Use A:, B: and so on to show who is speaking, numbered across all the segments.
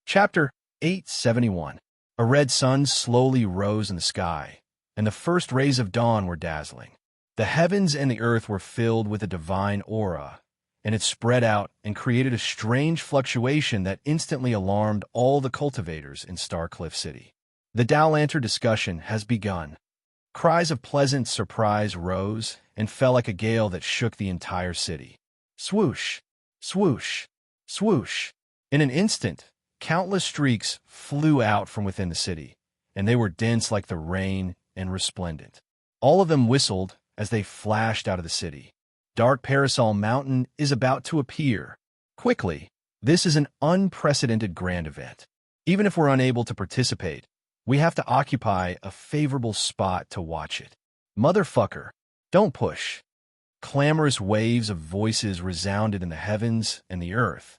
A: Chapter 871. A red sun slowly rose in the sky, and the first rays of dawn were dazzling. The heavens and the earth were filled with a divine aura, and it spread out and created a strange fluctuation that instantly alarmed all the cultivators in Starcliff City. The Dow Lantern discussion has begun. Cries of pleasant surprise rose and fell like a gale that shook the entire city. Swoosh, swoosh, swoosh. In an instant, countless streaks flew out from within the city, and they were dense like the rain and resplendent. All of them whistled as they flashed out of the city. Dark Parasol Mountain is about to appear. Quickly, this is an unprecedented grand event. Even if we're unable to participate, we have to occupy a favorable spot to watch it. Motherfucker, don't push. Clamorous waves of voices resounded in the heavens and the earth,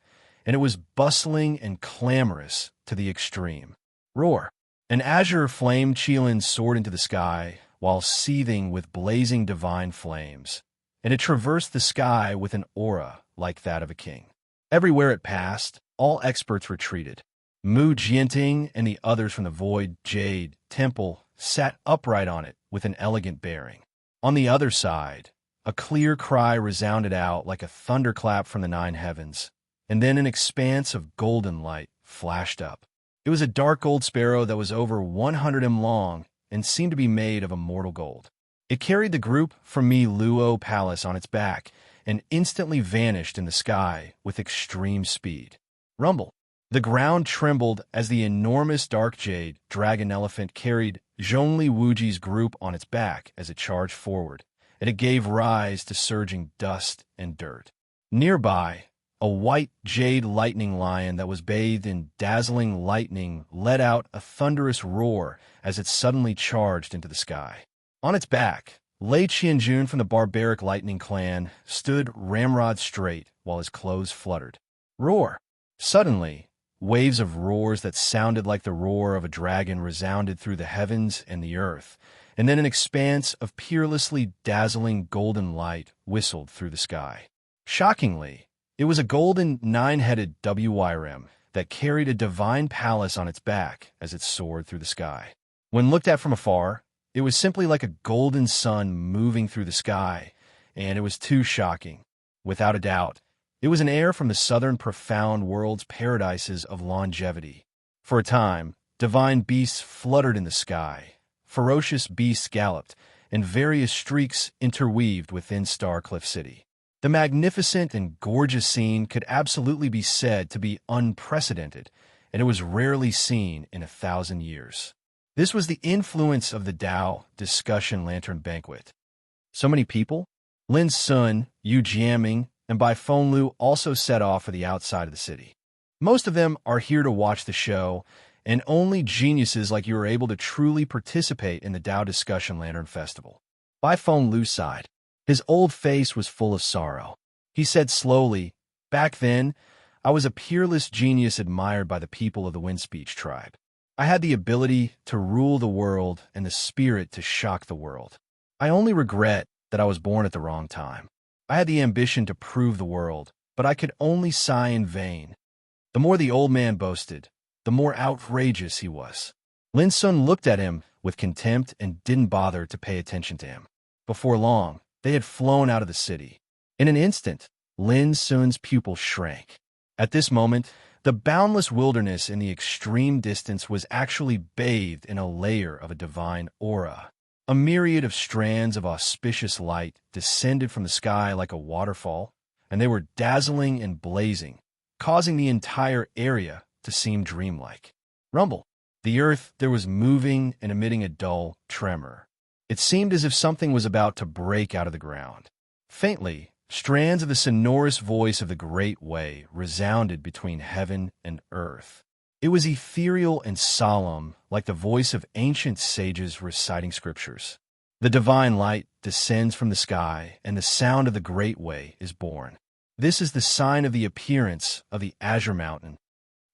A: and it was bustling and clamorous to the extreme. Roar! An azure flame Chelan soared into the sky while seething with blazing divine flames, and it traversed the sky with an aura like that of a king. Everywhere it passed, all experts retreated. Mu Jianting and the others from the Void Jade Temple sat upright on it with an elegant bearing. On the other side, a clear cry resounded out like a thunderclap from the nine heavens, and then an expanse of golden light flashed up. It was a dark gold sparrow that was over 100 m long and seemed to be made of immortal gold. It carried the group from Mi Luo Palace on its back and instantly vanished in the sky with extreme speed. Rumble. The ground trembled as the enormous dark jade dragon elephant carried Zhongli Wuji's group on its back as it charged forward, and it gave rise to surging dust and dirt. Nearby, a white jade lightning lion that was bathed in dazzling lightning let out a thunderous roar as it suddenly charged into the sky. On its back, Lei Qianjun from the barbaric lightning clan stood ramrod straight while his clothes fluttered. Roar! Suddenly, waves of roars that sounded like the roar of a dragon resounded through the heavens and the earth, and then an expanse of peerlessly dazzling golden light whistled through the sky. Shockingly, it was a golden nine-headed WYRM that carried a divine palace on its back as it soared through the sky. When looked at from afar, it was simply like a golden sun moving through the sky, and it was too shocking. Without a doubt, it was an heir from the southern profound world's paradises of longevity. For a time, divine beasts fluttered in the sky, ferocious beasts galloped, and various streaks interweaved within Starcliff City. The magnificent and gorgeous scene could absolutely be said to be unprecedented, and it was rarely seen in 1,000 years. This was the influence of the Tao Discussion Lantern Banquet. So many people? Lin Sun, Yu Jiaming, and Bai Fenglu also set off for the outside of the city. Most of them are here to watch the show, and only geniuses like you are able to truly participate in the Tao Discussion Lantern Festival. Bai Fenglu sighed. His old face was full of sorrow. He said slowly, "Back then, I was a peerless genius admired by the people of the Windspeech tribe. I had the ability to rule the world and the spirit to shock the world. I only regret that I was born at the wrong time. I had the ambition to prove the world, but I could only sigh in vain." The more the old man boasted, the more outrageous he was. Lin Sun looked at him with contempt and didn't bother to pay attention to him. Before long, they had flown out of the city. In an instant, Lin Sun's pupil shrank. At this moment, the boundless wilderness in the extreme distance was actually bathed in a layer of a divine aura. A myriad of strands of auspicious light descended from the sky like a waterfall, and they were dazzling and blazing, causing the entire area to seem dreamlike. Rumble. The earth there was moving and emitting a dull tremor. It seemed as if something was about to break out of the ground. Faintly, strands of the sonorous voice of the Great Way resounded between heaven and earth. It was ethereal and solemn, like the voice of ancient sages reciting scriptures. The divine light descends from the sky, and the sound of the Great Way is born. This is the sign of the appearance of the Azure Mountain.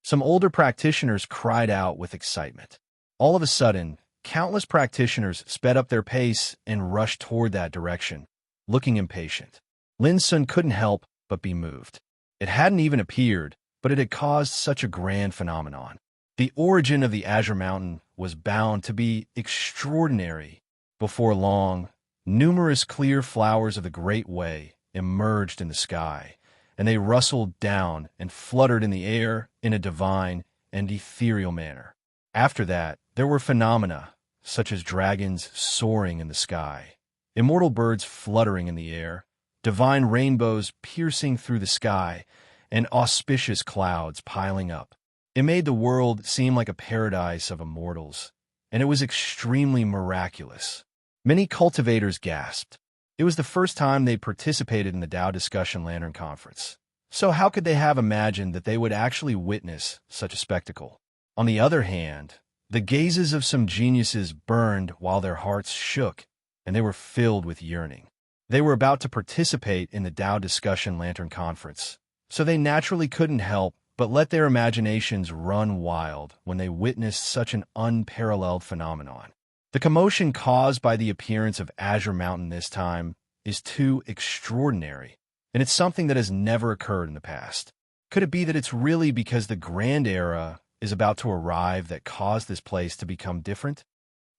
A: Some older practitioners cried out with excitement. All of a sudden, countless practitioners sped up their pace and rushed toward that direction, looking impatient. Lin Sun couldn't help but be moved. It hadn't even appeared, but it had caused such a grand phenomenon. The origin of the Azure Mountain was bound to be extraordinary. Before long, numerous clear flowers of the Great Way emerged in the sky, and they rustled down and fluttered in the air in a divine and ethereal manner. After that, there were phenomena, such as dragons soaring in the sky, immortal birds fluttering in the air, divine rainbows piercing through the sky, and auspicious clouds piling up. It made the world seem like a paradise of immortals, and it was extremely miraculous. Many cultivators gasped. It was the first time they participated in the Tao Discussion Lantern Conference. So how could they have imagined that they would actually witness such a spectacle? On the other hand, the gazes of some geniuses burned while their hearts shook, and they were filled with yearning. They were about to participate in the Tao Discussion Lantern Conference, so they naturally couldn't help but let their imaginations run wild when they witnessed such an unparalleled phenomenon. The commotion caused by the appearance of Azure Mountain this time is too extraordinary, and it's something that has never occurred in the past. Could it be that it's really because the grand era is about to arrive that caused this place to become different?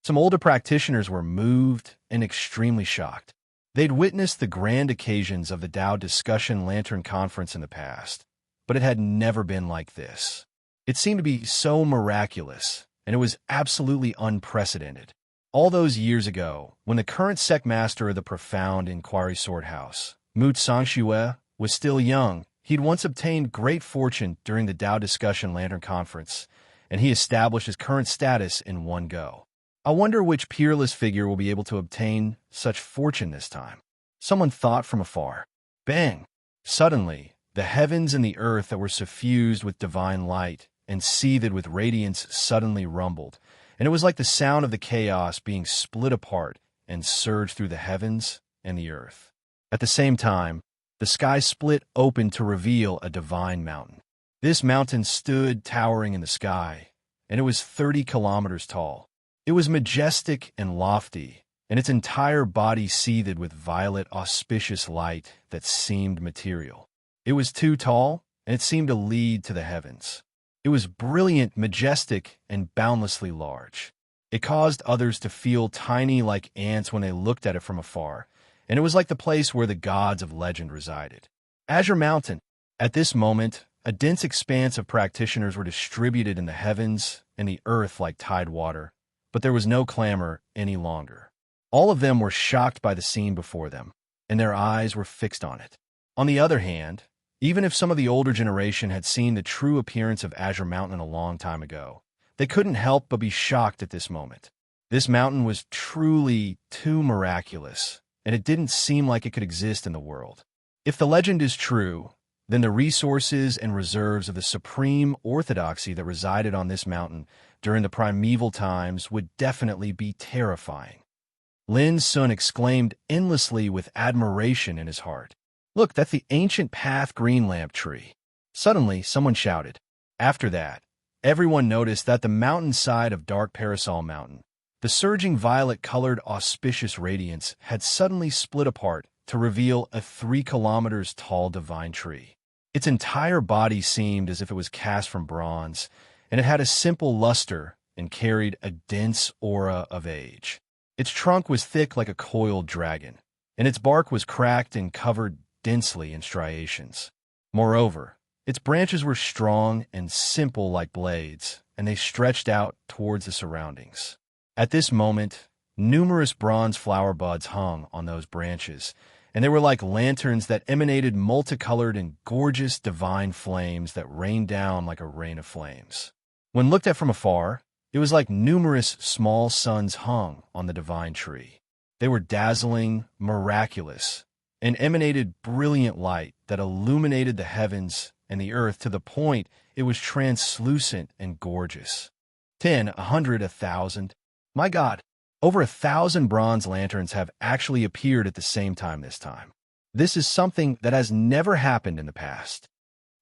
A: Some older practitioners were moved and extremely shocked. They'd witnessed the grand occasions of the Tao Discussion Lantern Conference in the past, but it had never been like this. It seemed to be so miraculous, and it was absolutely unprecedented. All those years ago, when the current sect master of the Profound Inquiry Sword House, Mu Tsangxue, was still young, he'd once obtained great fortune during the Tao Discussion Lantern Conference, and he established his current status in one go. I wonder which peerless figure will be able to obtain such fortune this time. Someone thought from afar. Bang! Suddenly, the heavens and the earth that were suffused with divine light and seethed with radiance suddenly rumbled, and it was like the sound of the chaos being split apart and surged through the heavens and the earth. At the same time, the sky split open to reveal a divine mountain. This mountain stood towering in the sky, and it was 30 kilometers tall. It was majestic and lofty, and its entire body seethed with violet, auspicious light that seemed material. It was too tall, and it seemed to lead to the heavens. It was brilliant, majestic, and boundlessly large. It caused others to feel tiny like ants when they looked at it from afar, and it was like the place where the gods of legend resided. Azure Mountain. At this moment, a dense expanse of practitioners were distributed in the heavens and the earth like tide water, but there was no clamor any longer. All of them were shocked by the scene before them, and their eyes were fixed on it. On the other hand, even if some of the older generation had seen the true appearance of Azure Mountain a long time ago, they couldn't help but be shocked at this moment. This mountain was truly too miraculous, and it didn't seem like it could exist in the world. If the legend is true, then the resources and reserves of the supreme orthodoxy that resided on this mountain during the primeval times would definitely be terrifying. Lin Sun exclaimed endlessly with admiration in his heart. Look, that's the ancient path green lamp tree. Suddenly, someone shouted. After that, everyone noticed that the mountainside of Dark Parasol Mountain, the surging violet-colored auspicious radiance had suddenly split apart to reveal a 3 kilometers tall divine tree. Its entire body seemed as if it was cast from bronze, and it had a simple luster and carried a dense aura of age. Its trunk was thick like a coiled dragon, and its bark was cracked and covered densely in striations. Moreover, its branches were strong and simple like blades, and they stretched out towards the surroundings. At this moment, numerous bronze flower buds hung on those branches, and they were like lanterns that emanated multicolored and gorgeous divine flames that rained down like a rain of flames. When looked at from afar, it was like numerous small suns hung on the divine tree. They were dazzling, miraculous, and emanated brilliant light that illuminated the heavens and the earth to the point it was translucent and gorgeous. 10, 100, 1,000. My God, over 1,000 bronze lanterns have actually appeared at the same time this time. This is something that has never happened in the past.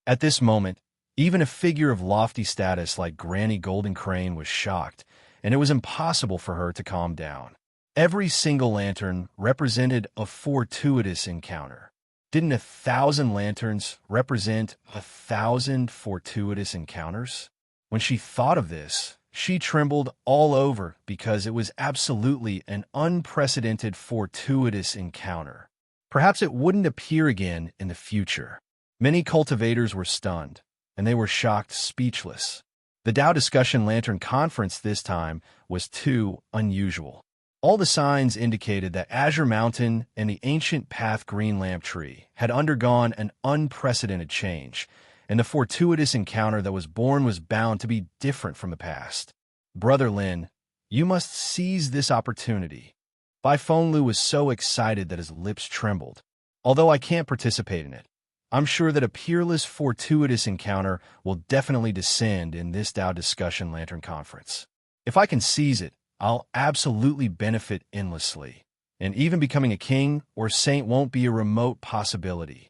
A: At this moment, even a figure of lofty status like Granny Golden Crane was shocked, and it was impossible for her to calm down. Every single lantern represented a fortuitous encounter. Didn't 1,000 lanterns represent 1,000 fortuitous encounters? When she thought of this, she trembled all over because it was absolutely an unprecedented fortuitous encounter. Perhaps it wouldn't appear again in the future. Many cultivators were stunned, and they were shocked speechless. The Tao Discussion Lantern Conference this time was too unusual. All the signs indicated that Azure Mountain and the ancient Path Green Lamp Tree had undergone an unprecedented change, and the fortuitous encounter that was born was bound to be different from the past. Brother Lin, you must seize this opportunity. Bai Fenglu was so excited that his lips trembled. Although I can't participate in it, I'm sure that a peerless fortuitous encounter will definitely descend in this Tao Discussion Lantern Conference. If I can seize it, I'll absolutely benefit endlessly, and even becoming a king or saint won't be a remote possibility.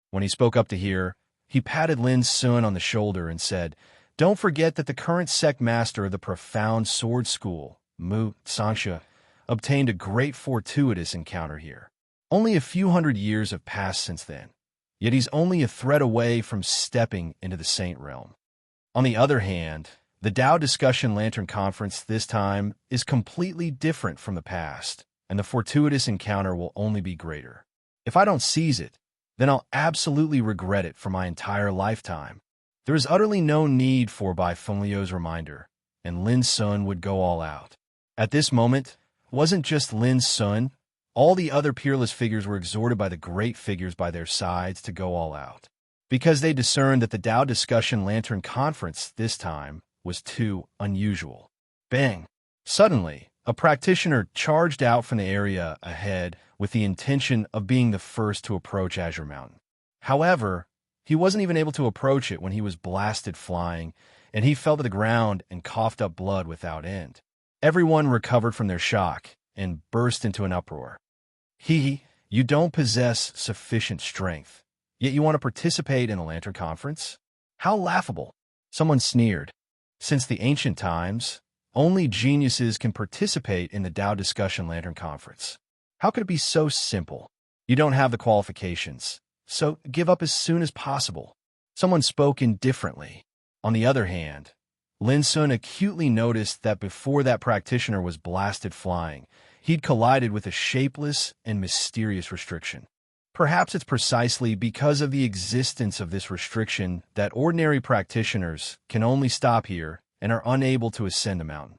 A: When he spoke up to hear, he patted Lin Sun on the shoulder and said, "Don't forget that the current sect master of the Profound Sword School, Mu Sangsha, obtained a great fortuitous encounter here. Only a few hundred years have passed since then, yet he's only a thread away from stepping into the saint realm." On the other hand, the Tao Discussion Lantern Conference this time is completely different from the past, and the fortuitous encounter will only be greater. If I don't seize it, then I'll absolutely regret it for my entire lifetime. There is utterly no need for Bai Fenglio's reminder, and Lin Sun would go all out. At this moment, it wasn't just Lin Sun. All the other peerless figures were exhorted by the great figures by their sides to go all out, because they discerned that the Tao Discussion Lantern Conference this time was too unusual. Bang! Suddenly, a practitioner charged out from the area ahead with the intention of being the first to approach Azure Mountain. However, he wasn't even able to approach it when he was blasted flying, and he fell to the ground and coughed up blood without end. Everyone recovered from their shock and burst into an uproar. You don't possess sufficient strength, yet you want to participate in the Lantern Conference? How laughable! Someone sneered. Since the ancient times, only geniuses can participate in the Tao Discussion Lantern Conference. How could it be so simple? You don't have the qualifications, so give up as soon as possible. Someone spoke indifferently. On the other hand, Lin Sun acutely noticed that before that practitioner was blasted flying, he'd collided with a shapeless and mysterious restriction. Perhaps it's precisely because of the existence of this restriction that ordinary practitioners can only stop here and are unable to ascend the mountain.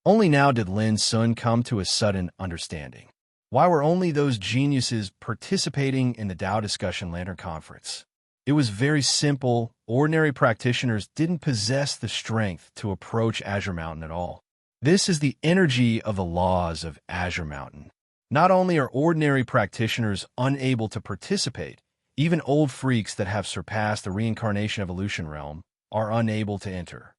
A: Only now did Lin Sun come to a sudden understanding. Why were only those geniuses participating in the Tao Discussion Lantern Conference? It was very simple. Ordinary practitioners didn't possess the strength to approach Azure Mountain at all. This is the energy of the laws of Azure Mountain. Not only are ordinary practitioners unable to participate, even old freaks that have surpassed the reincarnation evolution realm are unable to enter.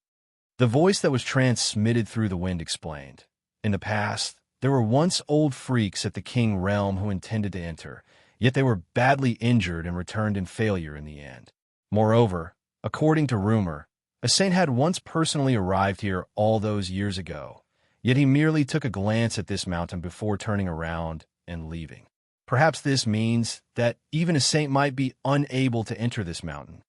A: The voice that was transmitted through the wind explained, in the past, there were once old freaks at the king realm who intended to enter, yet they were badly injured and returned in failure in the end. Moreover, according to rumor, a saint had once personally arrived here all those years ago, yet he merely took a glance at this mountain before turning around and leaving. Perhaps this means that even a saint might be unable to enter this mountain.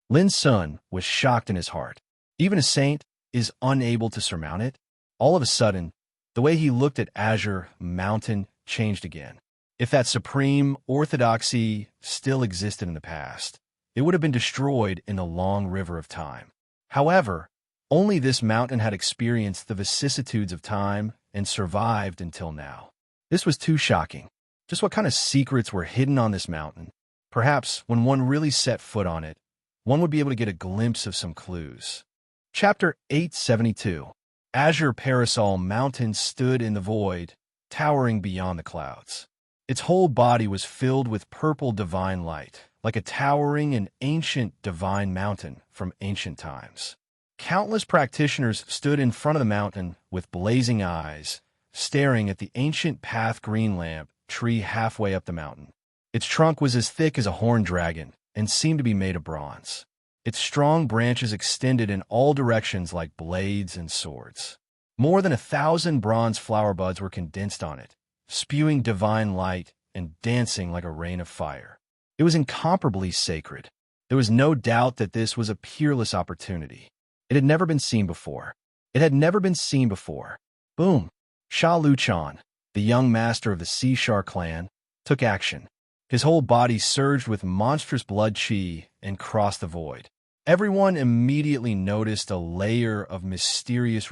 A: Lin Sun was shocked in his heart. Even a saint is unable to surmount it? All of a sudden, the way he looked at Azure Mountain changed again. If that supreme orthodoxy still existed in the past, it would have been destroyed in the long river of time. However, only this mountain had experienced the vicissitudes of time and survived until now. This was too shocking. Just what kind of secrets were hidden on this mountain? Perhaps when one really set foot on it, one would be able to get a glimpse of some clues. Chapter 872. Azure Parasol Mountain stood in the void, towering beyond the clouds. Its whole body was filled with purple divine light, like a towering and ancient divine mountain from ancient times. Countless practitioners stood in front of the mountain with blazing eyes, staring at the ancient Path Green Lamp Tree halfway up the mountain. Its trunk was as thick as a horned dragon and seemed to be made of bronze. Its strong branches extended in all directions like blades and swords. More than 1,000 bronze flower buds were condensed on it, spewing divine light and dancing like a rain of fire. It It was incomparably sacred. There was no doubt that this was a peerless opportunity. It had never been seen before. It had never been seen before. Boom! Sha Luchan, the young master of the Sea Shark clan, took action. His whole body surged with monstrous blood chi and crossed the void. Everyone immediately noticed a layer of mysterious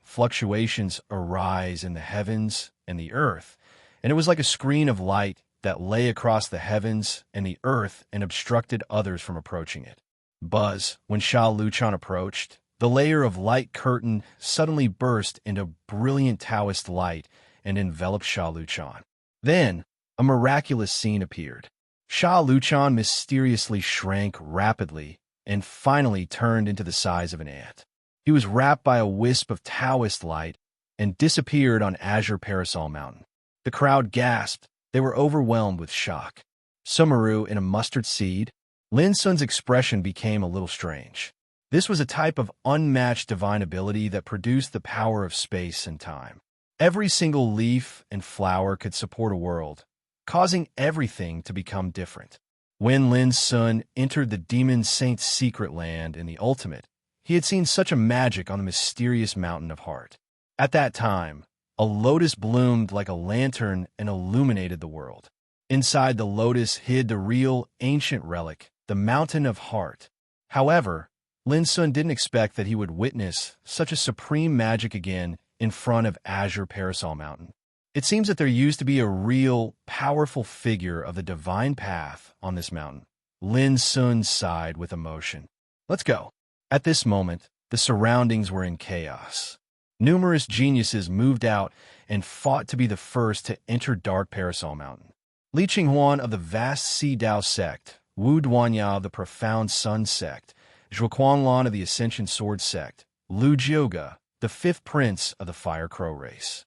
A: fluctuations arise in the heavens and the earth, and it was like a screen of light that lay across the heavens and the earth and obstructed others from approaching it. Buzz, when Sha Luchan approached, the layer of light curtain suddenly burst into brilliant Taoist light and enveloped Sha Luchan. Then, a miraculous scene appeared. Sha Luchan mysteriously shrank rapidly and finally turned into the size of an ant. He was wrapped by a wisp of Taoist light and disappeared on Azure Parasol Mountain. The crowd gasped. They were overwhelmed with shock. Sumeru in a mustard seed? Lin Sun's expression became a little strange. This was a type of unmatched divine ability that produced the power of space and time. Every single leaf and flower could support a world, causing everything to become different. When Lin Sun entered the Demon Saint's secret land in the Ultimate, he had seen such a magic on the mysterious Mountain of Heart. At that time, a lotus bloomed like a lantern and illuminated the world. Inside the lotus hid the real ancient relic, the Mountain of Heart. However, Lin Sun didn't expect that he would witness such a supreme magic again in front of Azure Parasol Mountain. It seems that there used to be a real, powerful figure of the divine path on this mountain. Lin Sun sighed with emotion. Let's go. At this moment, the surroundings were in chaos. Numerous geniuses moved out and fought to be the first to enter Dark Parasol Mountain. Li Qinghuan of the vast Sea Dao sect, Wu Duanya of the profound Sun sect, Zhuo Quanlan of the Ascension Sword sect, Lu Jioga, the fifth prince of the Fire Crow race.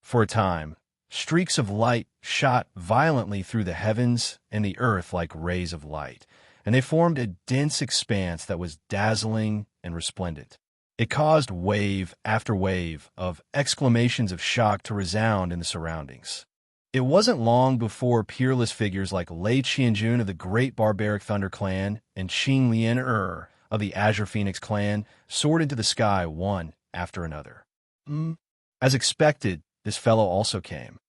A: For a time, streaks of light shot violently through the heavens and the earth like rays of light, and they formed a dense expanse that was dazzling and resplendent. It caused wave after wave of exclamations of shock to resound in the surroundings. It wasn't long before peerless figures like Lei Qianjun of the Great Barbaric Thunder Clan and Qing Lian of the Azure Phoenix Clan soared into the sky one after another. As expected, this fellow also came.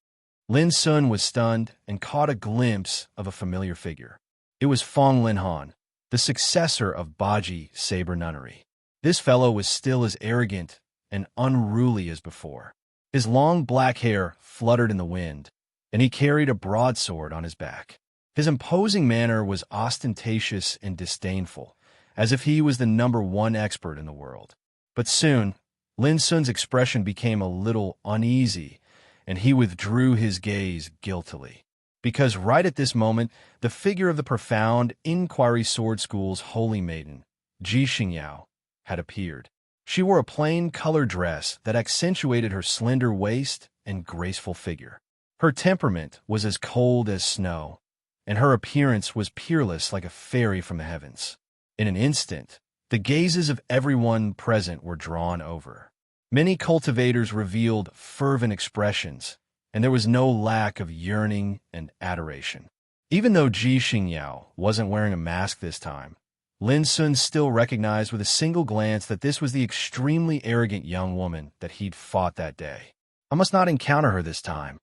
A: Lin Sun was stunned and caught a glimpse of a familiar figure. It was Feng Linhan, the successor of Baji Saber Nunnery. This fellow was still as arrogant and unruly as before. His long black hair fluttered in the wind, and he carried a broadsword on his back. His imposing manner was ostentatious and disdainful, as if he was the #1 expert in the world. But soon, Lin Sun's expression became a little uneasy, and he withdrew his gaze guiltily. Because right at this moment, the figure of the profound Inquiry Sword School's holy maiden, Ji Xingyao, had appeared. She wore a plain colored dress that accentuated her slender waist and graceful figure. Her temperament was as cold as snow, and her appearance was peerless like a fairy from the heavens. In an instant, the gazes of everyone present were drawn over. Many cultivators revealed fervent expressions, and there was no lack of yearning and adoration. Even though Ji Xingyao wasn't wearing a mask this time, Lin Sun still recognized with a single glance that this was the extremely arrogant young woman that he'd fought that day. I must not encounter her this time,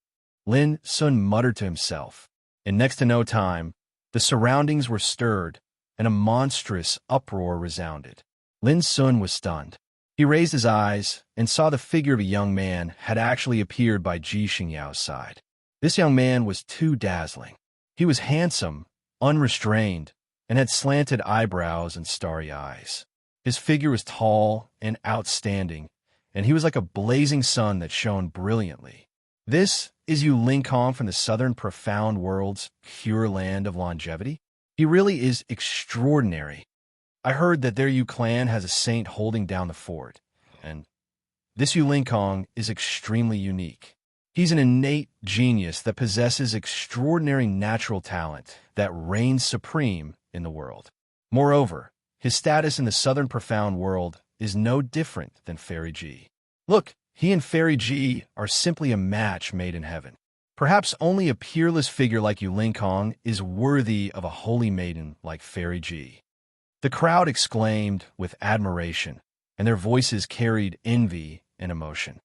A: Lin Sun muttered to himself. In next to no time, the surroundings were stirred, and a monstrous uproar resounded. Lin Sun was stunned. He raised his eyes and saw the figure of a young man had actually appeared by Ji Xingyao's side. This young man was too dazzling. He was handsome, unrestrained, and had slanted eyebrows and starry eyes. His figure was tall and outstanding, and he was like a blazing sun that shone brilliantly. This is Yu Linkong from the southern profound world's pure land of longevity? He really is extraordinary. I heard that their Yu clan has a saint holding down the fort, and this Yu Linkong is extremely unique. He's an innate genius that possesses extraordinary natural talent that reigns supreme in the world. Moreover, his status in the southern profound world is no different than Fairy Ji. Look, he and Fairy Ji are simply a match made in heaven. Perhaps only a peerless figure like Yu Kong is worthy of a holy maiden like Fairy Ji. The crowd exclaimed with admiration, and their voices carried envy and emotion.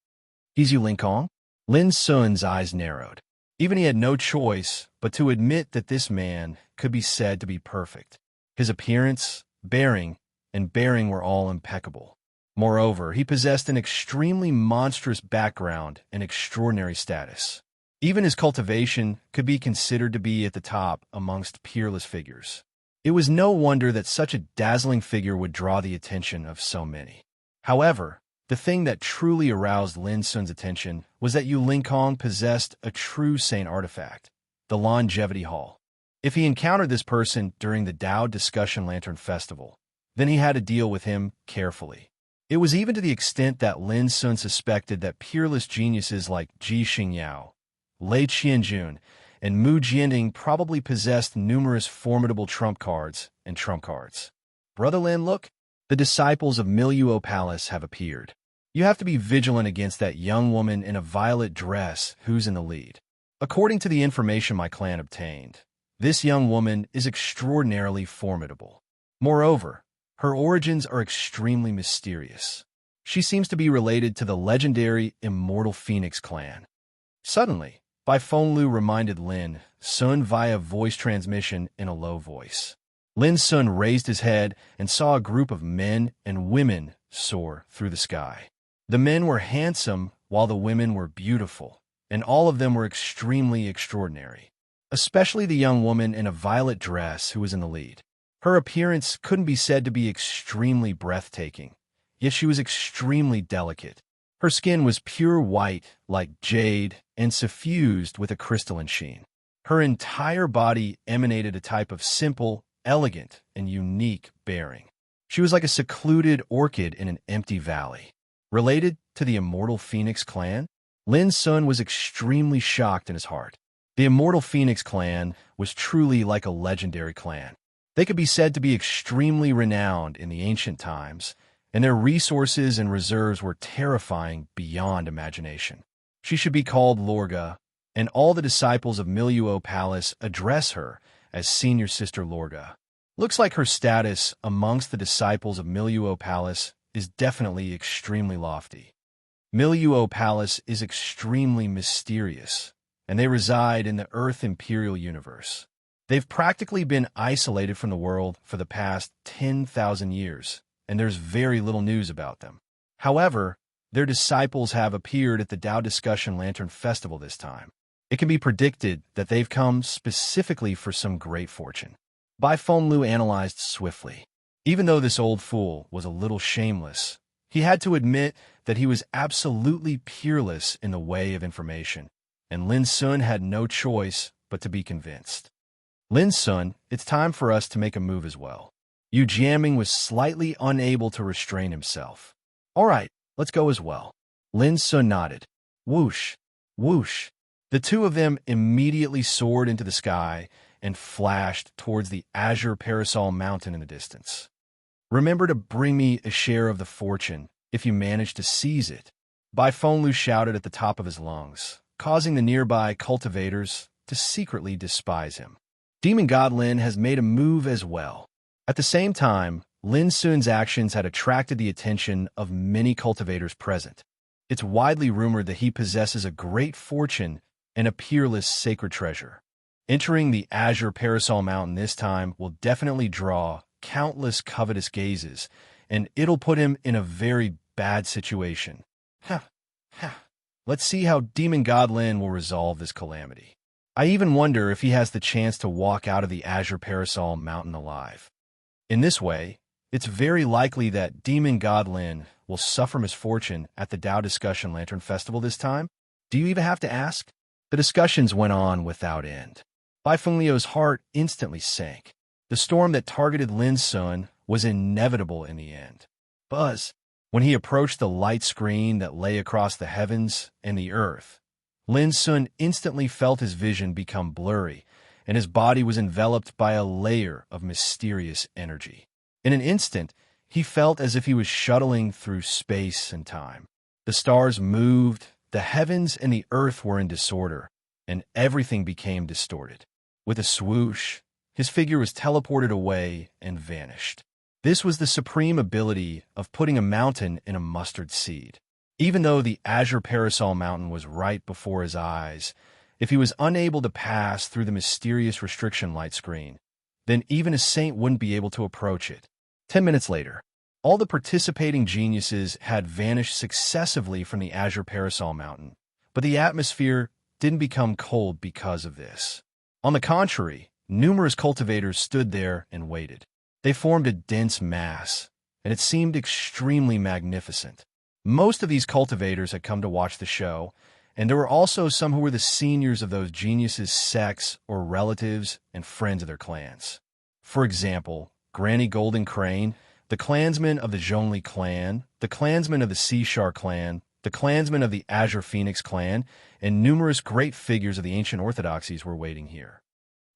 A: He's Yu Kong? Lin Sun's eyes narrowed. Even he had no choice but to admit that this man could be said to be perfect. His appearance, bearing were all impeccable. Moreover, he possessed an extremely monstrous background and extraordinary status. Even his cultivation could be considered to be at the top amongst peerless figures. It was no wonder that such a dazzling figure would draw the attention of so many. However, the thing that truly aroused Lin Sun's attention was that Yu Kong possessed a true saint artifact, the Longevity Hall. If he encountered this person during the Tao Discussion Lantern Festival, then he had to deal with him carefully. It was even to the extent that Lin Sun suspected that peerless geniuses like Ji Xingyao, Lei Qianjun, and Mu Jianding probably possessed numerous formidable trump cards and trump cards. Brother Lin, look! The disciples of Miluo Palace have appeared. You have to be vigilant against that young woman in a violet dress who's in the lead. According to the information my clan obtained, this young woman is extraordinarily formidable. Moreover, her origins are extremely mysterious. She seems to be related to the legendary Immortal Phoenix clan. Suddenly, Bai Fenglu reminded Lin Sun via voice transmission in a low voice. Lin Sun raised his head and saw a group of men and women soar through the sky. The men were handsome while the women were beautiful, and all of them were extremely extraordinary, especially the young woman in a violet dress who was in the lead. Her appearance couldn't be said to be extremely breathtaking, yet she was extremely delicate. Her skin was pure white like jade and suffused with a crystalline sheen. Her entire body emanated a type of simple, elegant, and unique bearing. She was like a secluded orchid in an empty valley. Related to the Immortal Phoenix clan, Lin Sun was extremely shocked in his heart. The Immortal Phoenix clan was truly like a legendary clan. They could be said to be extremely renowned in the ancient times, and their resources and reserves were terrifying beyond imagination. She should be called Lorga, and all the disciples of Miluo Palace address her as Senior Sister Lorga. Looks like her status amongst the disciples of Miluo Palace is definitely extremely lofty. Miluo Palace is extremely mysterious, and they reside in the Earth Imperial Universe. They've practically been isolated from the world for the past 10,000 years, and there's very little news about them. However, their disciples have appeared at the Tao Discussion Lantern Festival this time. It can be predicted that they've come specifically for some great fortune. Bai Fenglu analyzed swiftly. Even though this old fool was a little shameless, he had to admit that he was absolutely peerless in the way of information, and Lin Sun had no choice but to be convinced. Lin Sun, it's time for us to make a move as well. Yu Jiaming was slightly unable to restrain himself. All right, let's go as well. Lin Sun nodded. Whoosh, whoosh. The two of them immediately soared into the sky and flashed towards the azure parasol mountain in the distance. Remember to bring me a share of the fortune if you manage to seize it, Bai Fenglu shouted at the top of his lungs, causing the nearby cultivators to secretly despise him. Demon God Lin has made a move as well. At the same time, Lin Sun's actions had attracted the attention of many cultivators present. It's widely rumored that he possesses a great fortune and a peerless sacred treasure. Entering the azure parasol mountain this time will definitely draw countless covetous gazes, and it'll put him in a very bad situation. Let's see how Demon God Lin will resolve this calamity. I even wonder if he has the chance to walk out of the azure parasol mountain alive. In this way, it's very likely that Demon God Lin will suffer misfortune at the Tao Discussion Lantern Festival this time. Do you even have to ask? The discussions went on without end. Bai Fenglio's heart instantly sank. The storm that targeted Lin Sun was inevitable in the end. Buzz, when he approached the light screen that lay across the heavens and the earth, Lin Sun instantly felt his vision become blurry, and his body was enveloped by a layer of mysterious energy. In an instant, he felt as if he was shuttling through space and time. The stars moved, the heavens and the earth were in disorder, and everything became distorted. With a swoosh, his figure was teleported away and vanished. This was the supreme ability of putting a mountain in a mustard seed. Even though the azure parasol mountain was right before his eyes, if he was unable to pass through the mysterious restriction light screen, then even a saint wouldn't be able to approach it. 10 minutes later, all the participating geniuses had vanished successively from the azure parasol mountain, but the atmosphere didn't become cold because of this. On the contrary, numerous cultivators stood there and waited. They formed a dense mass, and it seemed extremely magnificent. Most of these cultivators had come to watch the show, and there were also some who were the seniors of those geniuses' sects or relatives and friends of their clans. For example, Granny Golden Crane, the clansman of the Zhongli clan, the clansman of the Sea Shark clan, the clansman of the Azure Phoenix clan, and numerous great figures of the ancient orthodoxies were waiting here.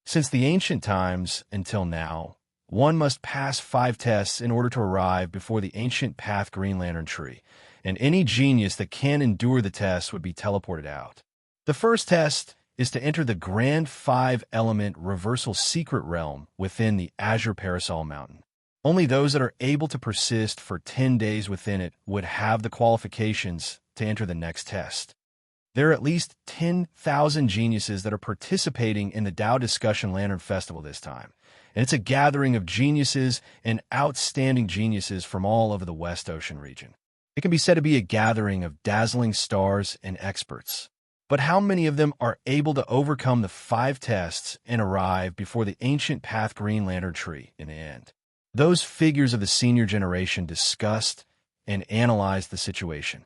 A: Since the ancient times until now, one must pass 5 tests in order to arrive before the ancient path Green Lantern tree, and any genius that can endure the test would be teleported out. The first test is to enter the Grand 5-element reversal secret realm within the Azure Parasol Mountain. Only those that are able to persist for 10 days within it would have the qualifications to enter the next test. There are at least 10,000 geniuses that are participating in the Tao Discussion Lantern Festival this time, and it's a gathering of geniuses and outstanding geniuses from all over the West Ocean region. It can be said to be a gathering of dazzling stars and experts. But how many of them are able to overcome the 5 tests and arrive before the ancient path Green Lantern tree in the end? Those figures of the senior generation discussed and analyzed the situation.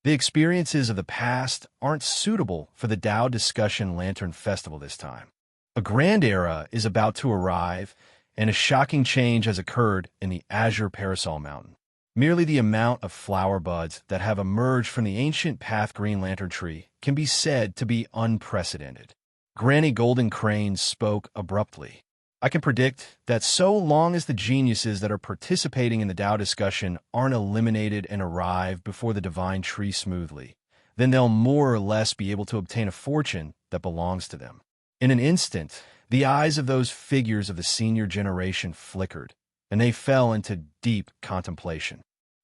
A: The experiences of the past aren't suitable for the Tao Discussion Lantern Festival this time. A grand era is about to arrive, and a shocking change has occurred in the Azure Parasol Mountain. Merely the amount of flower buds that have emerged from the ancient path Green Lantern tree can be said to be unprecedented. Granny Golden Crane spoke abruptly. I can predict that so long as the geniuses that are participating in the Tao discussion aren't eliminated and arrive before the divine tree smoothly, then they'll more or less be able to obtain a fortune that belongs to them. In an instant, the eyes of those figures of the senior generation flickered, and they fell into deep contemplation.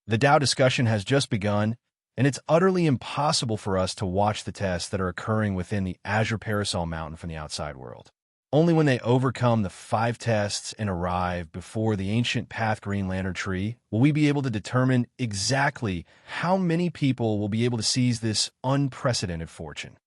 A: The Tao discussion has just begun, and it's utterly impossible for us to watch the tests that are occurring within the Azure Parasol Mountain from the outside world. Only when they overcome the 5 tests and arrive before the ancient path Green Lantern tree will we be able to determine exactly how many people will be able to seize this unprecedented fortune.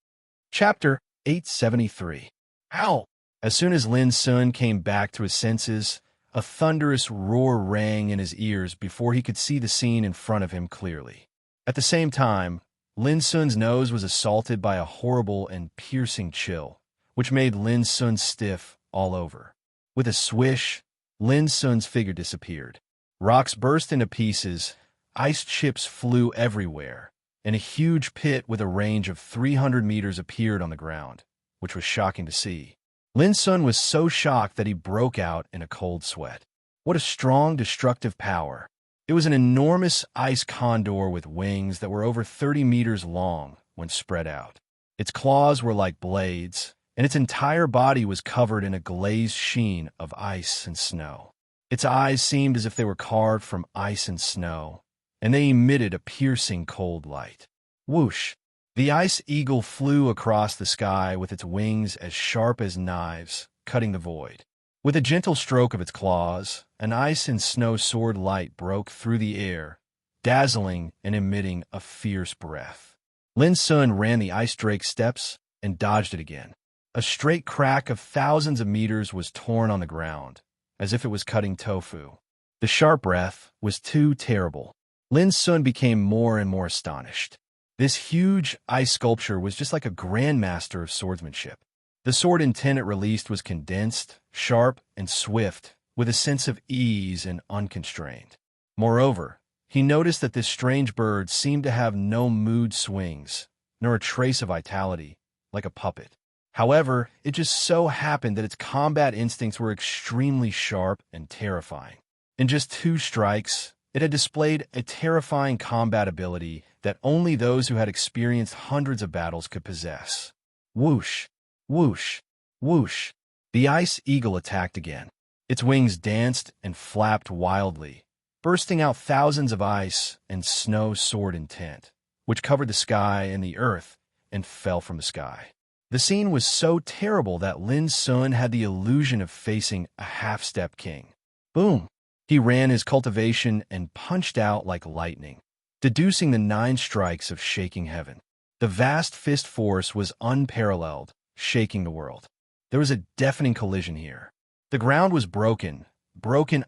A: Chapter 873. Ow! As soon as Lin Sun came back to his senses, a thunderous roar rang in his ears before he could see the scene in front of him clearly. At the same time, Lin Sun's nose was assaulted by a horrible and piercing chill, which made Lin Sun stiff all over. With a swish, Lin Sun's figure disappeared. Rocks burst into pieces, ice chips flew everywhere, and a huge pit with a range of 300 meters appeared on the ground, which was shocking to see. Lin Sun was so shocked that he broke out in a cold sweat. What a strong, destructive power. It was an enormous ice condor with wings that were over 30 meters long when spread out. Its claws were like blades, and its entire body was covered in a glazed sheen of ice and snow. Its eyes seemed as if they were carved from ice and snow, and they emitted a piercing cold light. Whoosh! The ice eagle flew across the sky with its wings as sharp as knives, cutting the void. With a gentle stroke of its claws, an ice and snow sword light broke through the air, dazzling and emitting a fierce breath. Lin Sun ran the ice drake steps and dodged it again. A straight crack of thousands of meters was torn on the ground, as if it was cutting tofu. The sharp breath was too terrible. Lin Sun became more and more astonished. This huge ice sculpture was just like a grandmaster of swordsmanship. The sword intent it released was condensed, sharp, and swift, with a sense of ease and unconstrained. Moreover, he noticed that this strange bird seemed to have no mood swings, nor a trace of vitality, like a puppet. However, it just so happened that its combat instincts were extremely sharp and terrifying. In just 2 strikes, it had displayed a terrifying combat ability that only those who had experienced hundreds of battles could possess. Whoosh! Whoosh! Whoosh! The ice eagle attacked again. Its wings danced and flapped wildly, bursting out thousands of ice and snow soared in tint, which covered the sky and the earth and fell from the sky. The scene was so terrible that Lin Sun had the illusion of facing a half-step king. Boom! He ran his cultivation and punched out like lightning, deducing the 9 strikes of shaking heaven. The vast fist force was unparalleled, shaking the world. There was a deafening collision here. The ground was broken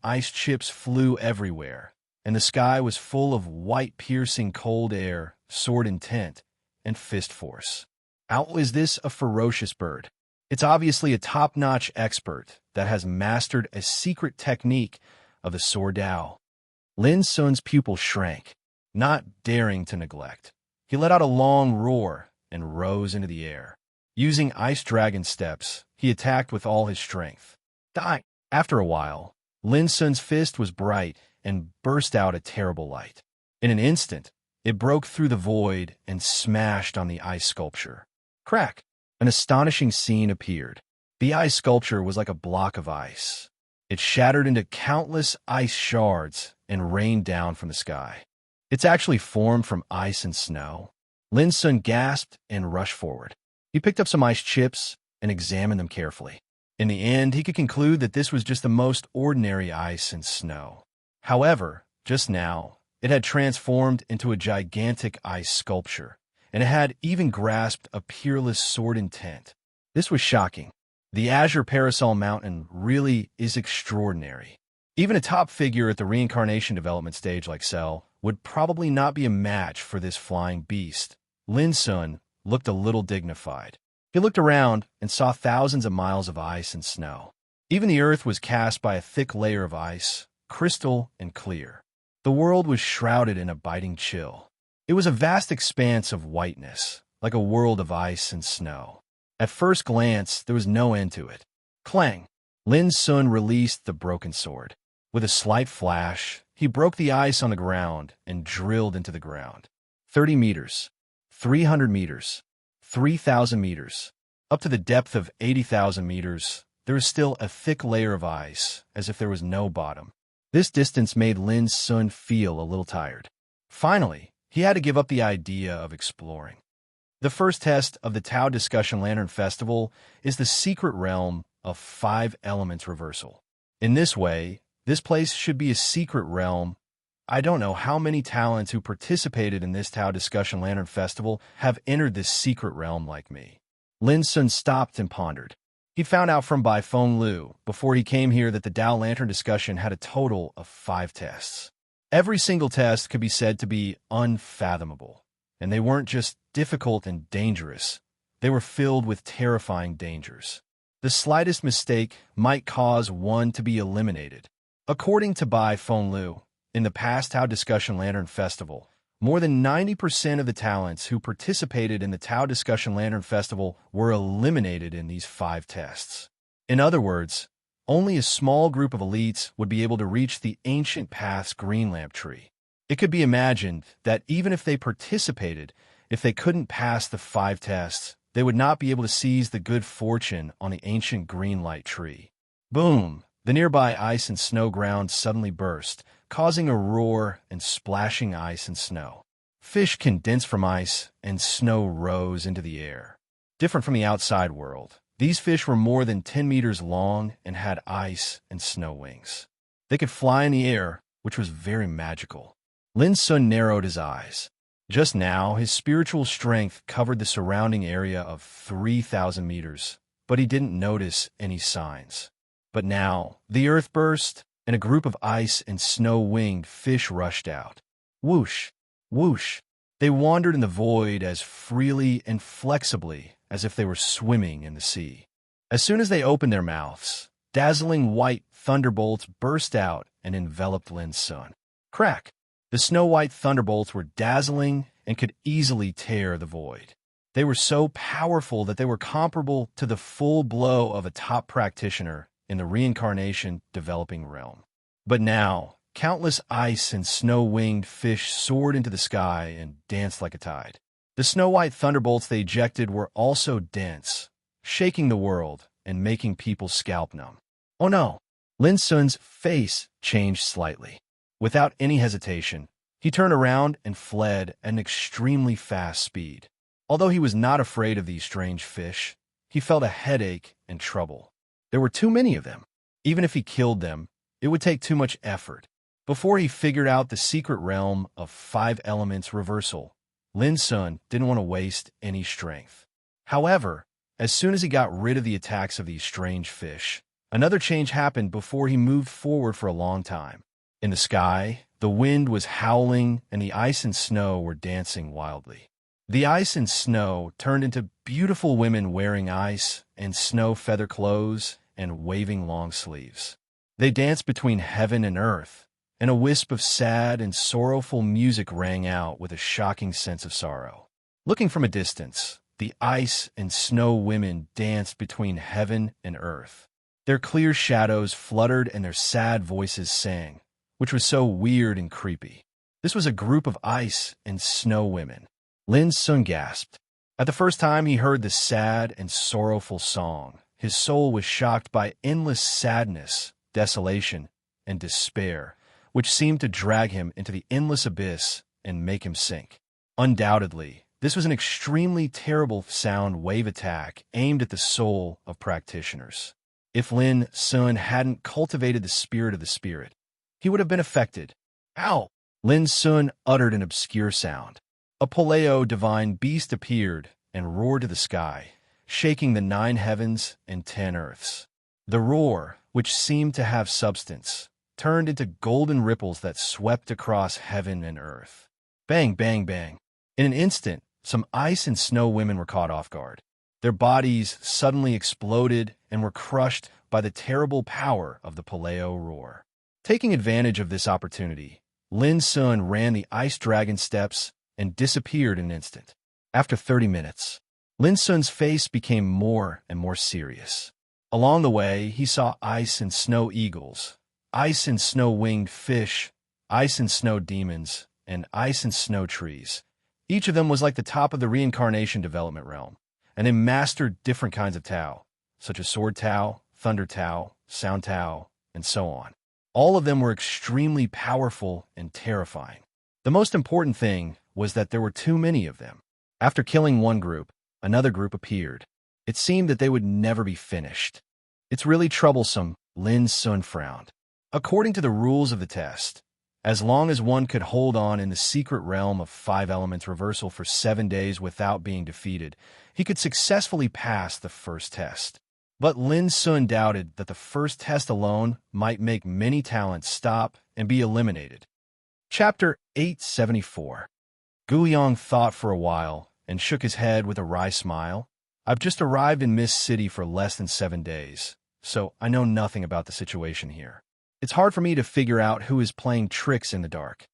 A: ice chips flew everywhere, and the sky was full of white piercing cold air, sword intent, and fist force. How is this a ferocious bird? It's obviously a top-notch expert that has mastered a secret technique of the sword Dao. Lin Sun's pupil shrank, not daring to neglect. He let out a long roar and rose into the air. Using ice dragon steps, he attacked with all his strength. Die! After a while, Lin Sun's fist was bright and burst out a terrible light. In an instant, it broke through the void and smashed on the ice sculpture. Crack! An astonishing scene appeared. The ice sculpture was like a block of ice. It shattered into countless ice shards and rained down from the sky. It's actually formed from ice and snow. Lin Sun gasped and rushed forward. He picked up some ice chips and examined them carefully. In the end, he could conclude that this was just the most ordinary ice and snow. However, just now, it had transformed into a gigantic ice sculpture, and it had even grasped a peerless sword intent. This was shocking. The Azure Parasol Mountain really is extraordinary. Even a top figure at the reincarnation development stage like Cell would probably not be a match for this flying beast. Lin Sun looked a little dignified. He looked around and saw thousands of miles of ice and snow. Even the earth was cast by a thick layer of ice, crystal and clear. The world was shrouded in a biting chill. It was a vast expanse of whiteness, like a world of ice and snow. At first glance, there was no end to it. Clang! Lin Sun released the broken sword. With a slight flash, he broke the ice on the ground and drilled into the ground. 30 meters, 300 meters, 3,000 meters. Up to the depth of 80,000 meters, there was still a thick layer of ice, as if there was no bottom. This distance made Lin Sun feel a little tired. Finally, he had to give up the idea of exploring. The first test of the Tao Discussion Lantern Festival is the secret realm of 5 elements reversal. In this way, this place should be a secret realm. I don't know how many talents who participated in this Tao Discussion Lantern Festival have entered this secret realm like me. Lin Sun stopped and pondered. He found out from Bai Feng Lu before he came here that the Tao Lantern discussion had a total of 5 tests. Every single test could be said to be unfathomable, and they weren't just difficult and dangerous. They were filled with terrifying dangers. The slightest mistake might cause one to be eliminated. According to Bai Feng Lu, in the past Tao Discussion Lantern Festival, more than 90% of the talents who participated in the Tao Discussion Lantern Festival were eliminated in these 5 tests. In other words, only a small group of elites would be able to reach the Ancient Path's green lamp tree. It could be imagined that even if they participated, if they couldn't pass the 5 tests, they would not be able to seize the good fortune on the ancient green light tree. Boom! The nearby ice and snow ground suddenly burst, causing a roar and splashing ice and snow. Fish condensed from ice, and snow rose into the air. Different from the outside world, these fish were more than 10 meters long and had ice and snow wings. They could fly in the air, which was very magical. Lin Sun narrowed his eyes. Just now, his spiritual strength covered the surrounding area of 3,000 meters, but he didn't notice any signs. But now, the earth burst, and a group of ice and snow-winged fish rushed out. Whoosh! Whoosh! They wandered in the void as freely and flexibly as if they were swimming in the sea. As soon as they opened their mouths, dazzling white thunderbolts burst out and enveloped Lin Sun. Crack! The snow-white thunderbolts were dazzling and could easily tear the void. They were so powerful that they were comparable to the full blow of a top practitioner in the reincarnation developing realm. But now, countless ice and snow-winged fish soared into the sky and danced like a tide. The snow-white thunderbolts they ejected were also dense, shaking the world and making people's scalp numb. Oh no! Lin Sun's face changed slightly. Without any hesitation, he turned around and fled at an extremely fast speed. Although he was not afraid of these strange fish, he felt a headache and trouble. There were too many of them. Even if he killed them, it would take too much effort. Before he figured out the secret realm of 5 elements reversal, Lin Sun didn't want to waste any strength. However, as soon as he got rid of the attacks of these strange fish, another change happened before he moved forward for a long time. In the sky, the wind was howling and the ice and snow were dancing wildly. The ice and snow turned into beautiful women wearing ice and snow feather clothes and waving long sleeves. They danced between heaven and earth, and a wisp of sad and sorrowful music rang out with a shocking sense of sorrow. Looking from a distance, the ice and snow women danced between heaven and earth. Their clear shadows fluttered and their sad voices sang, which was so weird and creepy. This was a group of ice and snow women. Lin Sun gasped. At the first time he heard the sad and sorrowful song, his soul was shocked by endless sadness, desolation, and despair, which seemed to drag him into the endless abyss and make him sink. Undoubtedly, this was an extremely terrible sound wave attack aimed at the soul of practitioners. If Lin Sun hadn't cultivated the spirit of the spirit, he would have been affected. Ow! Lin Sun uttered an obscure sound. A paleo divine beast appeared and roared to the sky, shaking the 9 heavens and 10 earths. The roar, which seemed to have substance, turned into golden ripples that swept across heaven and earth. Bang, bang, bang. In an instant, some ice and snow women were caught off guard. Their bodies suddenly exploded and were crushed by the terrible power of the paleo roar. Taking advantage of this opportunity, Lin Sun ran the ice dragon steps and disappeared in an instant. After 30 minutes, Lin Sun's face became more and more serious. Along the way, he saw ice and snow eagles, ice and snow-winged fish, ice and snow demons, and ice and snow trees. Each of them was like the top of the reincarnation development realm, and they mastered different kinds of Tao, such as Sword Tao, Thunder Tao, Sound Tao, and so on. All of them were extremely powerful and terrifying. The most important thing was that there were too many of them. After killing one group, another group appeared. It seemed that they would never be finished. It's really troublesome, Lin Sun frowned. According to the rules of the test, as long as one could hold on in the secret realm of 5 elements reversal for 7 days without being defeated, he could successfully pass the first test. But Lin Sun doubted that the first test alone might make many talents stop and be eliminated. Chapter 874. Guiyang thought for a while and shook his head with a wry smile. I've just arrived in Mist City for less than 7 days, so I know nothing about the situation here. It's hard for me to figure out who is playing tricks in the dark.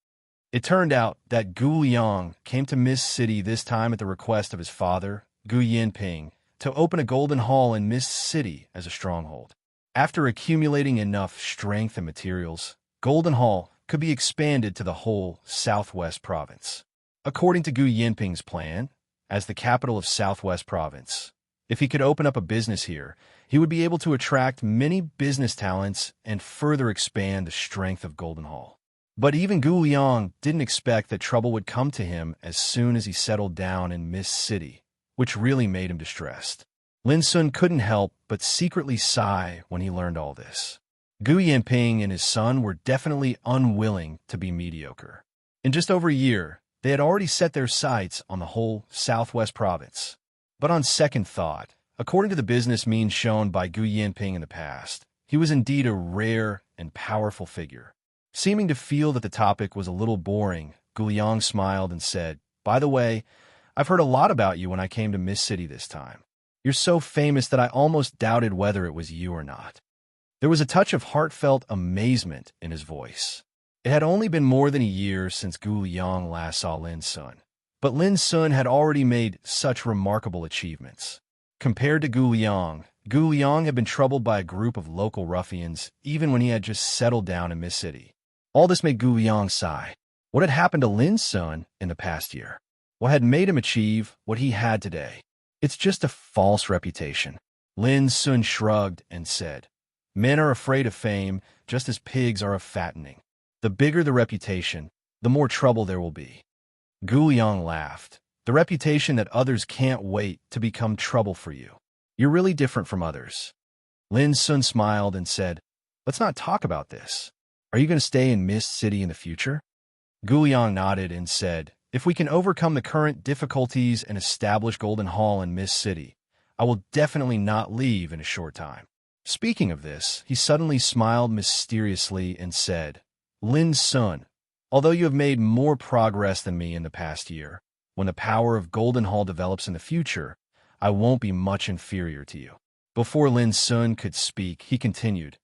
A: It turned out that Gu Liang came to Mist City this time at the request of his father, Gu Yinping, to open a golden hall in Mist City as a stronghold. After accumulating enough strength and materials, Golden Hall could be expanded to the whole Southwest Province. According to Gu Yinping's plan, as the capital of Southwest Province, if he could open up a business here, he would be able to attract many business talents and further expand the strength of Golden Hall. But even Gu Liang didn't expect that trouble would come to him as soon as he settled down in Mist City, which really made him distressed. Lin Sun couldn't help but secretly sigh when he learned all this. Gu Yinping and his son were definitely unwilling to be mediocre. In just over a year, they had already set their sights on the whole Southwest Province. But on second thought, according to the business means shown by Gu Yinping in the past, he was indeed a rare and powerful figure. Seeming to feel that the topic was a little boring, Gu Liang smiled and said, "By the way, I've heard a lot about you when I came to Mist City this time. You're so famous that I almost doubted whether it was you or not." There was a touch of heartfelt amazement in his voice. It had only been more than a year since Gu Liang last saw Lin Sun, but Lin Sun had already made such remarkable achievements. Compared to Gu Liang had been troubled by a group of local ruffians even when he had just settled down in Mist City. All this made Gu Liang sigh. What had happened to Lin Sun in the past year? What had made him achieve what he had today? It's just a false reputation. Lin Sun shrugged and said, "Men are afraid of fame, just as pigs are of fattening. The bigger the reputation, the more trouble there will be." Gu Yang laughed. "The reputation that others can't wait to become trouble for you. You're really different from others." Lin Sun smiled and said, "Let's not talk about this. Are you going to stay in Mist City in the future?" Gu Yang nodded and said, "If we can overcome the current difficulties and establish Golden Hall in Mist City, I will definitely not leave in a short time." Speaking of this, he suddenly smiled mysteriously and said, "Lin Sun, although you have made more progress than me in the past year, when the power of Golden Hall develops in the future, I won't be much inferior to you." Before Lin Sun could speak, he continued,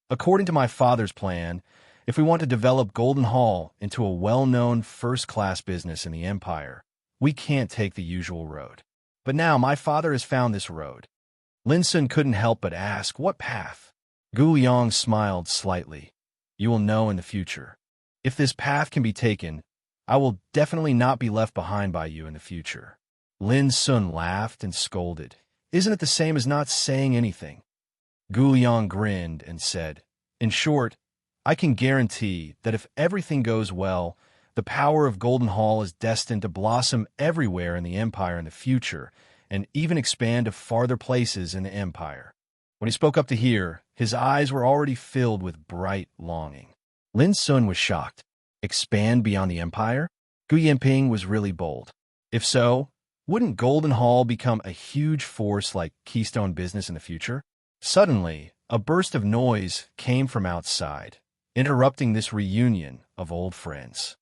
A: "According to my father's plan, if we want to develop Golden Hall into a well-known first-class business in the Empire, we can't take the usual road. But now my father has found this road." Lin Sun couldn't help but ask, "What path?" Gu Yang smiled slightly. "You will know in the future. If this path can be taken, I will definitely not be left behind by you in the future." Lin Sun laughed and scolded. "Isn't it the same as not saying anything?" Gu Yang grinned and said, "In short, I can guarantee that if everything goes well, the power of Golden Hall is destined to blossom everywhere in the Empire in the future, and even expand to farther places in the Empire." When he spoke up to here, his eyes were already filled with bright longing. Lin Sun was shocked. Expand beyond the Empire? Gu Yinping was really bold. If so, wouldn't Golden Hall become a huge force like Keystone Business in the future? Suddenly, a burst of noise came from outside, interrupting this reunion of old friends.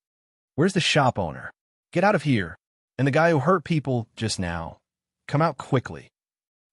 A: "Where's the shop owner? Get out of here. And the guy who hurt people just now. Come out quickly."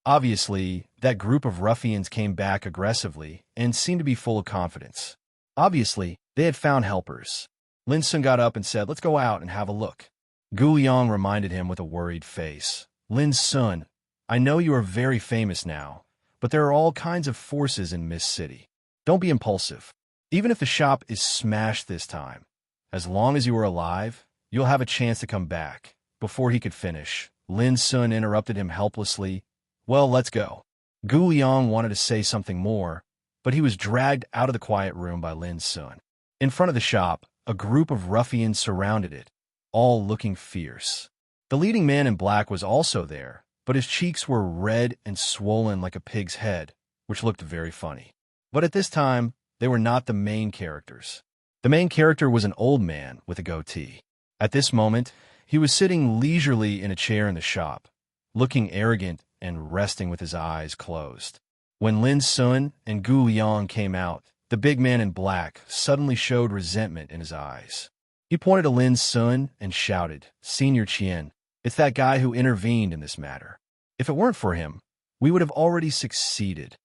A: Obviously, that group of ruffians came back aggressively and seemed to be full of confidence. Obviously, they had found helpers. Lin Sun got up and said, "Let's go out and have a look." Gu Yang reminded him with a worried face, "Lin Sun, I know you are very famous now, but there are all kinds of forces in Mist City. Don't be impulsive. Even if the shop is smashed this time, as long as you are alive, you'll have a chance to come back." Before he could finish, Lin Sun interrupted him helplessly. "Well, let's go." Gu Yang wanted to say something more, but he was dragged out of the quiet room by Lin Sun. In front of the shop, a group of ruffians surrounded it, all looking fierce. The leading man in black was also there, but his cheeks were red and swollen like a pig's head, which looked very funny. But at this time, they were not the main characters. The main character was an old man with a goatee. At this moment, he was sitting leisurely in a chair in the shop, looking arrogant and resting with his eyes closed. When Lin Sun and Gu Yang came out, the big man in black suddenly showed resentment in his eyes. He pointed to Lin Sun and shouted, "Senior Qian, it's that guy who intervened in this matter. If it weren't for him, we would have already succeeded."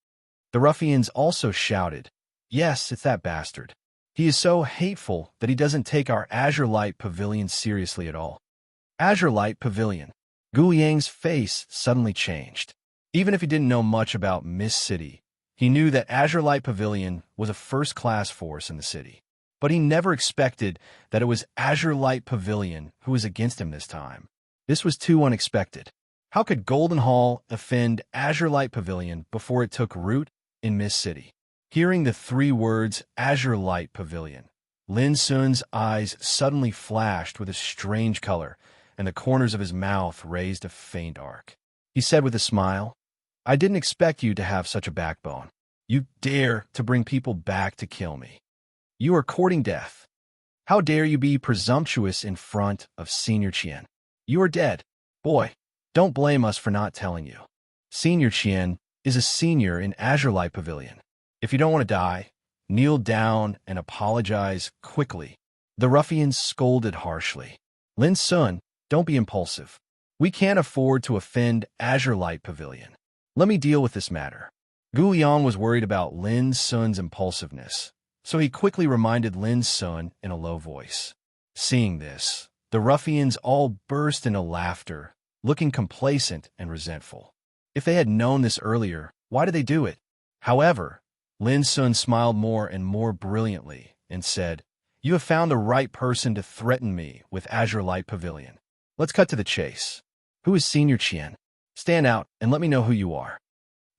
A: The ruffians also shouted, "Yes, it's that bastard. He is so hateful that he doesn't take our Azure Light Pavilion seriously at all." Azure Light Pavilion. Gu Yang's face suddenly changed. Even if he didn't know much about Mist City, he knew that Azure Light Pavilion was a first-class force in the city. But he never expected that it was Azure Light Pavilion who was against him this time. This was too unexpected. How could Golden Hall offend Azure Light Pavilion before it took root in Mist City? Hearing the three words Azure Light Pavilion, Lin Sun's eyes suddenly flashed with a strange color, and the corners of his mouth raised a faint arc. He said with a smile, "I didn't expect you to have such a backbone. You dare to bring people back to kill me. You are courting death. How dare you be presumptuous in front of Senior Qian? You are dead. Boy, don't blame us for not telling you. Senior Qian is a senior in Azure Light Pavilion. If you don't want to die, kneel down and apologize quickly." The ruffians scolded harshly. "Lin Sun, don't be impulsive. We can't afford to offend Azure Light Pavilion. Let me deal with this matter." Gu Yang was worried about Lin Sun's impulsiveness, so he quickly reminded Lin Sun in a low voice. Seeing this, the ruffians all burst into laughter, looking complacent and resentful. If they had known this earlier, why did they do it? However, Lin Sun smiled more and more brilliantly and said, "You have found the right person to threaten me with Azure Light Pavilion. Let's cut to the chase. Who is Senior Qian? Stand out and let me know who you are."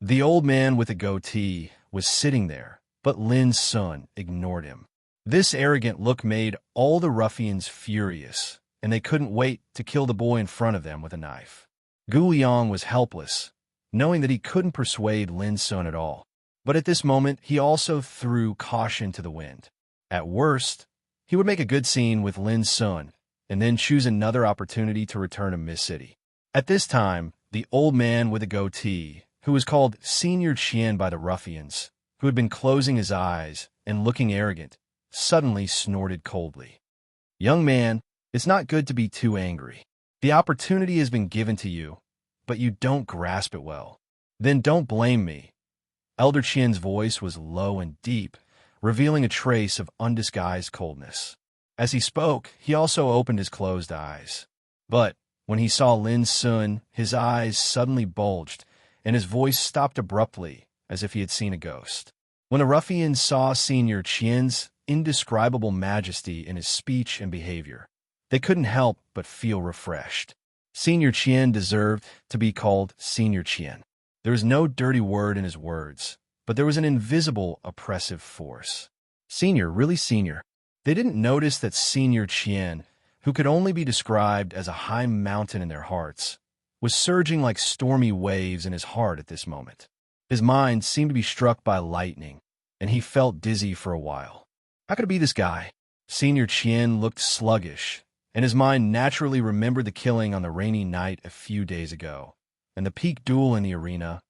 A: The old man with a goatee was sitting there, but Lin Sun ignored him. This arrogant look made all the ruffians furious, and they couldn't wait to kill the boy in front of them with a knife. Gu Liang was helpless, knowing that he couldn't persuade Lin Sun at all. But at this moment, he also threw caution to the wind. At worst, he would make a good scene with Lin Sun, and then choose another opportunity to return to Mist City. At this time, the old man with a goatee, who was called Senior Qian by the ruffians, who had been closing his eyes and looking arrogant, suddenly snorted coldly. "Young man, it's not good to be too angry. The opportunity has been given to you, but you don't grasp it well. Then don't blame me." Elder Qian's voice was low and deep, revealing a trace of undisguised coldness. As he spoke, he also opened his closed eyes. But when he saw Lin Sun, his eyes suddenly bulged, and his voice stopped abruptly, as if he had seen a ghost. When the ruffians saw Senior Qian's indescribable majesty in his speech and behavior, they couldn't help but feel refreshed. Senior Qian deserved to be called Senior Qian. There was no dirty word in his words, but there was an invisible, oppressive force. Senior, really senior. They didn't notice that Senior Qian, who could only be described as a high mountain in their hearts, was surging like stormy waves in his heart at this moment. His mind seemed to be struck by lightning, and he felt dizzy for a while. How could it be this guy? Senior Qian looked sluggish, and his mind naturally remembered the killing on the rainy night a few days ago, and the peak duel in the arena.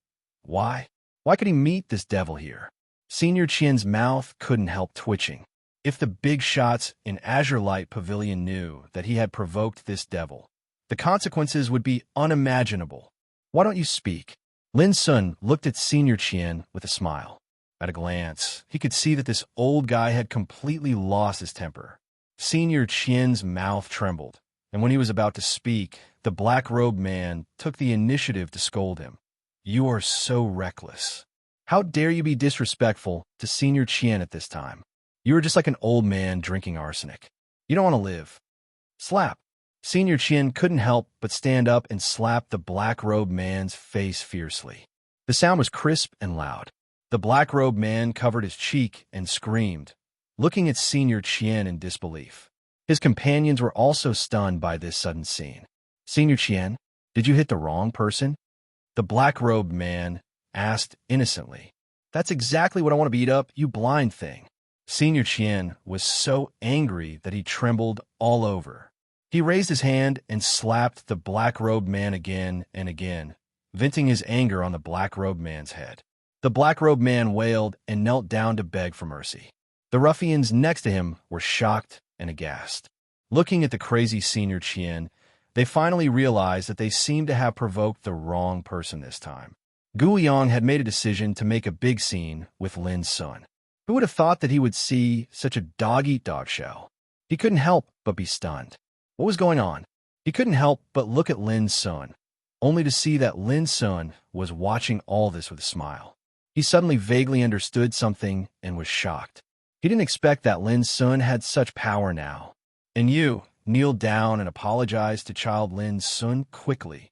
A: Why? Why could he meet this devil here? Senior Qian's mouth couldn't help twitching. If the big shots in Azure Light Pavilion knew that he had provoked this devil, the consequences would be unimaginable. Why don't you speak? Lin Sun looked at Senior Qian with a smile. At a glance, he could see that this old guy had completely lost his temper. Senior Qian's mouth trembled, and when he was about to speak, the black-robed man took the initiative to scold him. "You are so reckless. How dare you be disrespectful to Senior Qian at this time? You are just like an old man drinking arsenic. You don't want to live." Slap. Senior Qian couldn't help but stand up and slap the black-robed man's face fiercely. The sound was crisp and loud. The black-robed man covered his cheek and screamed, looking at Senior Qian in disbelief. His companions were also stunned by this sudden scene. "Senior Qian, did you hit the wrong person?" The black-robed man asked innocently. "That's exactly what I want to beat up, you blind thing." Senior Qian was so angry that he trembled all over. He raised his hand and slapped the black-robed man again and again, venting his anger on the black-robed man's head. The black-robed man wailed and knelt down to beg for mercy. The ruffians next to him were shocked and aghast. Looking at the crazy Senior Qian, they finally realized that they seemed to have provoked the wrong person this time. Gu Liang had made a decision to make a big scene with Lin Sun. Who would have thought that he would see such a dog-eat-dog show? He couldn't help but be stunned. What was going on? He couldn't help but look at Lin Sun, only to see that Lin Sun was watching all this with a smile. He suddenly vaguely understood something and was shocked. He didn't expect that Lin Sun had such power now. And you kneeled down and apologized to child Lin Sun quickly.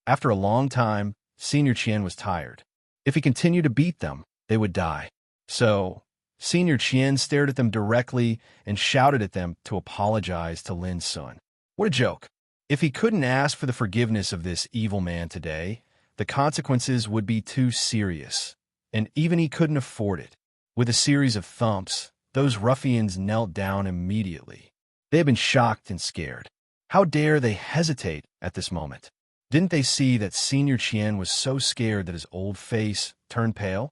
A: After a long time, Senior Qian was tired. If he continued to beat them, they would die. So, Senior Qian stared at them directly and shouted at them to apologize to Lin Sun. What a joke. If he couldn't ask for the forgiveness of this evil man today, the consequences would be too serious, and even he couldn't afford it. With a series of thumps, those ruffians knelt down immediately. They had been shocked and scared. How dare they hesitate at this moment? Didn't they see that Senior Qian was so scared that his old face turned pale?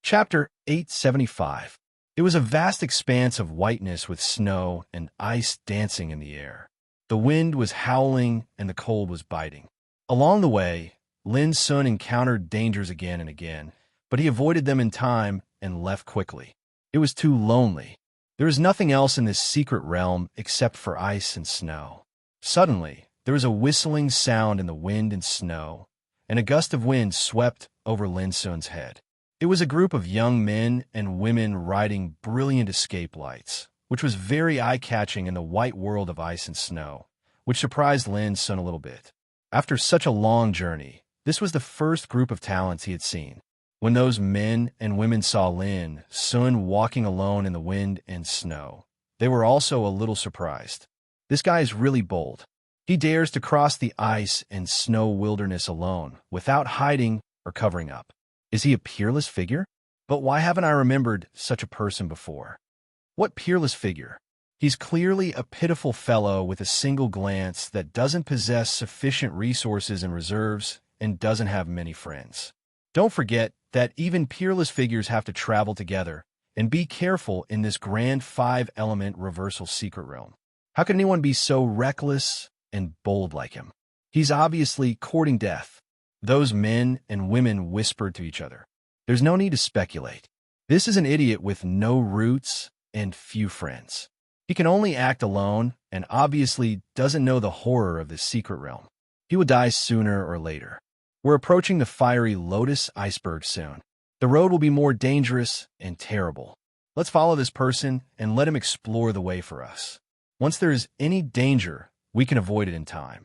A: Chapter 875. It was a vast expanse of whiteness with snow and ice dancing in the air. The wind was howling and the cold was biting. Along the way, Lin Sun encountered dangers again and again, but he avoided them in time and left quickly. It was too lonely. There was nothing else in this secret realm except for ice and snow. Suddenly, there was a whistling sound in the wind and snow, and a gust of wind swept over Lin Sun's head. It was a group of young men and women riding brilliant escape lights, which was very eye-catching in the white world of ice and snow, which surprised Lin Sun a little bit. After such a long journey, This was the first group of talents he had seen. When those men and women saw Lin Sun walking alone in the wind and snow, they were also a little surprised. This guy is really bold. He dares to cross the ice and snow wilderness alone, without hiding or covering up. Is he a peerless figure? But why haven't I remembered such a person before? What peerless figure? He's clearly a pitiful fellow with a single glance that doesn't possess sufficient resources and reserves and doesn't have many friends. Don't forget that even peerless figures have to travel together, and be careful in this grand 5-element reversal secret realm. How can anyone be so reckless and bold like him? He's obviously courting death. Those men and women whispered to each other. There's no need to speculate. This is an idiot with no roots and few friends. He can only act alone and obviously doesn't know the horror of this secret realm. He will die sooner or later. We're approaching the fiery Lotus iceberg soon. The road will be more dangerous and terrible. Let's follow this person and let him explore the way for us. Once there is any danger, we can avoid it in time.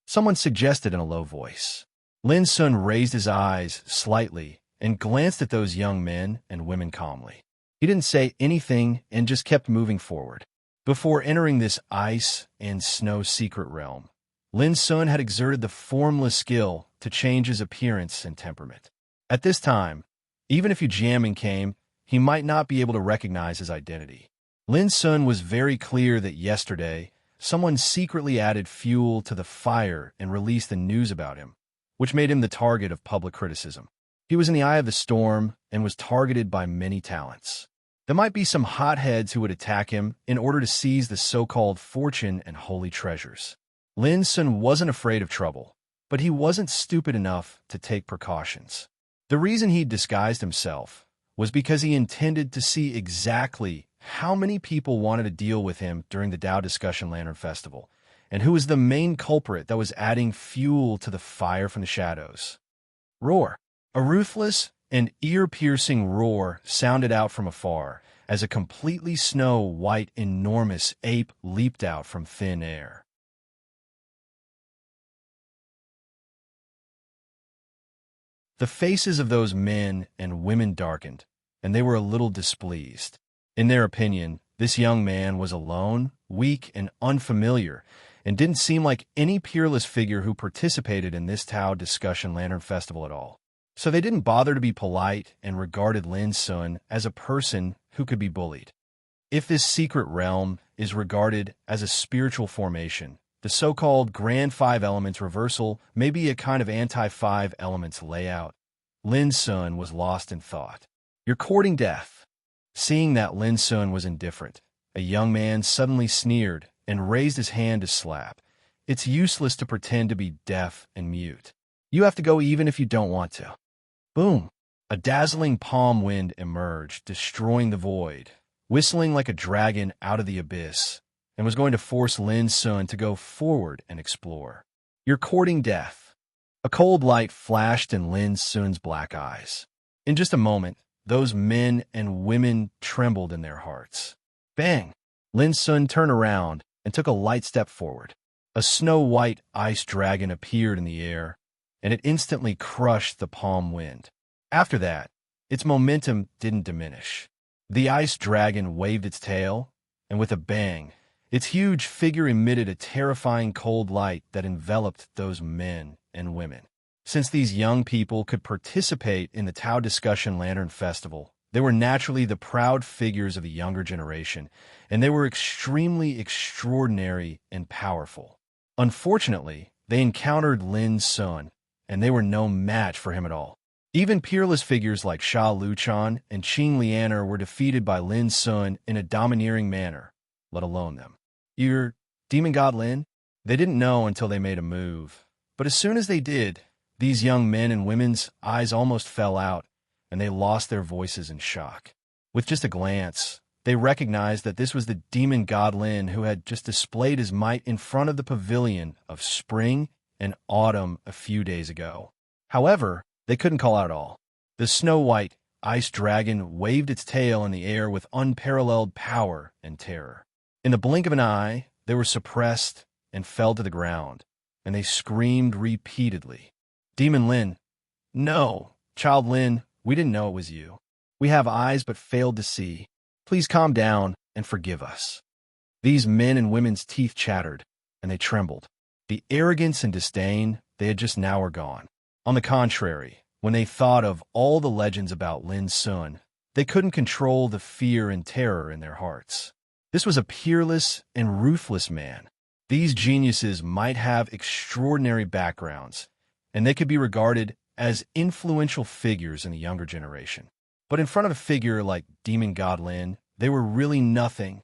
A: Someone suggested in a low voice. Lin Sun raised his eyes slightly and glanced at those young men and women calmly. He didn't say anything and just kept moving forward. Before entering this ice and snow secret realm, Lin Sun had exerted the formless skill to change his appearance and temperament. At this time, even if Yu Jianming came, he might not be able to recognize his identity. Lin Sun was very clear that yesterday, someone secretly added fuel to the fire and released the news about him, which made him the target of public criticism. He was in the eye of the storm and was targeted by many talents. There might be some hotheads who would attack him in order to seize the so-called fortune and holy treasures. Lin Sun wasn't afraid of trouble, but he wasn't stupid enough to take precautions. The reason he disguised himself was because he intended to see exactly how many people wanted to deal with him during the Dao Discussion Lantern Festival, and who was the main culprit that was adding fuel to the fire from the shadows. Roar. A ruthless and ear-piercing roar sounded out from afar as a completely snow-white, enormous ape leaped out from thin air. The faces of those men and women darkened, and they were a little displeased. In their opinion, this young man was alone, weak, and unfamiliar, and didn't seem like any peerless figure who participated in this Tao Discussion Lantern Festival at all. So they didn't bother to be polite and regarded Lin Sun as a person who could be bullied. If this secret realm is regarded as a spiritual formation, the so-called Grand 5 Elements reversal may be a kind of anti-5 elements layout. Lin Sun was lost in thought. You're courting death. Seeing that Lin Sun was indifferent, a young man suddenly sneered and raised his hand to slap. It's useless to pretend to be deaf and mute. You have to go even if you don't want to. Boom! A dazzling palm wind emerged, destroying the void, whistling like a dragon out of the abyss, and was going to force Lin Sun to go forward and explore. You're courting death. A cold light flashed in Lin Sun's black eyes. In just a moment, those men and women trembled in their hearts. Bang! Lin Sun turned around and took a light step forward. A snow-white ice dragon appeared in the air, and it instantly crushed the palm wind. After that, its momentum didn't diminish. The ice dragon waved its tail, and with a bang, its huge figure emitted a terrifying cold light that enveloped those men and women. Since these young people could participate in the Tao Discussion Lantern Festival, they were naturally the proud figures of the younger generation, and they were extremely extraordinary and powerful. Unfortunately, they encountered Lin Sun, and they were no match for him at all. Even peerless figures like Sha Luchan and Qing Lianer were defeated by Lin Sun in a domineering manner, let alone them. You're Demon God Lin? They didn't know until they made a move. But as soon as they did, these young men and women's eyes almost fell out, and they lost their voices in shock. With just a glance, they recognized that this was the Demon God Lin who had just displayed his might in front of the pavilion of spring and autumn a few days ago. However, they couldn't call out at all. The snow-white ice dragon waved its tail in the air with unparalleled power and terror. In the blink of an eye, they were suppressed and fell to the ground, and they screamed repeatedly. Demon Lin, no, child Lin, we didn't know it was you. We have eyes but failed to see. Please calm down and forgive us. These men and women's teeth chattered, and they trembled. The arrogance and disdain they had just now were gone. On the contrary, when they thought of all the legends about Lin Sun, they couldn't control the fear and terror in their hearts. This was a peerless and ruthless man. These geniuses might have extraordinary backgrounds, and they could be regarded as influential figures in the younger generation. But in front of a figure like Demon God Lin, they were really nothing.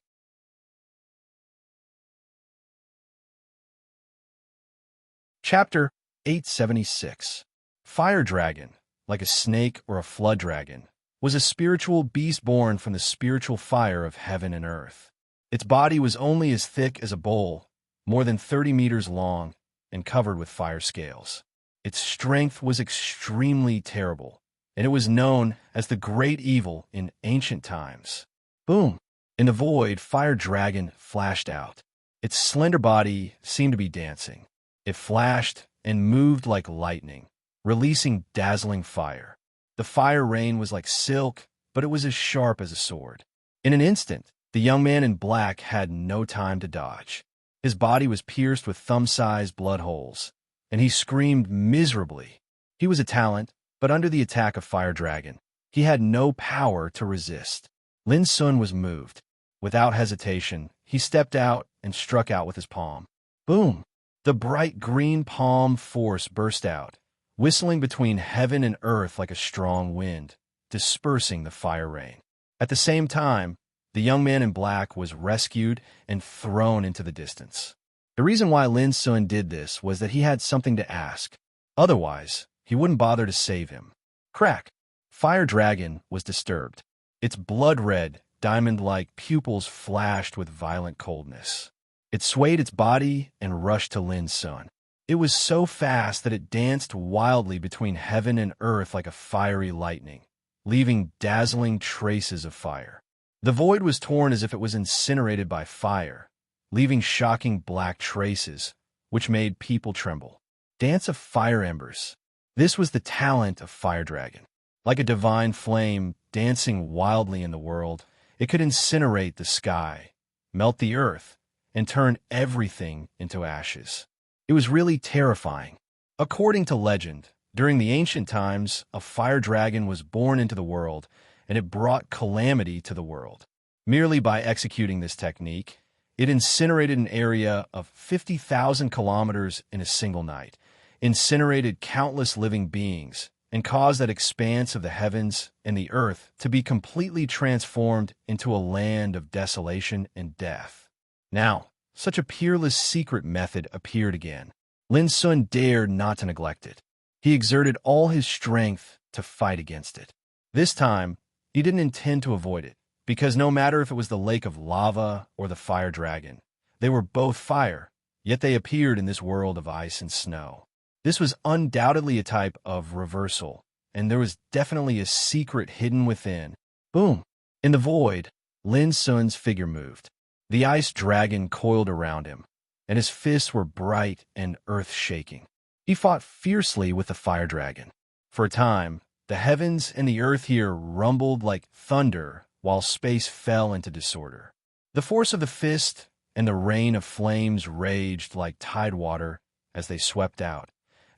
A: Chapter 876. Fire Dragon, like a snake or a flood dragon, was a spiritual beast born from the spiritual fire of heaven and earth. Its body was only as thick as a bowl, more than 30 meters long, and covered with fire scales. Its strength was extremely terrible, and it was known as the Great Evil in ancient times. Boom! In the void, Fire Dragon flashed out. Its slender body seemed to be dancing. It flashed and moved like lightning, releasing dazzling fire. The fire rain was like silk, but it was as sharp as a sword. In an instant, the young man in black had no time to dodge. His body was pierced with thumb-sized blood holes, and he screamed miserably. He was a talent, but under the attack of Fire Dragon, he had no power to resist. Lin Sun was moved. Without hesitation, he stepped out and struck out with his palm. Boom! The bright green palm force burst out, whistling between heaven and earth like a strong wind, dispersing the fire rain. At the same time, the young man in black was rescued and thrown into the distance. The reason why Lin Sun did this was that he had something to ask. Otherwise, he wouldn't bother to save him. Crack! Fire Dragon was disturbed. Its blood-red, diamond-like pupils flashed with violent coldness. It swayed its body and rushed to Lin Sun. It was so fast that it danced wildly between heaven and earth like a fiery lightning, leaving dazzling traces of fire. The void was torn as if it was incinerated by fire, leaving shocking black traces, which made people tremble. Dance of fire embers. This was the talent of Fire Dragon. Like a divine flame dancing wildly in the world, it could incinerate the sky, melt the earth, and turn everything into ashes. It was really terrifying. According to legend, during the ancient times, a fire dragon was born into the world, and it brought calamity to the world. Merely by executing this technique, it incinerated an area of 50,000 kilometers in a single night, incinerated countless living beings, and caused that expanse of the heavens and the earth to be completely transformed into a land of desolation and death. Now, such a peerless secret method appeared again. Lin Sun dared not to neglect it. He exerted all his strength to fight against it. This time, he didn't intend to avoid it, because no matter if it was the lake of lava or the fire dragon, they were both fire, yet they appeared in this world of ice and snow. This was undoubtedly a type of reversal, and there was definitely a secret hidden within. Boom! In the void, Lin Sun's figure moved. The ice dragon coiled around him, and his fists were bright and earth-shaking. He fought fiercely with the fire dragon. For a time, the heavens and the earth here rumbled like thunder while space fell into disorder. The force of the fist and the rain of flames raged like tidewater as they swept out,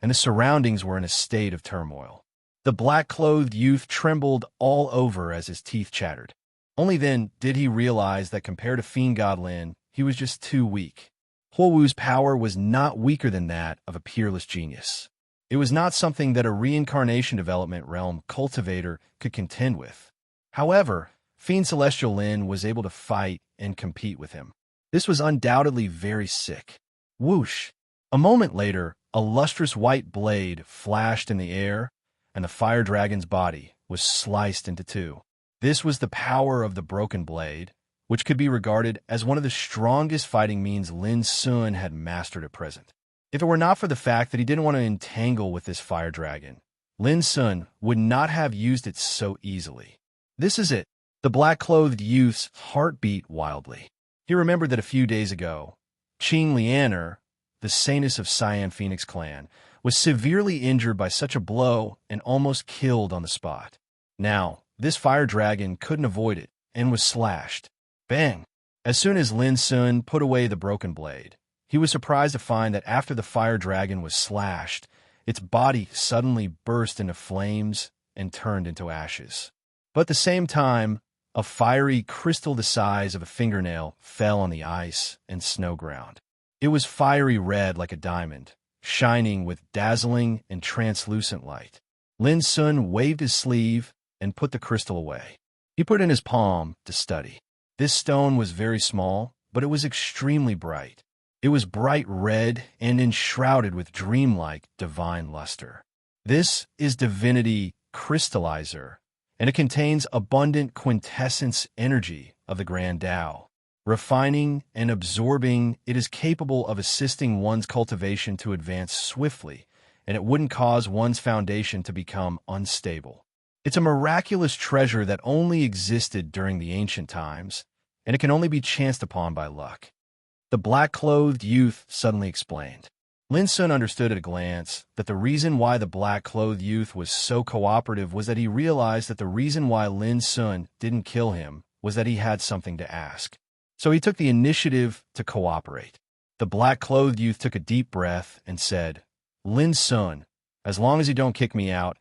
A: and the surroundings were in a state of turmoil. The black-clothed youth trembled all over as his teeth chattered. Only then did he realize that compared to Fiend God Lin, he was just too weak. Huo Wu's power was not weaker than that of a peerless genius. It was not something that a reincarnation development realm cultivator could contend with. However, Fiend Celestial Lin was able to fight and compete with him. This was undoubtedly very sick. Whoosh! A moment later, a lustrous white blade flashed in the air, and the fire dragon's body was sliced into two. This was the power of the broken blade, which could be regarded as one of the strongest fighting means Lin Sun had mastered at present. If it were not for the fact that he didn't want to entangle with this fire dragon, Lin Sun would not have used it so easily. This is it. The black-clothed youth's heart beat wildly. He remembered that a few days ago, Qing Lianer, the saintess of Cyan Phoenix clan, was severely injured by such a blow and almost killed on the spot. Now, this fire dragon couldn't avoid it and was slashed. Bang! As soon as Lin Sun put away the broken blade, he was surprised to find that after the fire dragon was slashed, its body suddenly burst into flames and turned into ashes. But at the same time, a fiery crystal the size of a fingernail fell on the ice and snow ground. It was fiery red like a diamond, shining with dazzling and translucent light. Lin Sun waved his sleeve and put the crystal away. He put it in his palm to study. This stone was very small, but it was extremely bright. It was bright red and enshrouded with dreamlike divine luster. This is divinity crystallizer, and it contains abundant quintessence energy of the Grand Tao. Refining and absorbing, it is capable of assisting one's cultivation to advance swiftly, and it wouldn't cause one's foundation to become unstable. It's a miraculous treasure that only existed during the ancient times, and it can only be chanced upon by luck. The black-clothed youth suddenly explained. Lin Sun understood at a glance that the reason why the black-clothed youth was so cooperative was that he realized that the reason why Lin Sun didn't kill him was that he had something to ask. So he took the initiative to cooperate. The black-clothed youth took a deep breath and said, "Lin Sun, as long as you don't kick me out,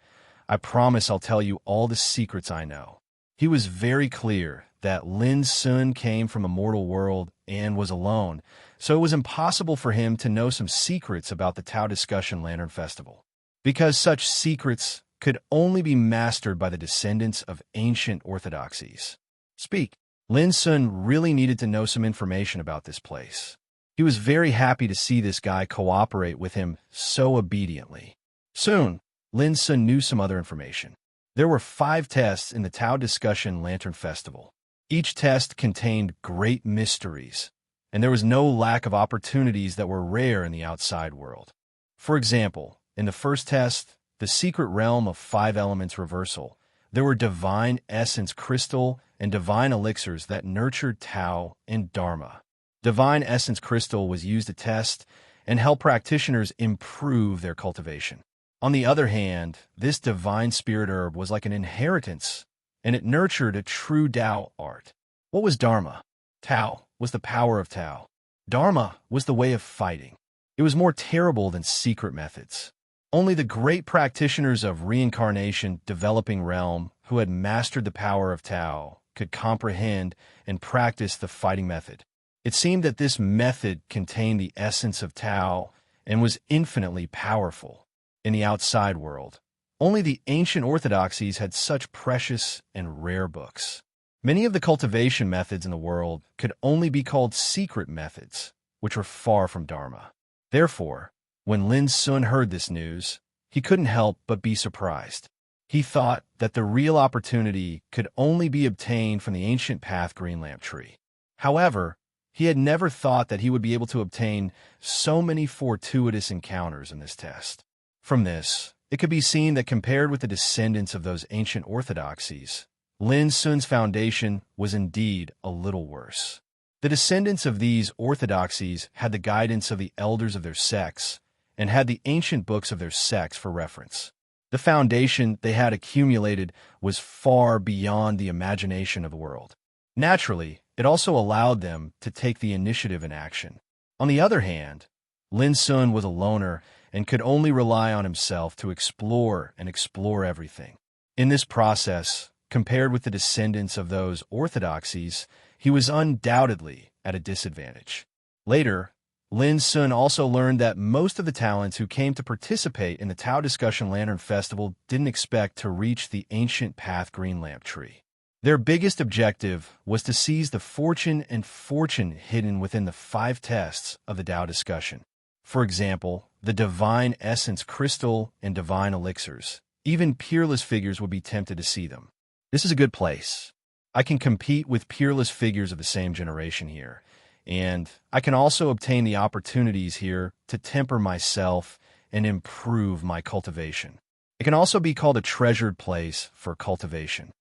A: I promise I'll tell you all the secrets I know." He was very clear that Lin Sun came from a mortal world and was alone, so it was impossible for him to know some secrets about the Tao Discussion Lantern Festival, because such secrets could only be mastered by the descendants of ancient orthodoxies. Speak. Lin Sun really needed to know some information about this place. He was very happy to see this guy cooperate with him so obediently. Soon, Lin Sun knew some other information. There were 5 tests in the Tao Discussion Lantern Festival. Each test contained great mysteries, and there was no lack of opportunities that were rare in the outside world. For example, in the first test, the secret realm of 5 elements reversal, there were divine essence crystal and divine elixirs that nurtured Tao and Dharma. Divine essence crystal was used to test and help practitioners improve their cultivation. On the other hand, this divine spirit herb was like an inheritance, and it nurtured a true Tao art. What was Dharma? Tao was the power of Tao. Dharma was the way of fighting. It was more terrible than secret methods. Only the great practitioners of reincarnation developing realm who had mastered the power of Tao could comprehend and practice the fighting method. It seemed that this method contained the essence of Tao and was infinitely powerful. In the outside world, only the ancient orthodoxies had such precious and rare books. Many of the cultivation methods in the world could only be called secret methods, which were far from Dharma. Therefore, when Lin Sun heard this news, he couldn't help but be surprised. He thought that the real opportunity could only be obtained from the ancient path green lamp tree. However, he had never thought that he would be able to obtain so many fortuitous encounters in this test. From this, it could be seen that compared with the descendants of those ancient orthodoxies, Lin Sun's foundation was indeed a little worse. The descendants of these orthodoxies had the guidance of the elders of their sects and had the ancient books of their sects for reference. The foundation they had accumulated was far beyond the imagination of the world. Naturally, it also allowed them to take the initiative in action. On the other hand, Lin Sun was a loner and could only rely on himself to explore everything. In this process, compared with the descendants of those orthodoxies, he was undoubtedly at a disadvantage. Later, Lin Sun also learned that most of the talents who came to participate in the Tao Discussion Lantern Festival didn't expect to reach the ancient path green lamp tree. Their biggest objective was to seize the fortune hidden within the 5 tests of the Tao Discussion. For example, the divine essence crystal and divine elixirs. Even peerless figures would be tempted to see them. This is a good place. I can compete with peerless figures of the same generation here, and I can also obtain the opportunities here to temper myself and improve my cultivation. It can also be called a treasured place for cultivation.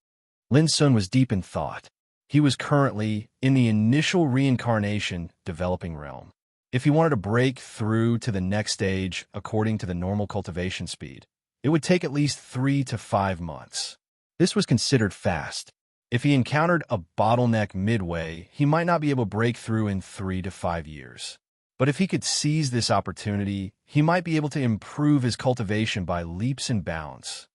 A: Lin Sun was deep in thought. He was currently in the initial reincarnation developing realm. If he wanted to break through to the next stage according to the normal cultivation speed, it would take at least 3 to 5 months. This was considered fast. If he encountered a bottleneck midway, he might not be able to break through in 3 to 5 years. But if he could seize this opportunity, he might be able to improve his cultivation by leaps and bounds.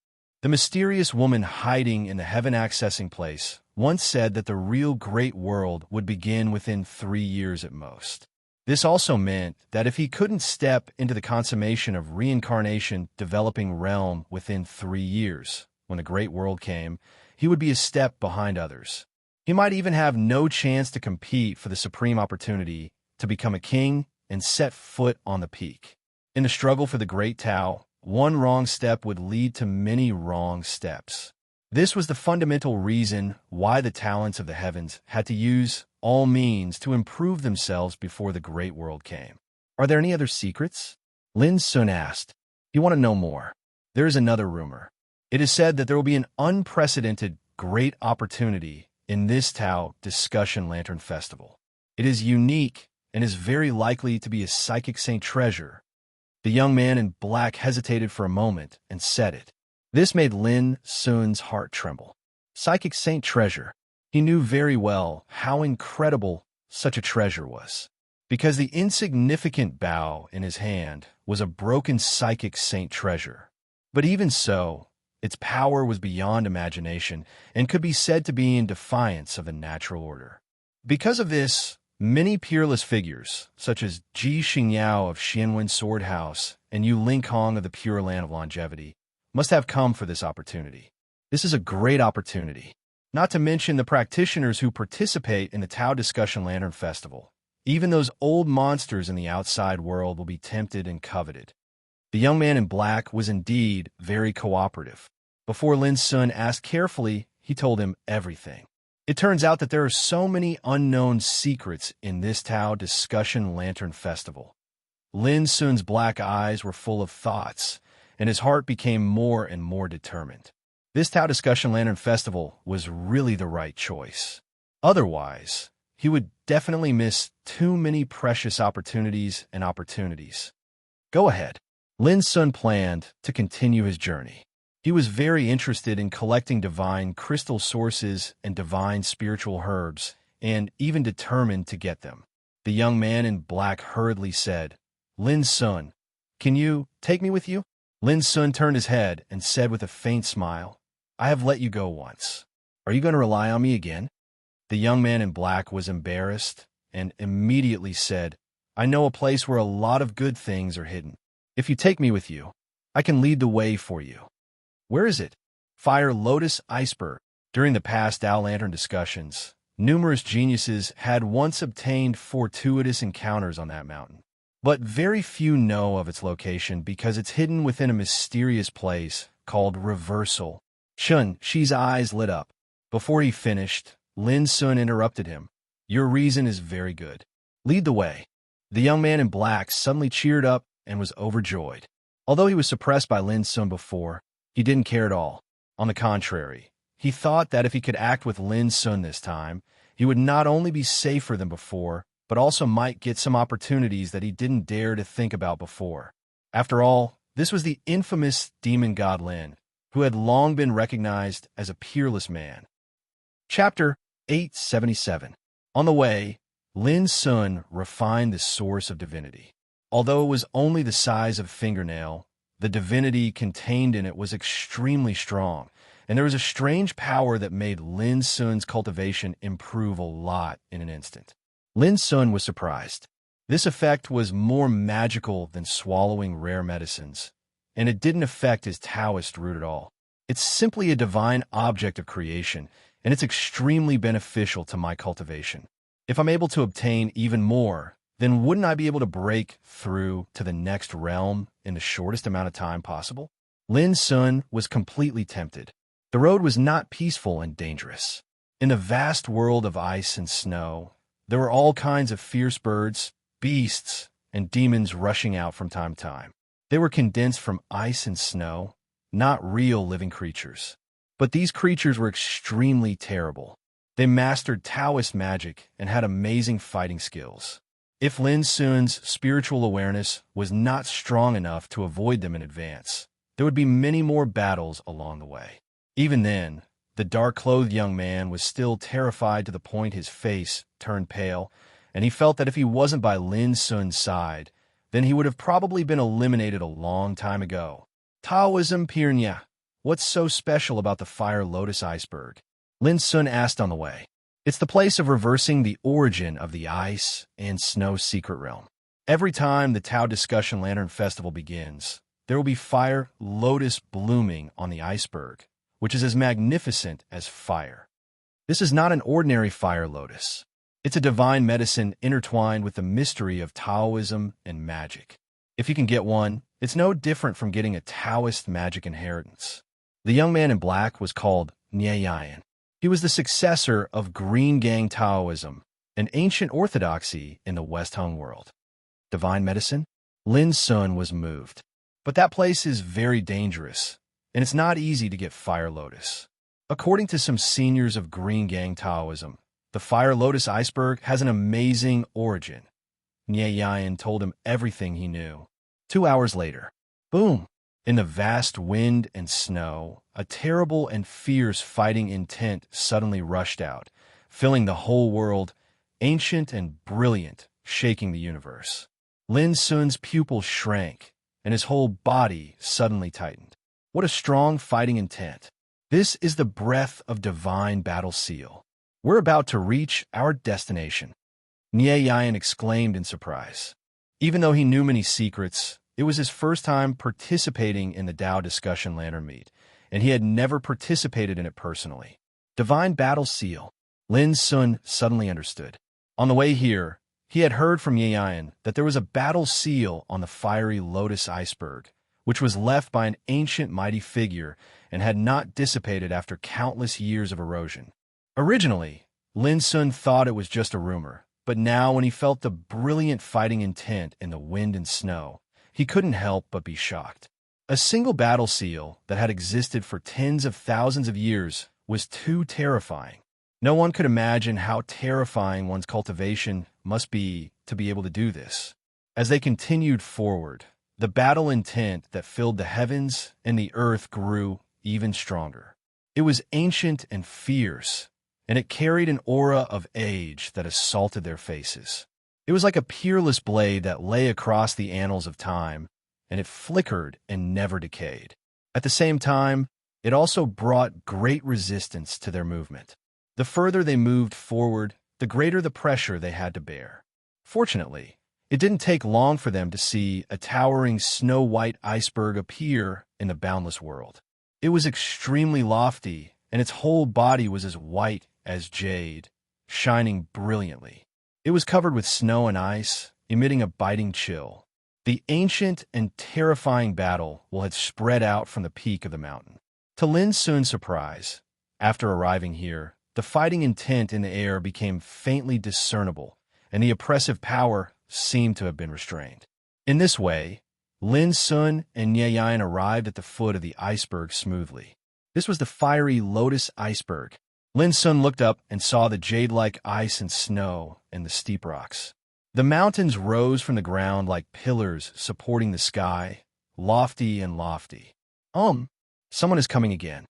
A: The mysterious woman hiding in the heaven-accessing place once said that the real great world would begin within 3 years at most. This also meant that if he couldn't step into the consummation of reincarnation developing realm within 3 years, when the great world came, he would be a step behind others. He might even have no chance to compete for the supreme opportunity to become a king and set foot on the peak. In the struggle for the great Tao, one wrong step would lead to many wrong steps. This was the fundamental reason why the talents of the heavens had to use all means to improve themselves before the great world came. Are there any other secrets? Lin Sun asked. You want to know more? There is another rumor. It is said that there will be an unprecedented great opportunity in this Tao Discussion Lantern Festival. It is unique and is very likely to be a psychic saint treasure. The young man in black hesitated for a moment and said it. This made Lin Sun's heart tremble. Psychic saint treasure. He knew very well how incredible such a treasure was, because the insignificant bow in his hand was a broken psychic saint treasure. But even so, its power was beyond imagination and could be said to be in defiance of the natural order. Because of this, many peerless figures, such as Ji Xingyao of Xianwen Sword House and Yu Linkhong of the Pure Land of Longevity, must have come for this opportunity. This is a great opportunity, not to mention the practitioners who participate in the Tao Discussion Lantern Festival. Even those old monsters in the outside world will be tempted and coveted. The young man in black was indeed very cooperative. Before Lin Sun asked carefully, he told him everything. It turns out that there are so many unknown secrets in this Tao Discussion Lantern Festival. Lin Sun's black eyes were full of thoughts, and his heart became more and more determined. This Tao Discussion Lantern Festival was really the right choice. Otherwise, he would definitely miss too many precious opportunities. Go ahead. Lin Sun planned to continue his journey. He was very interested in collecting divine crystal sources and divine spiritual herbs, and even determined to get them. The young man in black hurriedly said, Lin Sun, can you take me with you? Lin Sun turned his head and said with a faint smile, I have let you go once. Are you going to rely on me again? The young man in black was embarrassed and immediately said, I know a place where a lot of good things are hidden. If you take me with you, I can lead the way for you. Where is it? Fire Lotus Iceberg. During the past Tao Lantern discussions, numerous geniuses had once obtained fortuitous encounters on that mountain. But very few know of its location because it's hidden within a mysterious place called Reversal. Shun Shi's eyes lit up. Before he finished, Lin Sun interrupted him. Your reason is very good. Lead the way. The young man in black suddenly cheered up and was overjoyed. Although he was suppressed by Lin Sun before, he didn't care at all. On the contrary, he thought that if he could act with Lin Sun this time, he would not only be safer than before, but also might get some opportunities that he didn't dare to think about before. After all, this was the infamous demon god Lin, who had long been recognized as a peerless man. Chapter 877. On the way, Lin Sun refined the source of divinity. Although it was only the size of a fingernail, the divinity contained in it was extremely strong, and there was a strange power that made Lin Sun's cultivation improve a lot in an instant. Lin Sun was surprised. This effect was more magical than swallowing rare medicines, and it didn't affect his Taoist root at all. It's simply a divine object of creation, and it's extremely beneficial to my cultivation. If I'm able to obtain even more, then wouldn't I be able to break through to the next realm in the shortest amount of time possible? Lin Sun was completely tempted. The road was not peaceful and dangerous. In the vast world of ice and snow, there were all kinds of fierce birds, beasts, and demons rushing out from time to time. They were condensed from ice and snow, not real living creatures. But these creatures were extremely terrible. They mastered Taoist magic and had amazing fighting skills. If Lin Sun's spiritual awareness was not strong enough to avoid them in advance, there would be many more battles along the way. Even then, the dark-clothed young man was still terrified to the point his face turned pale, and he felt that if he wasn't by Lin Sun's side, then he would have probably been eliminated a long time ago. Taoism Pirnya. What's so special about the Fire Lotus iceberg? Lin Sun asked on the way. It's the place of reversing the origin of the ice and snow secret realm. Every time the Tao Discussion Lantern Festival begins, there will be fire lotus blooming on the iceberg, which is as magnificent as fire. This is not an ordinary fire lotus. It's a divine medicine intertwined with the mystery of Taoism and magic. If you can get one, it's no different from getting a Taoist magic inheritance. The young man in black was called Nyeyan. He was the successor of Green Gang Taoism, an ancient orthodoxy in the West Hung world. Divine medicine? Lin Sun was moved. But that place is very dangerous, and it's not easy to get Fire Lotus. According to some seniors of Green Gang Taoism, the Fire Lotus iceberg has an amazing origin. Nyeyan told him everything he knew. 2 hours later, boom! In the vast wind and snow, a terrible and fierce fighting intent suddenly rushed out, filling the whole world, ancient and brilliant, shaking the universe. Lin Sun's pupils shrank, and his whole body suddenly tightened. What a strong fighting intent. This is the breath of divine battle seal. We're about to reach our destination. Nyeyan exclaimed in surprise. Even though he knew many secrets, it was his first time participating in the Tao Discussion Lantern Meet, and he had never participated in it personally. Divine battle seal. Lin Sun suddenly understood. On the way here, he had heard from Nyeyan that there was a battle seal on the fiery lotus iceberg, which was left by an ancient mighty figure and had not dissipated after countless years of erosion. Originally, Lin Sun thought it was just a rumor, but now when he felt the brilliant fighting intent in the wind and snow, he couldn't help but be shocked. A single battle seal that had existed for tens of thousands of years was too terrifying. No one could imagine how terrifying one's cultivation must be to be able to do this. As they continued forward, the battle intent that filled the heavens and the earth grew even stronger. It was ancient and fierce, and it carried an aura of age that assaulted their faces. It was like a peerless blade that lay across the annals of time, and it flickered and never decayed. At the same time, it also brought great resistance to their movement. The further they moved forward, the greater the pressure they had to bear. Fortunately, it didn't take long for them to see a towering snow-white iceberg appear in the boundless world. It was extremely lofty, and its whole body was as white as jade, shining brilliantly. It was covered with snow and ice, emitting a biting chill. The ancient and terrifying battle had spread out from the peak of the mountain. To Lin Sun's surprise, after arriving here, the fighting intent in the air became faintly discernible, and the oppressive power seemed to have been restrained. In this way, Lin Sun and Nyeyan arrived at the foot of the iceberg smoothly. This was the fiery lotus iceberg. Lin Sun looked up and saw the jade-like ice and snow and the steep rocks. The mountains rose from the ground like pillars supporting the sky, lofty and lofty. Someone is coming again.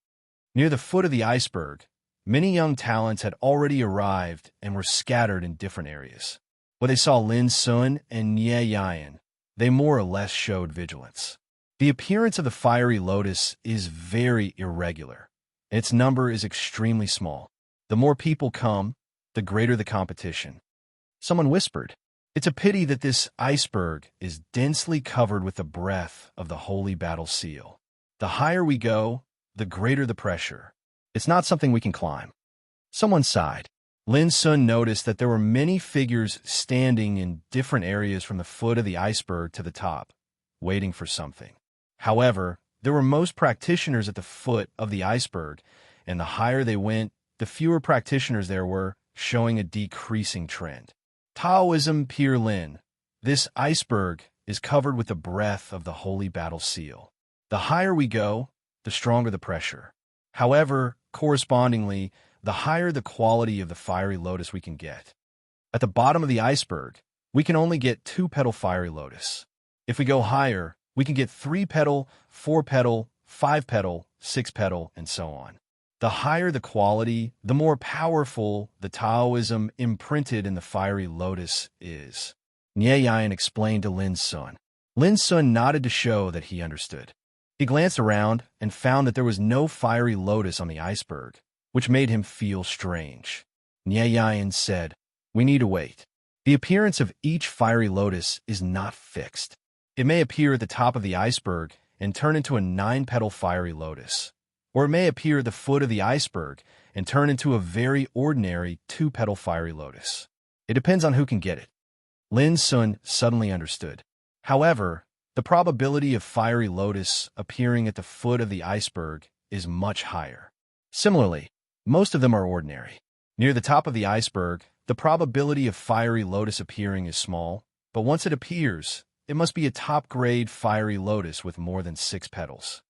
A: Near the foot of the iceberg, many young talents had already arrived and were scattered in different areas. When they saw Lin Sun and Nyeyan, they more or less showed vigilance. The appearance of the fiery lotus is very irregular. Its number is extremely small. The more people come, the greater the competition. Someone whispered, "It's a pity that this iceberg is densely covered with the breath of the holy battle seal. The higher we go, the greater the pressure. It's not something we can climb." Someone sighed. Lin Sun noticed that there were many figures standing in different areas from the foot of the iceberg to the top, waiting for something. However, there were most practitioners at the foot of the iceberg, and the higher they went, the fewer practitioners there were, showing a decreasing trend. Taoism Pier Lin. This iceberg is covered with the breath of the holy battle seal. The higher we go, the stronger the pressure. However, correspondingly, the higher the quality of the fiery lotus we can get. At the bottom of the iceberg, we can only get 2-petal fiery lotus. If we go higher, we can get 3-petal, 4-petal, 5-petal, 6-petal, and so on. The higher the quality, the more powerful the Taoism imprinted in the fiery lotus is. Nie Yan explained to Lin Sun. Lin Sun nodded to show that he understood. He glanced around and found that there was no fiery lotus on the iceberg, which made him feel strange. Nie Yan said, "We need to wait. The appearance of each fiery lotus is not fixed. It may appear at the top of the iceberg and turn into a 9-petal fiery lotus, or it may appear at the foot of the iceberg and turn into a very ordinary 2-petal fiery lotus. It depends on who can get it." Lin Sun suddenly understood. However, the probability of fiery lotus appearing at the foot of the iceberg is much higher. Similarly, most of them are ordinary. Near the top of the iceberg, the probability of fiery lotus appearing is small, but once it appears, it must be a top-grade fiery lotus with more than 6 petals.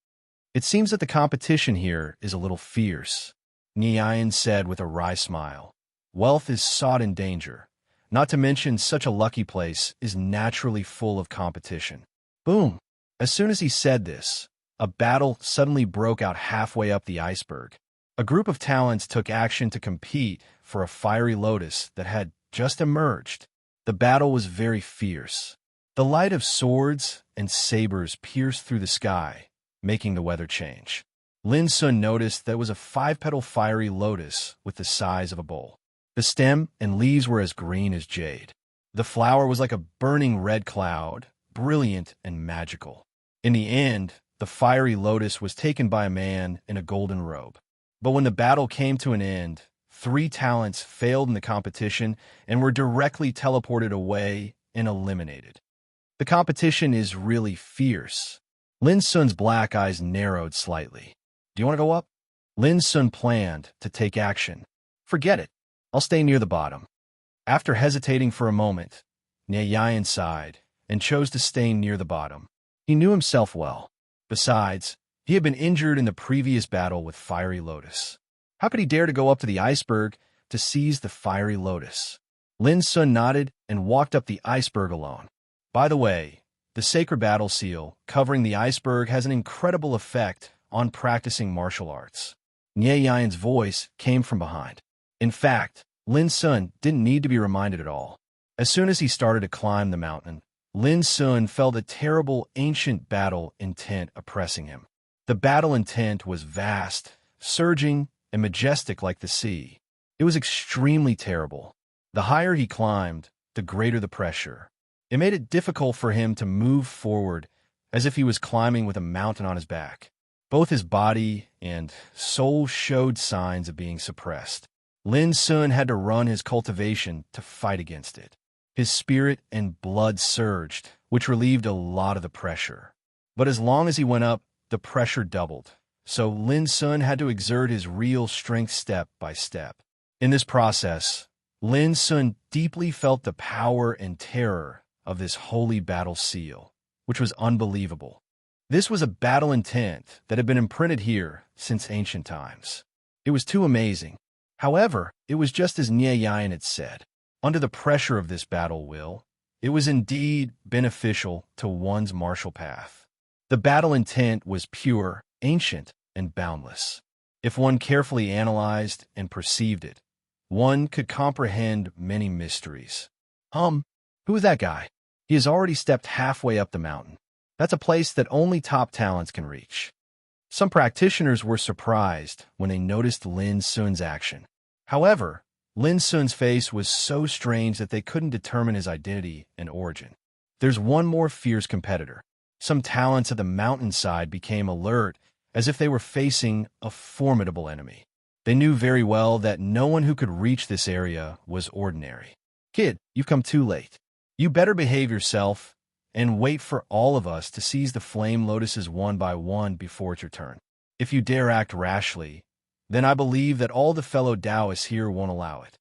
A: "It seems that the competition here is a little fierce," Nie Yan said with a wry smile. "Wealth is sought in danger. Not to mention such a lucky place is naturally full of competition." Boom! As soon as he said this, a battle suddenly broke out halfway up the iceberg. A group of talents took action to compete for a fiery lotus that had just emerged. The battle was very fierce. The light of swords and sabers pierced through the sky, making the weather change. Lin Sun noticed that it was a 5-petal fiery lotus with the size of a bowl. The stem and leaves were as green as jade. The flower was like a burning red cloud, brilliant and magical. In the end, the fiery lotus was taken by a man in a golden robe. But when the battle came to an end, 3 talents failed in the competition and were directly teleported away and eliminated. The competition is really fierce. Lin Sun's black eyes narrowed slightly. "Do you want to go up?" Lin Sun planned to take action. "Forget it. I'll stay near the bottom." After hesitating for a moment, Nie Yan sighed and chose to stay near the bottom. He knew himself well. Besides, he had been injured in the previous battle with Fiery Lotus. How could he dare to go up to the iceberg to seize the Fiery Lotus? Lin Sun nodded and walked up the iceberg alone. By the way, the sacred battle seal covering the iceberg has an incredible effect on practicing martial arts. Nie Yan's voice came from behind. In fact, Lin Sun didn't need to be reminded at all. As soon as he started to climb the mountain, Lin Sun felt a terrible ancient battle intent oppressing him. The battle intent was vast, surging, and majestic like the sea. It was extremely terrible. The higher he climbed, the greater the pressure. It made it difficult for him to move forward, as if he was climbing with a mountain on his back. Both his body and soul showed signs of being suppressed. Lin Sun had to run his cultivation to fight against it. His spirit and blood surged, which relieved a lot of the pressure. But as long as he went up, the pressure doubled. So Lin Sun had to exert his real strength step by step. In this process, Lin Sun deeply felt the power and terror of this holy battle seal, which was unbelievable. This was a battle intent that had been imprinted here since ancient times. It was too amazing. However, it was just as Nie Yan had said. Under the pressure of this battle will, it was indeed beneficial to one's martial path. The battle intent was pure, ancient, and boundless. If one carefully analyzed and perceived it, one could comprehend many mysteries. Who is that guy? He has already stepped halfway up the mountain. That's a place that only top talents can reach. Some practitioners were surprised when they noticed Lin Sun's action. However, Lin Sun's face was so strange that they couldn't determine his identity and origin. There's one more fierce competitor. Some talents at the mountainside became alert, as if they were facing a formidable enemy. They knew very well that no one who could reach this area was ordinary. "Kid, you've come too late. You better behave yourself and wait for all of us to seize the flame lotuses one by one before it's your turn. If you dare act rashly, then I believe that all the fellow Taoists here won't allow it."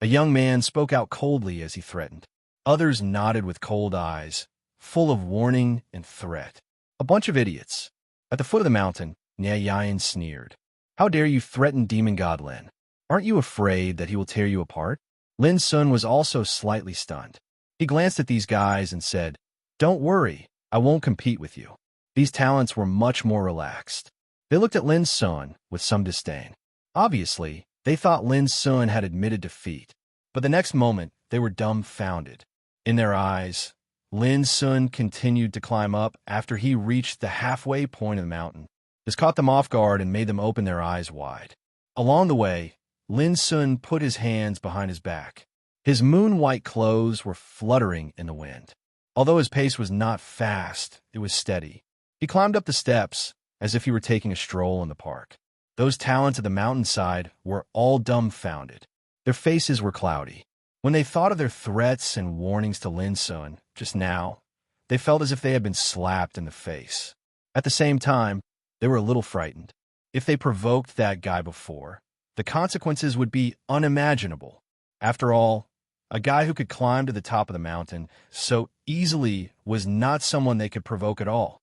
A: A young man spoke out coldly as he threatened. Others nodded with cold eyes, full of warning and threat. "A bunch of idiots." At the foot of the mountain, Nie Yan sneered. "How dare you threaten Demon God Lin? Aren't you afraid that he will tear you apart?" Lin Sun was also slightly stunned. He glanced at these guys and said, "Don't worry, I won't compete with you." These talents were much more relaxed. They looked at Lin Sun with some disdain. Obviously, they thought Lin Sun had admitted defeat, but the next moment they were dumbfounded. In their eyes, Lin Sun continued to climb up after he reached the halfway point of the mountain. This caught them off guard and made them open their eyes wide. Along the way, Lin Sun put his hands behind his back. His moon-white clothes were fluttering in the wind. Although his pace was not fast, it was steady. He climbed up the steps as if he were taking a stroll in the park. Those talents at the mountainside were all dumbfounded. Their faces were cloudy. When they thought of their threats and warnings to Lin Sun just now, they felt as if they had been slapped in the face. At the same time, they were a little frightened. If they provoked that guy before, the consequences would be unimaginable. After all, a guy who could climb to the top of the mountain so easily was not someone they could provoke at all.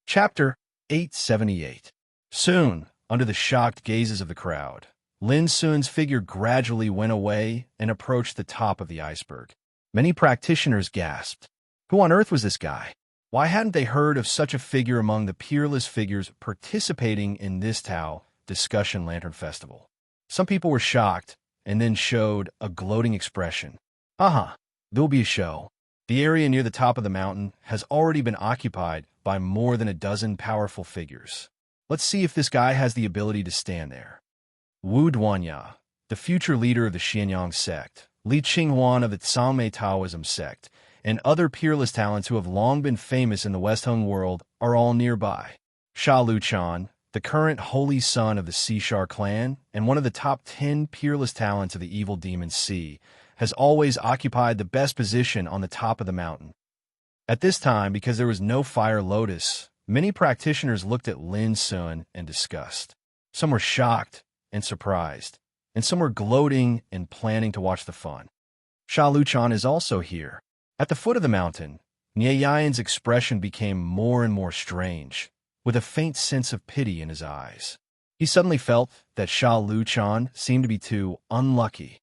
A: Chapter 878. Soon, under the shocked gazes of the crowd, Lin Sun's figure gradually went away and approached the top of the iceberg. Many practitioners gasped. Who on earth was this guy? Why hadn't they heard of such a figure among the peerless figures participating in this Tao Discussion Lantern Festival? Some people were shocked and then showed a gloating expression. There'll be a show. The area near the top of the mountain has already been occupied by more than a dozen powerful figures. Let's see if this guy has the ability to stand there. Wu Duanya, the future leader of the Xianyang sect, Li Qinghuan of the Tsamei Taoism sect, and other peerless talents who have long been famous in the West Hung world are all nearby. Sha Luchan, the current holy son of the Sishar clan and one of the top 10 peerless talents of the evil demon Sea, has always occupied the best position on the top of the mountain. At this time, because there was no fire lotus, many practitioners looked at Lin Sun in disgust. Some were shocked and surprised, and some were gloating and planning to watch the fun. Sha Luchan is also here. At the foot of the mountain, Nie Yan's expression became more and more strange, with a faint sense of pity in his eyes. He suddenly felt that Sha Luchan seemed to be too unlucky.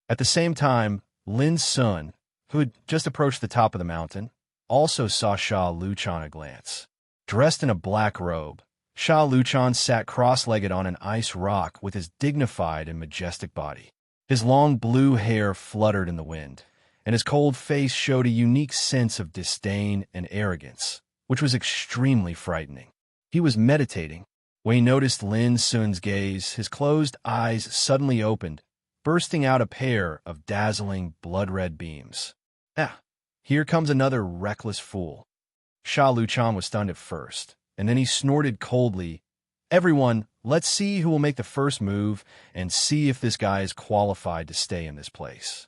A: At the same time, Lin Sun, who had just approached the top of the mountain, also saw Sha Luchan at a glance. Dressed in a black robe, Sha Luchan sat cross-legged on an ice rock with his dignified and majestic body. His long blue hair fluttered in the wind, and his cold face showed a unique sense of disdain and arrogance, which was extremely frightening. He was meditating. When he noticed Lin Sun's gaze, his closed eyes suddenly opened, bursting out a pair of dazzling blood-red beams. Here comes another reckless fool. Sha Luchan was stunned at first, and then he snorted coldly, "Everyone, let's see who will make the first move and see if this guy is qualified to stay in this place."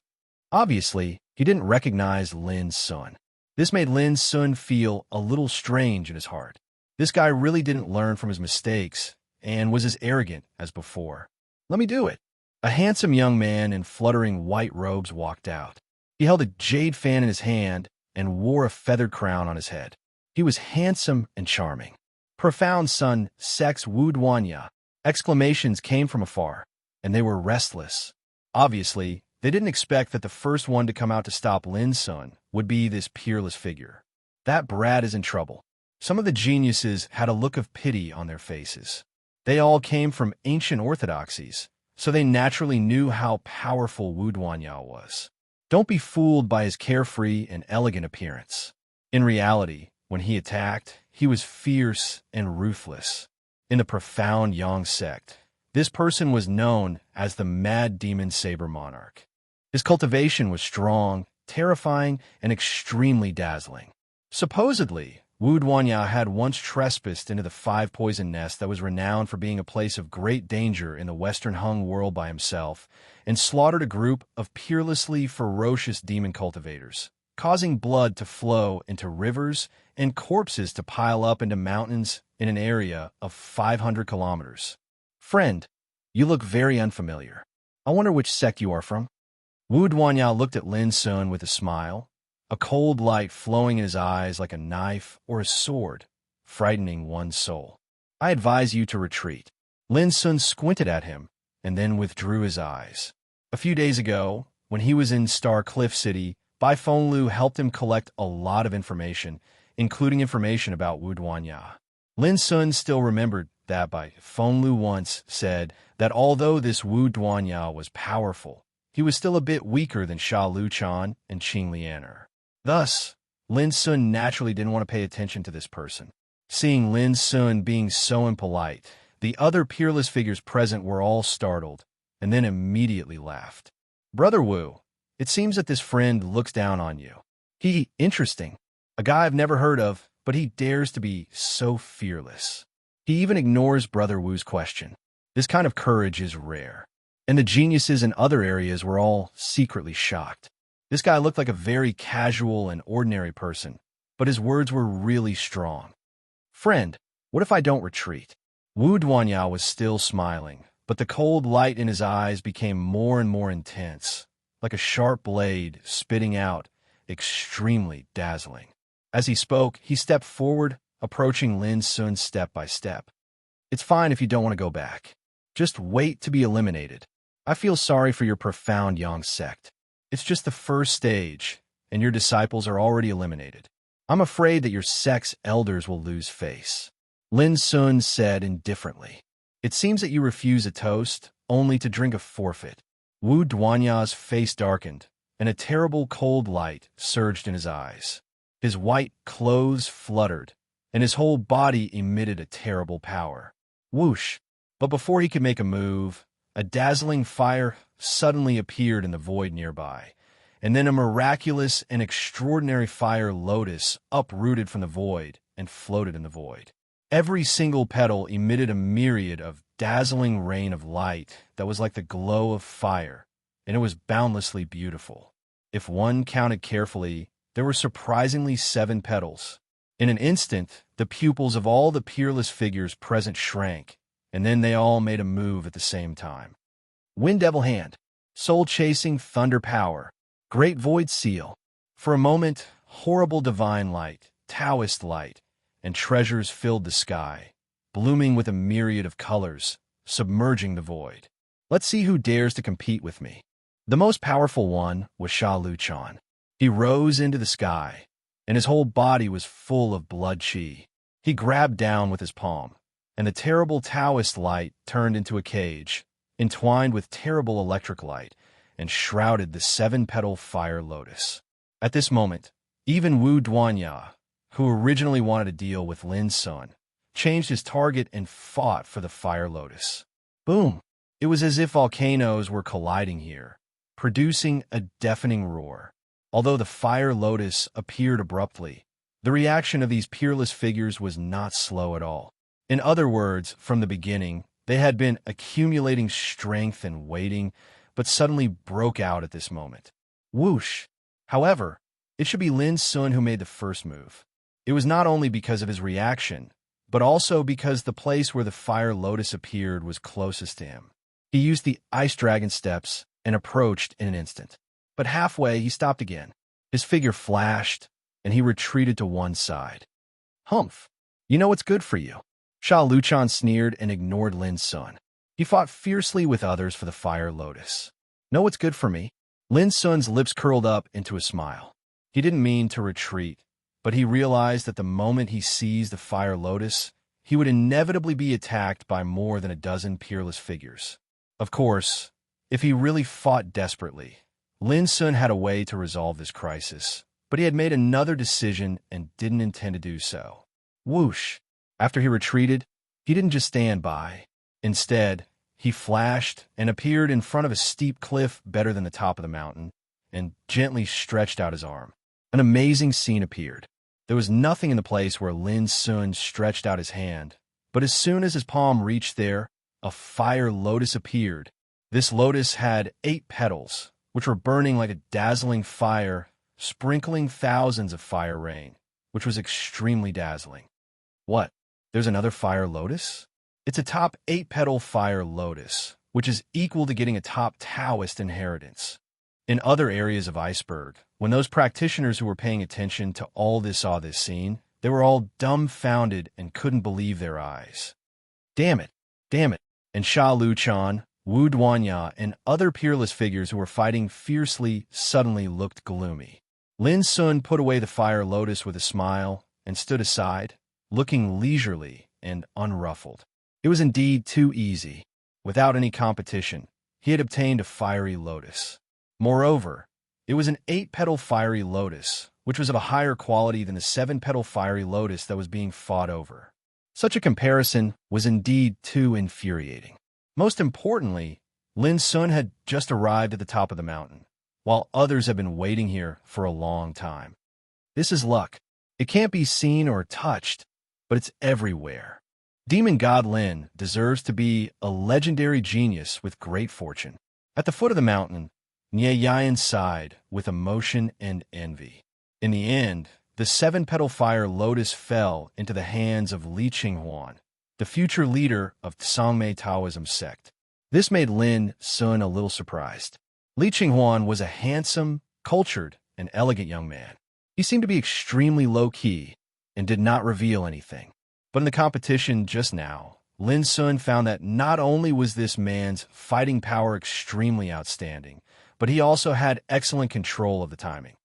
A: Obviously, he didn't recognize Lin Sun. This made Lin Sun feel a little strange in his heart. This guy really didn't learn from his mistakes and was as arrogant as before. "Let me do it." A handsome young man in fluttering white robes walked out. He held a jade fan in his hand and wore a feathered crown on his head. He was handsome and charming. "Profound Sun, Sex Wu Duanya." Exclamations came from afar, and they were restless. Obviously, they didn't expect that the first one to come out to stop Lin Sun would be this peerless figure. That brat is in trouble. Some of the geniuses had a look of pity on their faces. They all came from ancient orthodoxies, so they naturally knew how powerful Wu Duanya was. Don't be fooled by his carefree and elegant appearance. In reality, when he attacked, he was fierce and ruthless. In the profound Yang sect, this person was known as the Mad Demon Saber Monarch. His cultivation was strong, terrifying, and extremely dazzling. Supposedly, Wu Duanya had once trespassed into the Five Poison Nest that was renowned for being a place of great danger in the Western Hung world by himself, and slaughtered a group of peerlessly ferocious demon cultivators, causing blood to flow into rivers and corpses to pile up into mountains in an area of 500 kilometers. "Friend, you look very unfamiliar. I wonder which sect you are from." Wu Duanya looked at Lin Sun with a smile, a cold light flowing in his eyes like a knife or a sword, frightening one's soul. "I advise you to retreat." Lin Sun squinted at him and then withdrew his eyes. A few days ago, when he was in Star Cliff City, Bai Fenglu helped him collect a lot of information, including information about Wu Duanya. Lin Sun still remembered that Bai Fenglu once said that although this Wu Duanya was powerful, he was still a bit weaker than Sha Luchan and Qing Lianer. Thus, Lin Sun naturally didn't want to pay attention to this person. Seeing Lin Sun being so impolite, the other peerless figures present were all startled, and then immediately laughed. "Brother Wu, it seems that this friend looks down on you. Interesting. A guy I've never heard of, but he dares to be so fearless. He even ignores Brother Wu's question. This kind of courage is rare." And the geniuses in other areas were all secretly shocked. This guy looked like a very casual and ordinary person, but his words were really strong. "Friend, what if I don't retreat?" Wu Duanya was still smiling, but the cold light in his eyes became more and more intense, like a sharp blade spitting out, extremely dazzling. As he spoke, he stepped forward, approaching Lin Sun step by step. "It's fine if you don't want to go back. Just wait to be eliminated. I feel sorry for your profound Yang sect. It's just the first stage, and your disciples are already eliminated. I'm afraid that your sect's elders will lose face." Lin Sun said indifferently. "It seems that you refuse a toast, only to drink a forfeit." Wu Duanya's face darkened, and a terrible cold light surged in his eyes. His white clothes fluttered, and his whole body emitted a terrible power. Whoosh! But before he could make a move, a dazzling fire suddenly appeared in the void nearby, and then a miraculous and extraordinary fire lotus uprooted from the void and floated in the void. Every single petal emitted a myriad of dazzling rain of light that was like the glow of fire, and it was boundlessly beautiful. If one counted carefully, there were surprisingly 7 petals. In an instant, the pupils of all the peerless figures present shrank, and then they all made a move at the same time. Wind Devil Hand, Soul-Chasing Thunder Power, Great Void Seal. For a moment, horrible divine light, Taoist light, and treasures filled the sky, blooming with a myriad of colors, submerging the void. "Let's see who dares to compete with me." The most powerful one was Sha Luchan. He rose into the sky, and his whole body was full of blood qi. He grabbed down with his palm, and the terrible Taoist light turned into a cage, entwined with terrible electric light, and shrouded the 7-petal fire lotus. At this moment, even Wu Duanya, who originally wanted to deal with Lin Sun, changed his target and fought for the fire lotus. Boom! It was as if volcanoes were colliding here, producing a deafening roar. Although the fire lotus appeared abruptly, the reaction of these peerless figures was not slow at all. In other words, from the beginning, they had been accumulating strength and waiting, but suddenly broke out at this moment. Whoosh! However, it should be Lin Sun who made the first move. It was not only because of his reaction, but also because the place where the fire lotus appeared was closest to him. He used the ice dragon steps and approached in an instant. But halfway, he stopped again. His figure flashed, and he retreated to one side. "Humph! You know what's good for you." Sha Luchan sneered and ignored Lin Sun. He fought fiercely with others for the fire lotus. "Know what's good for me?" Lin Sun's lips curled up into a smile. He didn't mean to retreat, but he realized that the moment he seized the fire lotus, he would inevitably be attacked by more than a dozen peerless figures. Of course, if he really fought desperately, Lin Sun had a way to resolve this crisis, but he had made another decision and didn't intend to do so. Whoosh! After he retreated, he didn't just stand by. Instead, he flashed and appeared in front of a steep cliff better than the top of the mountain, and gently stretched out his arm. An amazing scene appeared. There was nothing in the place where Lin Sun stretched out his hand, but as soon as his palm reached there, a fire lotus appeared. This lotus had 8 petals, which were burning like a dazzling fire, sprinkling thousands of fire rain, which was extremely dazzling. What? There's another fire lotus? It's a top 8-petal fire lotus, which is equal to getting a top Taoist inheritance. In other areas of Iceberg, when those practitioners who were paying attention to all this saw this scene, they were all dumbfounded and couldn't believe their eyes. Damn it! Damn it! And Sha Luchan, Wu Duanya, and other peerless figures who were fighting fiercely suddenly looked gloomy. Lin Sun put away the fire lotus with a smile and stood aside, looking leisurely and unruffled. It was indeed too easy. Without any competition, he had obtained a fiery lotus. Moreover, it was an 8-petal fiery lotus, which was of a higher quality than the 7-petal fiery lotus that was being fought over. Such a comparison was indeed too infuriating. Most importantly, Lin Sun had just arrived at the top of the mountain, while others had been waiting here for a long time. This is luck. It can't be seen or touched, but it's everywhere. Demon God Lin deserves to be a legendary genius with great fortune. At the foot of the mountain, Nie Yan sighed with emotion and envy. In the end, the 7-petal fire lotus fell into the hands of Li Qinghuan, the future leader of Sangmei Taoism sect. This made Lin Sun a little surprised. Li Qinghuan was a handsome, cultured, and elegant young man. He seemed to be extremely low-key and did not reveal anything. But in the competition just now, Lin Sun found that not only was this man's fighting power extremely outstanding, but he also had excellent control of the timing.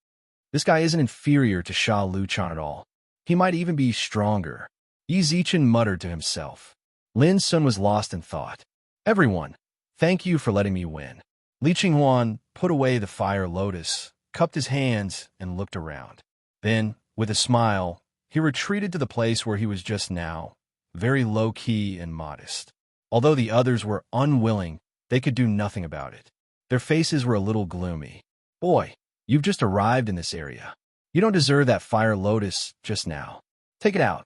A: This guy isn't inferior to Sha Luchan at all. He might even be stronger. Yi Zichen muttered to himself. Lin Sun was lost in thought. Everyone, thank you for letting me win. Li Qinghuan put away the fire lotus, cupped his hands, and looked around. Then, with a smile, he retreated to the place where he was just now, very low-key and modest. Although the others were unwilling, they could do nothing about it. Their faces were a little gloomy. Boy, you've just arrived in this area. You don't deserve that fire lotus just now. Take it out.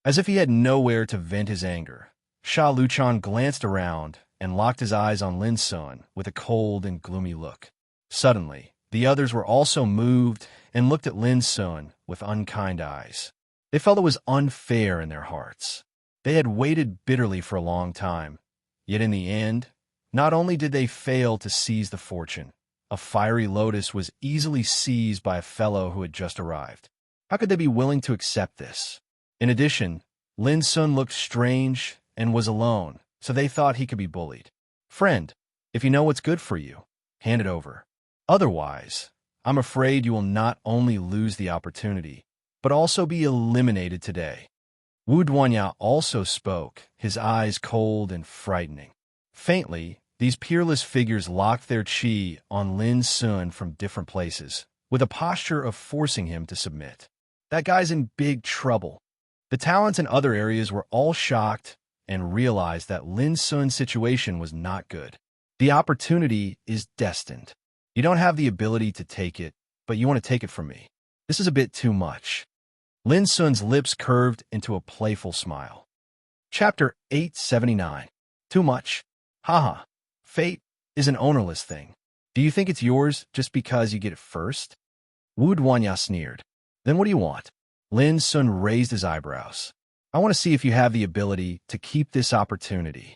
A: As if he had nowhere to vent his anger, Sha Luchan glanced around and locked his eyes on Lin Sun with a cold and gloomy look. Suddenly, the others were also moved and looked at Lin Sun with unkind eyes. They felt it was unfair in their hearts. They had waited bitterly for a long time, yet in the end, not only did they fail to seize the fortune, a fiery lotus was easily seized by a fellow who had just arrived. How could they be willing to accept this? In addition, Lin Sun looked strange and was alone, so they thought he could be bullied. Friend, if you know what's good for you, hand it over. Otherwise, I'm afraid you will not only lose the opportunity, but also be eliminated today. Wu Duanya also spoke, his eyes cold and frightening. Faintly, these peerless figures locked their chi on Lin Sun from different places, with a posture of forcing him to submit. That guy's in big trouble. The talents in other areas were all shocked and realized that Lin Sun's situation was not good. The opportunity is destined. You don't have the ability to take it, but you want to take it from me. This is a bit too much. Lin Sun's lips curved into a playful smile. Chapter 879. Too much? Haha. Fate is an ownerless thing. Do you think it's yours just because you get it first? Wu Duanya sneered. Then what do you want? Lin Sun raised his eyebrows. I want to see if you have the ability to keep this opportunity.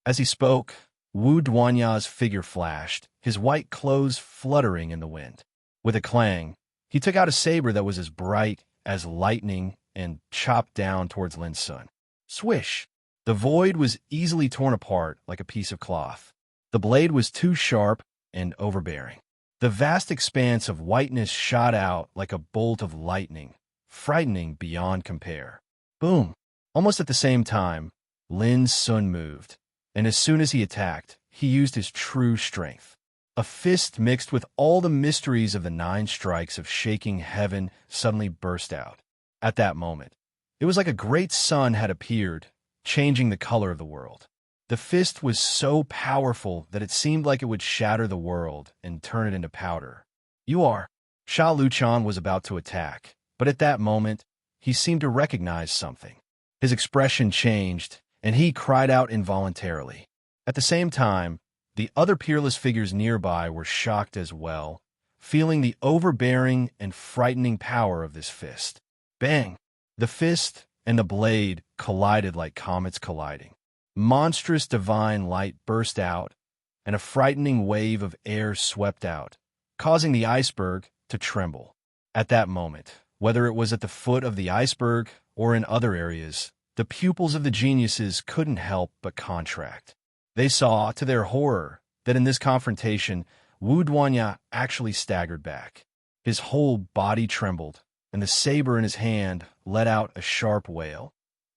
A: As he spoke, Wu Duanya's figure flashed, his white clothes fluttering in the wind. With a clang, he took out a saber that was as bright as lightning and chopped down towards Lin Sun. Swish! The void was easily torn apart like a piece of cloth. The blade was too sharp and overbearing. The vast expanse of whiteness shot out like a bolt of lightning, frightening beyond compare. Boom! Almost at the same time, Lin Sun moved, and as soon as he attacked, he used his true strength. A fist mixed with all the mysteries of the 9 strikes of shaking heaven suddenly burst out. At that moment, it was like a great sun had appeared, changing the color of the world. The fist was so powerful that it seemed like it would shatter the world and turn it into powder. You are. Sha Luchan was about to attack, but at that moment, he seemed to recognize something. His expression changed, and he cried out involuntarily. At the same time, the other peerless figures nearby were shocked as well, feeling the overbearing and frightening power of this fist. Bang! The fist and the blade collided like comets colliding. Monstrous divine light burst out, and a frightening wave of air swept out, causing the iceberg to tremble. At that moment, whether it was at the foot of the iceberg or in other areas, the pupils of the geniuses couldn't help but contract. They saw, to their horror, that in this confrontation, Wu Duanya actually staggered back. His whole body trembled, and the saber in his hand let out a sharp wail,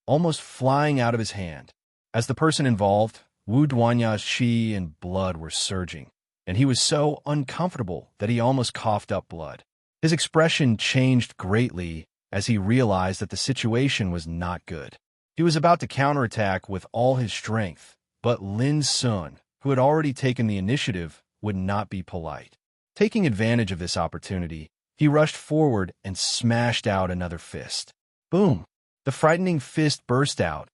A: almost flying out of his hand. As the person involved, Wu Duanya's qi and blood were surging, and he was so uncomfortable that he almost coughed up blood. His expression changed greatly as he realized that the situation was not good. He was about to counterattack with all his strength, but Lin Sun, who had already taken the initiative, would not be polite. Taking advantage of this opportunity, he rushed forward and smashed out another fist. Boom! The frightening fist burst out,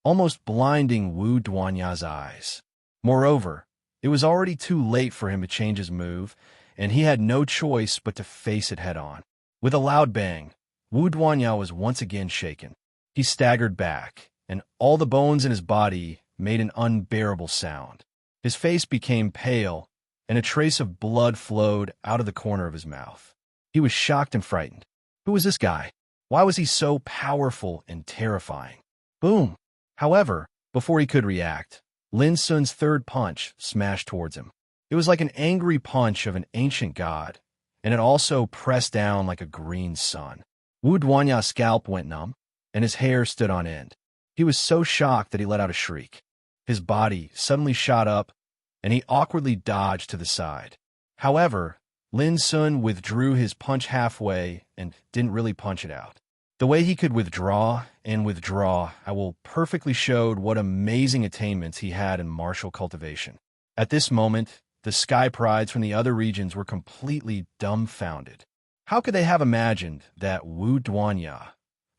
A: almost blinding Wu Duanya's eyes. Moreover, it was already too late for him to change his move, and he had no choice but to face it head-on. With a loud bang, Wu Duanya was once again shaken. He staggered back, and all the bones in his body made an unbearable sound. His face became pale, and a trace of blood flowed out of the corner of his mouth. He was shocked and frightened. Who was this guy? Why was he so powerful and terrifying? Boom! However, before he could react, Lin Sun's third punch smashed towards him. It was like an angry punch of an ancient god, and it also pressed down like a green sun. Wu Duanya's scalp went numb, and his hair stood on end. He was so shocked that he let out a shriek. His body suddenly shot up, and he awkwardly dodged to the side. However, Lin Sun withdrew his punch halfway and didn't really punch it out. The way he could withdraw and withdraw, I will perfectly showed what amazing attainments he had in martial cultivation. At this moment, the sky prides from the other regions were completely dumbfounded. How could they have imagined that Wu Duanya,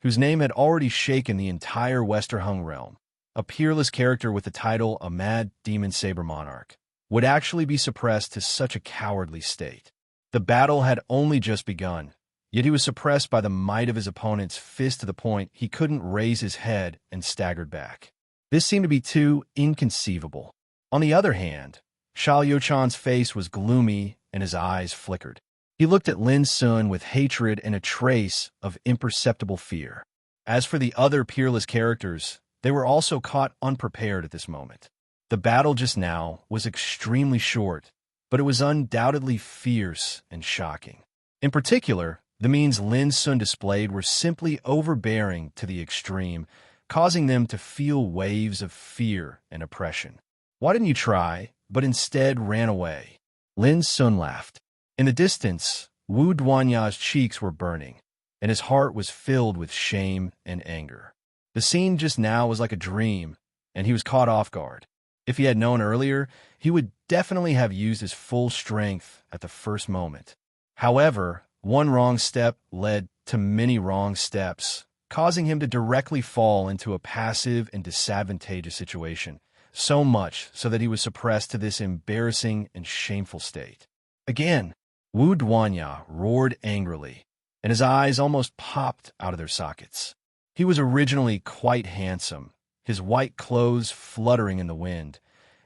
A: whose name had already shaken the entire Westerhung realm, a peerless character with the title a Mad Demon Saber Monarch, would actually be suppressed to such a cowardly state? The battle had only just begun, yet he was suppressed by the might of his opponent's fist to the point he couldn't raise his head and staggered back. This seemed to be too inconceivable. On the other hand, Xiao Youchan's face was gloomy and his eyes flickered. He looked at Lin Sun with hatred and a trace of imperceptible fear. As for the other peerless characters, they were also caught unprepared at this moment. The battle just now was extremely short, but it was undoubtedly fierce and shocking. In particular, the means Lin Sun displayed were simply overbearing to the extreme, causing them to feel waves of fear and oppression. Why didn't you try, but instead ran away? Lin Sun laughed. In the distance, Wu Duanya's cheeks were burning, and his heart was filled with shame and anger. The scene just now was like a dream, and he was caught off guard. If he had known earlier, he would definitely have used his full strength at the first moment. However, one wrong step led to many wrong steps, causing him to directly fall into a passive and disadvantageous situation, so much so that he was suppressed to this embarrassing and shameful state. Again, Wu Duanya roared angrily, and his eyes almost popped out of their sockets. He was originally quite handsome, his white clothes fluttering in the wind,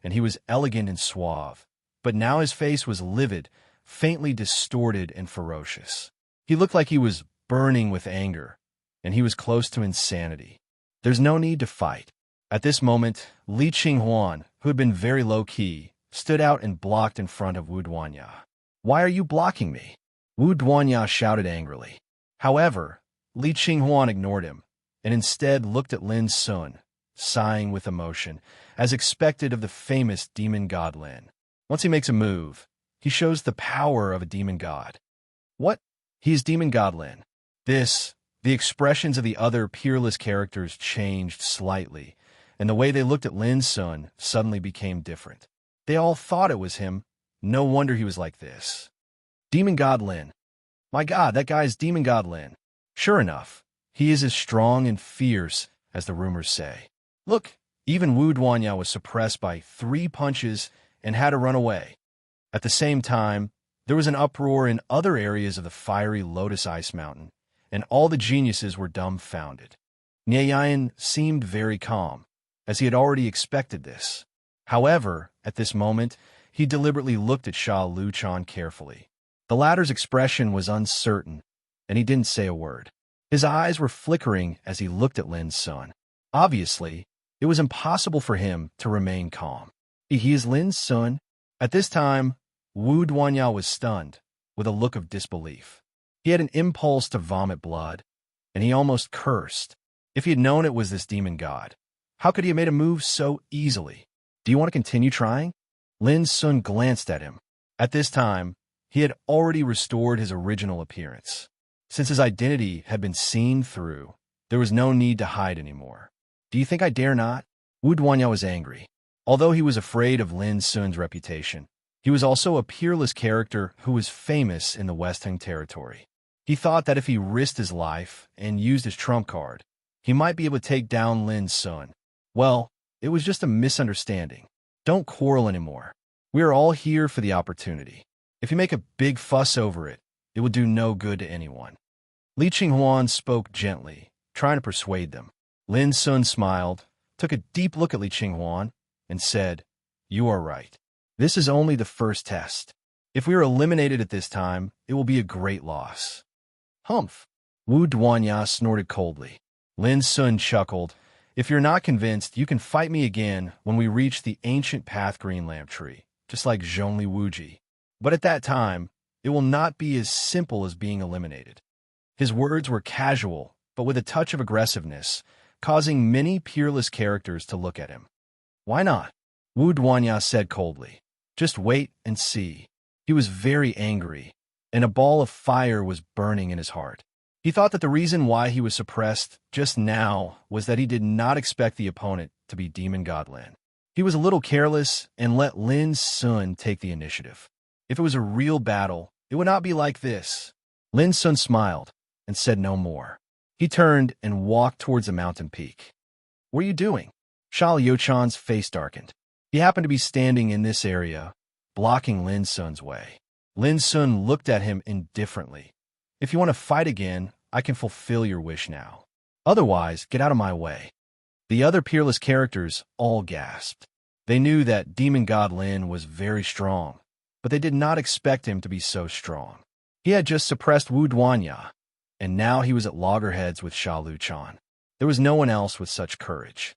A: and he was elegant and suave. But now his face was livid, faintly distorted and ferocious. He looked like he was burning with anger, and he was close to insanity. There's no need to fight. At this moment, Li Qinghuan, who had been very low-key, stood out and blocked in front of Wu Duanya. Why are you blocking me? Wu Duanya shouted angrily. However, Li Qinghuan ignored him, and instead looked at Lin Sun, sighing with emotion, as expected of the famous demon god Lin. Once he makes a move, he shows the power of a demon god. What? He is demon god Lin. The expressions of the other peerless characters changed slightly, and the way they looked at Lin Sun suddenly became different. They all thought it was him. No wonder he was like this. Demon god Lin. My god, that guy's demon god Lin. Sure enough, he is as strong and fierce as the rumors say. Look, even Wu Duanya was suppressed by 3 punches and had to run away. At the same time, there was an uproar in other areas of the fiery Lotus Ice Mountain, and all the geniuses were dumbfounded. Nieyan seemed very calm, as he had already expected this. However, at this moment, he deliberately looked at Sha Luchan carefully. The latter's expression was uncertain, and he didn't say a word. His eyes were flickering as he looked at Lin Sun. Obviously, it was impossible for him to remain calm. He is Lin Sun. At this time, Wu Duanya was stunned, with a look of disbelief. He had an impulse to vomit blood, and he almost cursed. If he had known it was this demon god, how could he have made a move so easily? Do you want to continue trying? Lin Sun glanced at him. At this time, he had already restored his original appearance. Since his identity had been seen through, there was no need to hide anymore. Do you think I dare not? Wu Duanya was angry. Although he was afraid of Lin Sun's reputation, he was also a peerless character who was famous in the Western territory. He thought that if he risked his life and used his trump card, he might be able to take down Lin Sun. Well, it was just a misunderstanding. Don't quarrel anymore. We are all here for the opportunity. If you make a big fuss over it, it will do no good to anyone. Li Qinghuan spoke gently, trying to persuade them. Lin Sun smiled, took a deep look at Li Qinghuan, and said, "You are right. This is only the first test. If we are eliminated at this time, it will be a great loss." Humph! Wu Duanya snorted coldly. Lin Sun chuckled. "If you're not convinced, you can fight me again when we reach the ancient path green lamp tree, just like Zhongli Wuji. But at that time, it will not be as simple as being eliminated." His words were casual, but with a touch of aggressiveness, causing many peerless characters to look at him. "Why not?" Wu Duanya said coldly. "Just wait and see." He was very angry, and a ball of fire was burning in his heart. He thought that the reason why he was suppressed just now was that he did not expect the opponent to be Demon God Lin. He was a little careless and let Lin Sun take the initiative. If it was a real battle, it would not be like this. Lin Sun smiled and said no more. He turned and walked towards the mountain peak. "What are you doing?" Sha Liuchan's face darkened. He happened to be standing in this area, blocking Lin Sun's way. Lin Sun looked at him indifferently. "If you want to fight again, I can fulfill your wish now. Otherwise, get out of my way." The other peerless characters all gasped. They knew that Demon God Lin was very strong, but they did not expect him to be so strong. He had just suppressed Wu Duanya, and now he was at loggerheads with Sha Liuchan. There was no one else with such courage.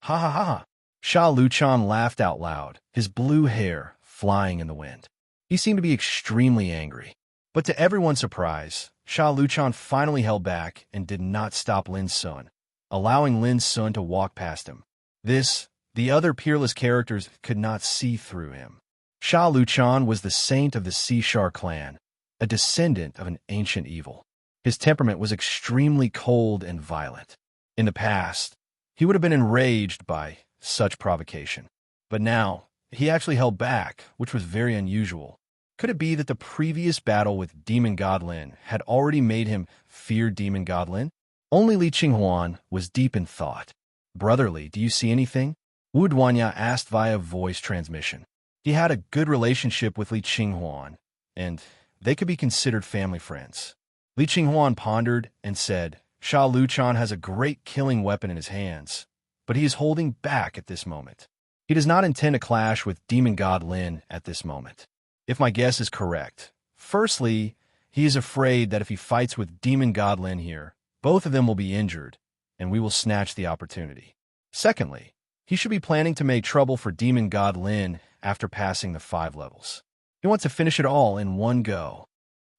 A: "Ha ha ha!" Sha Liuchan laughed out loud, his blue hair flying in the wind. He seemed to be extremely angry. But to everyone's surprise, Sha Liuchan finally held back and did not stop Lin Sun, allowing Lin Sun to walk past him. The other peerless characters could not see through him. Sha Liuchan was the saint of the Xishar clan, a descendant of an ancient evil. His temperament was extremely cold and violent. In the past, he would have been enraged by such provocation. But now, he actually held back, which was very unusual. Could it be that the previous battle with Demon God Lin had already made him fear Demon God Lin? Only Li Qinghuan was deep in thought. "Brotherly, do you see anything?" Wu Duanya asked via voice transmission. He had a good relationship with Li Qinghuan, and they could be considered family friends. Li Qinghuan pondered and said, "Sha Liuchan has a great killing weapon in his hands, but he is holding back at this moment. He does not intend to clash with Demon God Lin at this moment. If my guess is correct, firstly, he is afraid that if he fights with Demon God Lin here, both of them will be injured, and we will snatch the opportunity. Secondly, he should be planning to make trouble for Demon God Lin after passing the 5 levels. He wants to finish it all in one go.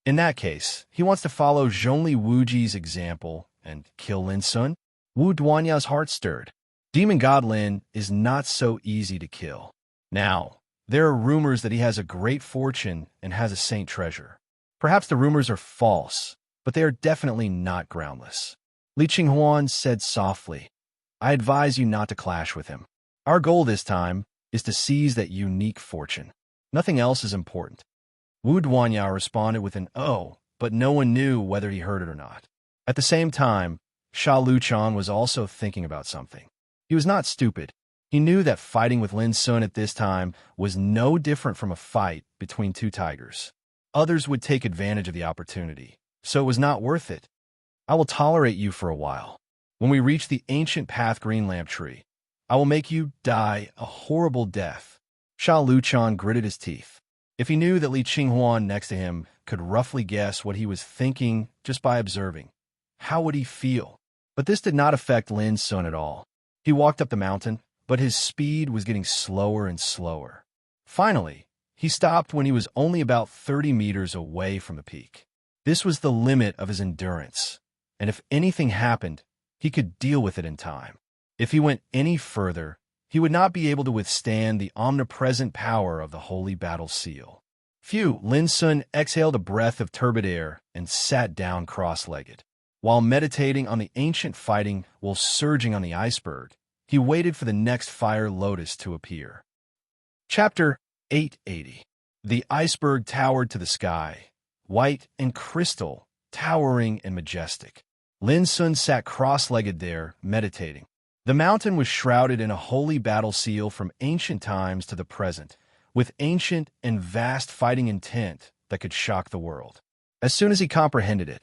A: In that case, he wants to follow Zhongli Wuji's example and kill Lin Sun." Wu Duanya's heart stirred. Demon God Lin is not so easy to kill. Now, there are rumors that he has a great fortune and has a saint treasure. Perhaps the rumors are false, but they are definitely not groundless. Li Qinghuan said softly, "I advise you not to clash with him. Our goal this time is to seize that unique fortune. Nothing else is important." Wu Duanya responded with an "oh," but no one knew whether he heard it or not. At the same time, Sha Liuchan was also thinking about something. He was not stupid. He knew that fighting with Lin Sun at this time was no different from a fight between 2 tigers. Others would take advantage of the opportunity, so it was not worth it. "I will tolerate you for a while. When we reach the ancient path green lamp tree, I will make you die a horrible death." Sha Liuchan gritted his teeth. If he knew that Li Qinghuan next to him could roughly guess what he was thinking just by observing, how would he feel? But this did not affect Lin Sun at all. He walked up the mountain, but his speed was getting slower and slower. Finally, He stopped when he was only about 30 meters away from the peak. This was the limit of his endurance, and if anything happened, he could deal with it in time. If he went any further, he would not be able to withstand the omnipresent power of the holy battle seal. Phew! Lin Sun exhaled a breath of turbid air and sat down cross-legged. While meditating on the ancient fighting while surging on the iceberg, he waited for the next fire lotus to appear. Chapter 880. The iceberg towered to the sky, white and crystal, towering and majestic. Lin Sun sat cross-legged there, meditating. The mountain was shrouded in a holy battle seal from ancient times to the present, with ancient and vast fighting intent that could shock the world. As soon as he comprehended it,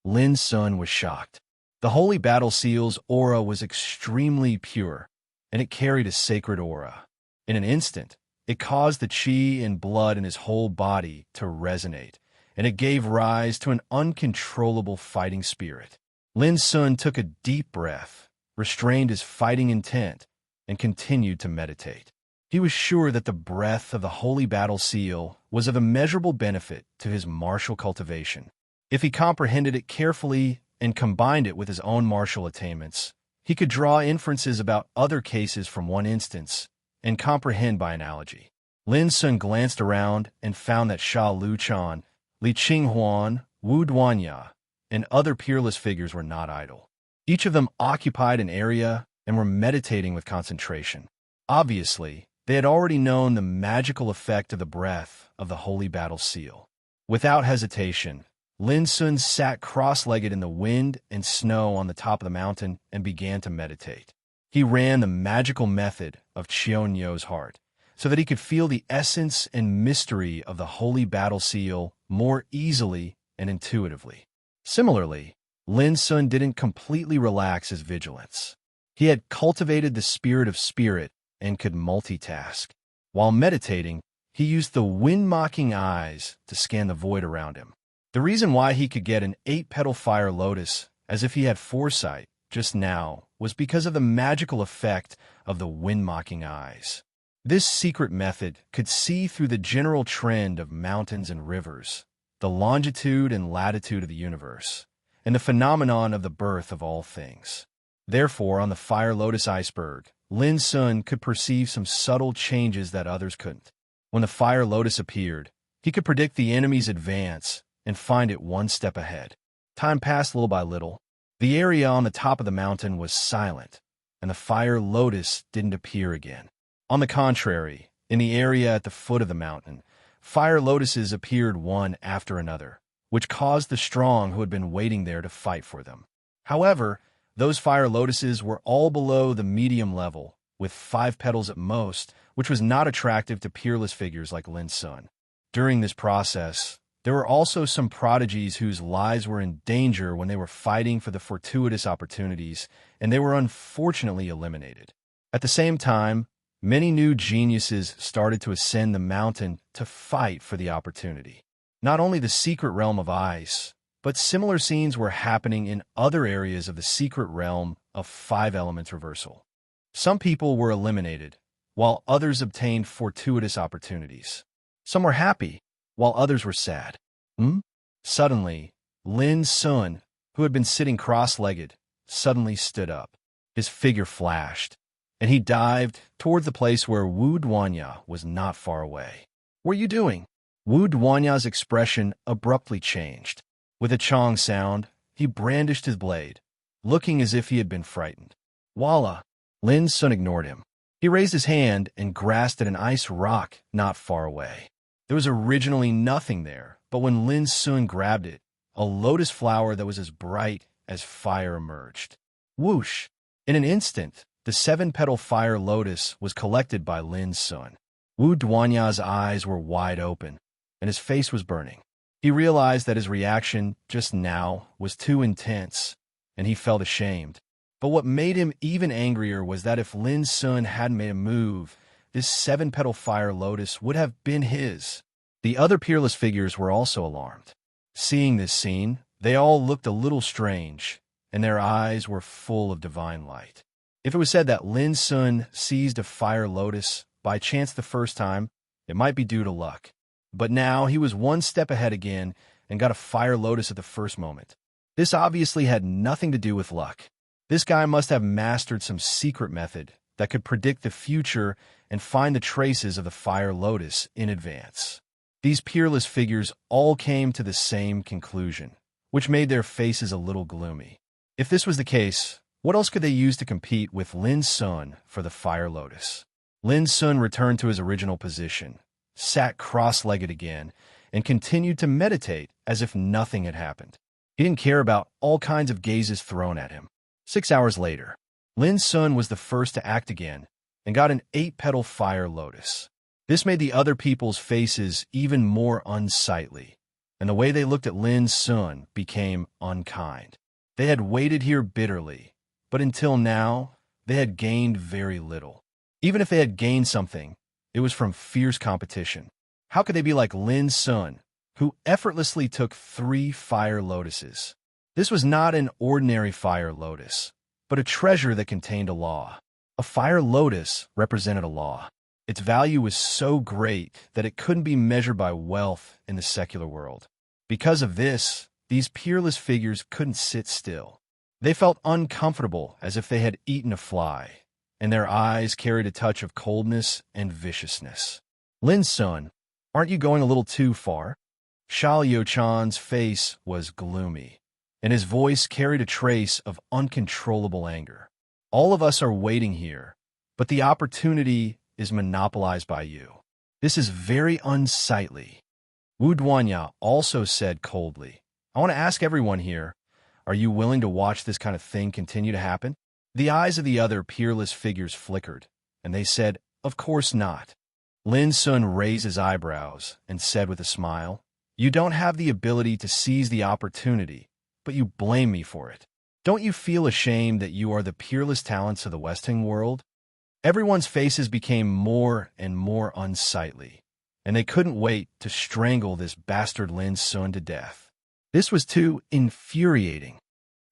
A: Lin Sun was shocked. The holy battle seal's aura was extremely pure, and it carried a sacred aura. In an instant, it caused the chi and blood in his whole body to resonate, and it gave rise to an uncontrollable fighting spirit. Lin Sun took a deep breath, restrained his fighting intent, and continued to meditate. He was sure that the breath of the holy battle seal was of immeasurable benefit to his martial cultivation. If he comprehended it carefully and combined it with his own martial attainments, he could draw inferences about other cases from one instance and comprehend by analogy. Lin Sun glanced around and found that Sha Luchan, Li Qinghuan, Wu Duanya, and other peerless figures were not idle. Each of them occupied an area and were meditating with concentration. Obviously, they had already known the magical effect of the breath of the holy battle seal. Without hesitation, Lin Sun sat cross-legged in the wind and snow on the top of the mountain and began to meditate. He ran the magical method of Qianyo's heart, so that he could feel the essence and mystery of the holy battle seal more easily and intuitively. Similarly, Lin Sun didn't completely relax his vigilance. He had cultivated the spirit of spirit and could multitask. While meditating, he used the wind-mocking eyes to scan the void around him. The reason why he could get an 8-petal fire lotus, as if he had foresight, just now, was because of the magical effect of the wind-mocking eyes. This secret method could see through the general trend of mountains and rivers, the longitude and latitude of the universe, and the phenomenon of the birth of all things. Therefore, on the fire lotus iceberg, Lin Sun could perceive some subtle changes that others couldn't. When the fire lotus appeared, he could predict the enemy's advance and find it one step ahead. Time passed little by little. The area on the top of the mountain was silent, and the fire lotus didn't appear again. On the contrary, in the area at the foot of the mountain, fire lotuses appeared one after another, which caused the strong who had been waiting there to fight for them. However, those fire lotuses were all below the medium level, with 5 petals at most, which was not attractive to peerless figures like Lin Sun. During this process, there were also some prodigies whose lives were in danger when they were fighting for the fortuitous opportunities, and they were unfortunately eliminated. At the same time, many new geniuses started to ascend the mountain to fight for the opportunity. Not only the secret realm of ice, but similar scenes were happening in other areas of the secret realm of 5 elements reversal. Some people were eliminated, while others obtained fortuitous opportunities. Some were happy, while others were sad. Suddenly, Lin Sun, who had been sitting cross-legged, suddenly stood up. His figure flashed, and he dived toward the place where Wu Duanya was not far away. "What are you doing?" Wu Duanya's expression abruptly changed. With a chong sound, he brandished his blade, looking as if he had been frightened. "Walla!" Lin Sun ignored him. He raised his hand and grasped at an ice rock not far away. There was originally nothing there, but when Lin Sun grabbed it, a lotus flower that was as bright as fire emerged. Whoosh! In an instant, the 7-petal fire lotus was collected by Lin Sun. Wu Duanya's eyes were wide open, and his face was burning. He realized that his reaction just now was too intense, and he felt ashamed. But what made him even angrier was that if Lin Sun hadn't made a move, this 7-petal fire lotus would have been his. The other peerless figures were also alarmed. Seeing this scene, they all looked a little strange, and their eyes were full of divine light. If it was said that Lin Sun seized a fire lotus by chance the first time, It might be due to luck. But now he was one step ahead again and got a fire lotus at the first moment. This obviously had nothing to do with luck. This guy must have mastered some secret method that could predict the future and find the traces of the fire lotus in advance. These peerless figures all came to the same conclusion, which made their faces a little gloomy. If this was the case, what else could they use to compete with Lin Sun for the fire lotus? Lin Sun returned to his original position, sat cross-legged again, and continued to meditate as if nothing had happened. He didn't care about all kinds of gazes thrown at him. 6 hours later, Lin Sun was the first to act again and got an 8-petal fire lotus. This made the other people's faces even more unsightly, and the way they looked at Lin Sun became unkind. They had waited here bitterly, but until now, they had gained very little. Even if they had gained something, it was from fierce competition. How could they be like Lin Sun, who effortlessly took 3 fire lotuses? This was not an ordinary fire lotus, but a treasure that contained a law. A fire lotus represented a law. Its value was so great that it couldn't be measured by wealth in the secular world. Because of this, these peerless figures couldn't sit still. They felt uncomfortable as if they had eaten a fly, and their eyes carried a touch of coldness and viciousness. Lin Sun, aren't you going a little too far? Sha Liu-chan's face was gloomy, and his voice carried a trace of uncontrollable anger. All of us are waiting here, but the opportunity is monopolized by you. This is very unsightly. Wu Duanya also said coldly, I want to ask everyone here, are you willing to watch this kind of thing continue to happen? The eyes of the other peerless figures flickered, and they said, of course not. Lin Sun raised his eyebrows and said with a smile, you don't have the ability to seize the opportunity, but you blame me for it. Don't you feel ashamed that you are the peerless talents of the Western world? Everyone's faces became more and more unsightly, and they couldn't wait to strangle this bastard Lin Sun to death. This was too infuriating.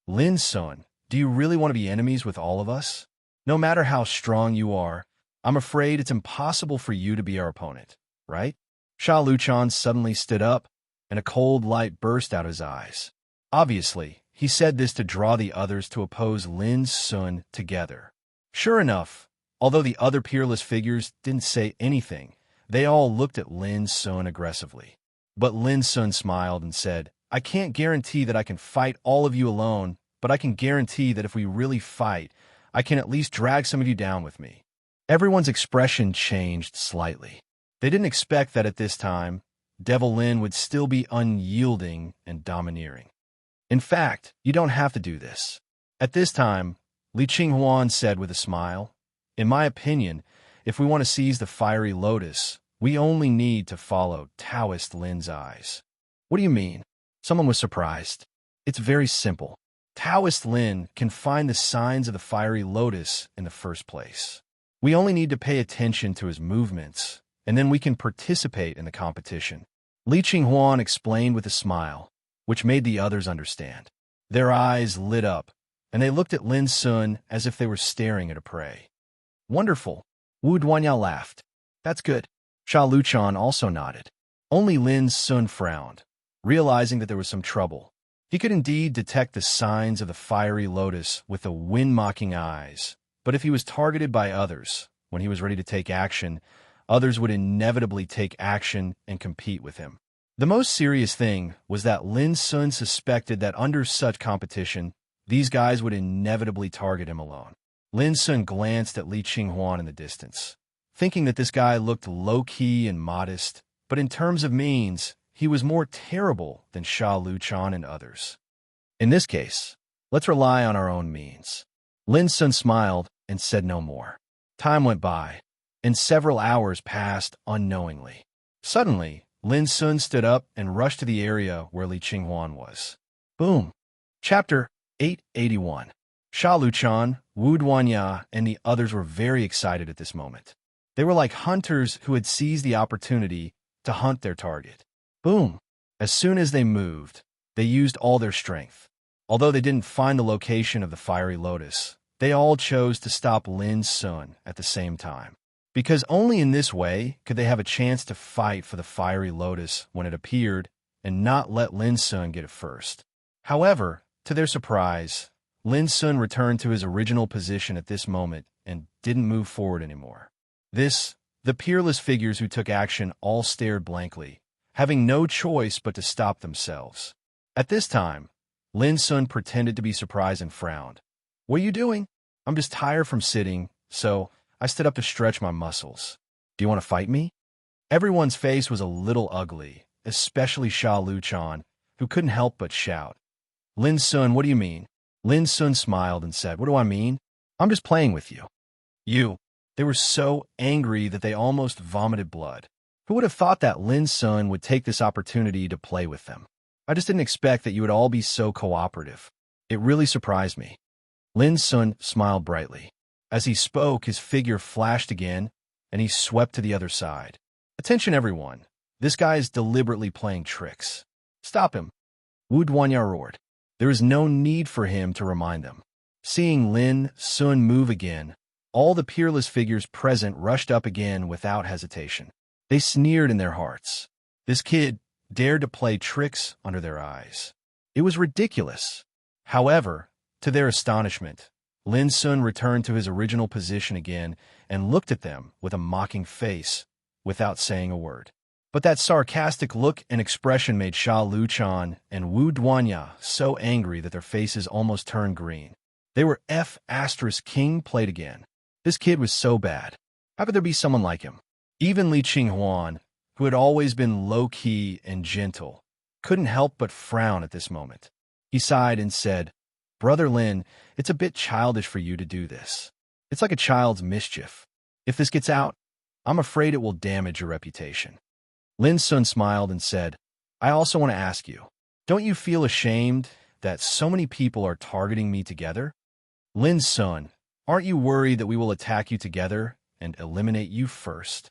A: Lin Sun, do you really want to be enemies with all of us? No matter how strong you are, I'm afraid it's impossible for you to be our opponent, right? Sha Liu-chan suddenly stood up, and a cold light burst out of his eyes. Obviously, he said this to draw the others to oppose Lin Sun together. Sure enough, although the other peerless figures didn't say anything, they all looked at Lin Sun aggressively. But Lin Sun smiled and said, I can't guarantee that I can fight all of you alone, but I can guarantee that if we really fight, I can at least drag some of you down with me. Everyone's expression changed slightly. They didn't expect that at this time, Devil Lin would still be unyielding and domineering. In fact, you don't have to do this. At this time, Li Qinghuan said with a smile, in my opinion, if we want to seize the fiery lotus, we only need to follow Taoist Lin's eyes. What do you mean? Someone was surprised. It's very simple. Taoist Lin can find the signs of the fiery lotus in the first place. We only need to pay attention to his movements, and then we can participate in the competition. Li Qinghuan explained with a smile, which made the others understand. Their eyes lit up, and they looked at Lin Sun as if they were staring at a prey. Wonderful. Wu Duanya laughed. That's good. Sha Liu-chan also nodded. Only Lin Sun frowned, realizing that there was some trouble. He could indeed detect the signs of the fiery lotus with the wind-mocking eyes, but if he was targeted by others, when he was ready to take action, others would inevitably take action and compete with him. The most serious thing was that Lin Sun suspected that under such competition, these guys would inevitably target him alone. Lin Sun glanced at Li Qinghuan in the distance, thinking that this guy looked low-key and modest, but in terms of means, he was more terrible than Sha Liu-chan and others. In this case, let's rely on our own means. Lin Sun smiled and said no more. Time went by, and several hours passed unknowingly. Suddenly, Lin Sun stood up and rushed to the area where Li Qinghuan was. Boom! Chapter 881. Sha Liu-chan, Wu Duanya, and the others were very excited at this moment. They were like hunters who had seized the opportunity to hunt their target. Boom! As soon as they moved, they used all their strength. Although they didn't find the location of the fiery lotus, they all chose to stop Lin Sun at the same time. because only in this way could they have a chance to fight for the fiery lotus when it appeared and not let Lin Sun get it first. However, to their surprise, Lin Sun returned to his original position at this moment and didn't move forward anymore. The peerless figures who took action all stared blankly, having no choice but to stop themselves. At this time, Lin Sun pretended to be surprised and frowned. "What are you doing?" "I'm just tired from sitting, so I stood up to stretch my muscles." "Do you want to fight me?" Everyone's face was a little ugly, especially Sha Luchan, who couldn't help but shout. "Lin Sun, what do you mean?" Lin Sun smiled and said, "What do I mean? I'm just playing with you." "You." They were so angry that they almost vomited blood. Who would have thought that Lin Sun would take this opportunity to play with them? "I just didn't expect that you would all be so cooperative. It really surprised me." Lin Sun smiled brightly. As he spoke, his figure flashed again, and he swept to the other side. "Attention, everyone. This guy is deliberately playing tricks. Stop him." Wu Duanya roared. There is no need for him to remind them. Seeing Lin Sun move again, all the peerless figures present rushed up again without hesitation. They sneered in their hearts. This kid dared to play tricks under their eyes. It was ridiculous. However, to their astonishment, Lin Sun returned to his original position again and looked at them with a mocking face, without saying a word. But that sarcastic look and expression made Sha Luchan and Wu Duanya so angry that their faces almost turned green. They were King played again. This kid was so bad. How could there be someone like him? Even Li Qinghuan, who had always been low-key and gentle, couldn't help but frown at this moment. He sighed and said, "Brother Lin, it's a bit childish for you to do this. It's like a child's mischief. If this gets out, I'm afraid it will damage your reputation." Lin Sun smiled and said, "I also want to ask you, don't you feel ashamed that so many people are targeting me together? Lin Sun, aren't you worried that we will attack you together and eliminate you first?"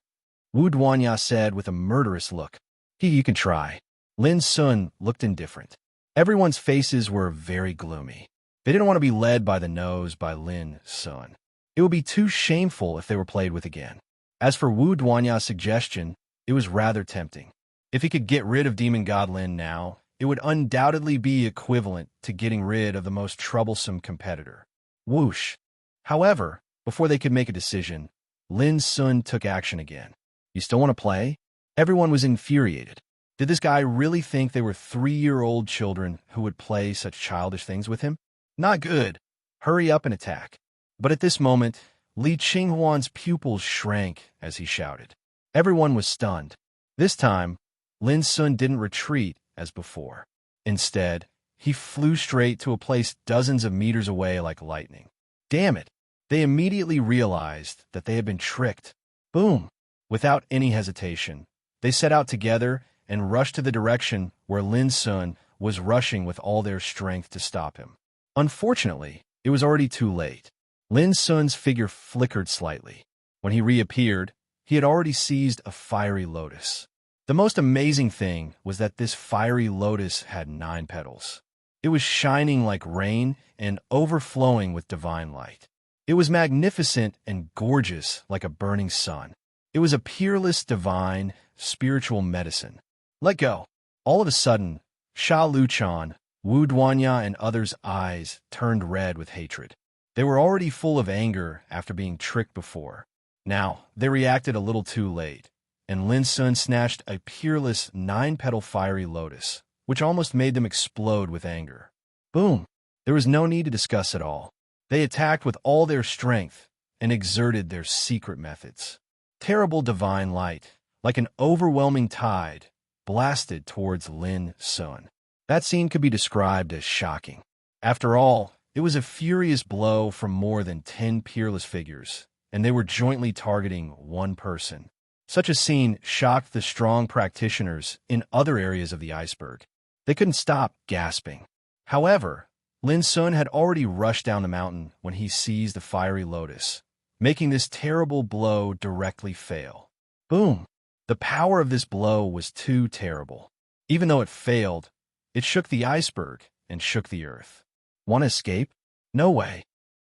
A: Wu Duanya said with a murderous look. You can try." Lin Sun looked indifferent. Everyone's faces were very gloomy. They didn't want to be led by the nose by Lin Sun. It would be too shameful if they were played with again. As for Wu Duanya's suggestion, it was rather tempting. If he could get rid of Demon God Lin now, it would undoubtedly be equivalent to getting rid of the most troublesome competitor. Whoosh! However, before they could make a decision, Lin Sun took action again. "You still want to play?" Everyone was infuriated. Did this guy really think they were 3-year-old children who would play such childish things with him? Not good. Hurry up and attack. But at this moment, Li Qinghuan's pupils shrank as he shouted. Everyone was stunned. This time, Lin Sun didn't retreat as before. Instead, he flew straight to a place dozens of meters away like lightning. Damn it! They immediately realized that they had been tricked. Boom! Without any hesitation, they set out together and rushed to the direction where Lin Sun was rushing with all their strength to stop him. Unfortunately, it was already too late. Lin Sun's figure flickered slightly. When he reappeared, he had already seized a fiery lotus. The most amazing thing was that this fiery lotus had 9 petals. It was shining like rain and overflowing with divine light. It was magnificent and gorgeous like a burning sun. It was a peerless, divine, spiritual medicine. Let go. All of a sudden, Sha Luchan, Wu Duanya, and others' eyes turned red with hatred. They were already full of anger after being tricked before. Now, they reacted a little too late, and Lin Sun snatched a peerless 9-petal fiery lotus, which almost made them explode with anger. Boom! There was no need to discuss at all. They attacked with all their strength and exerted their secret methods. Terrible divine light, like an overwhelming tide, blasted towards Lin Sun. That scene could be described as shocking. After all, it was a furious blow from more than 10 peerless figures, and they were jointly targeting one person. Such a scene shocked the strong practitioners in other areas of the iceberg. They couldn't stop gasping. However, Lin Sun had already rushed down the mountain when he seized the fiery lotus, making this terrible blow directly fail. Boom! The power of this blow was too terrible. Even though it failed, it shook the iceberg and shook the earth. Want to escape? No way.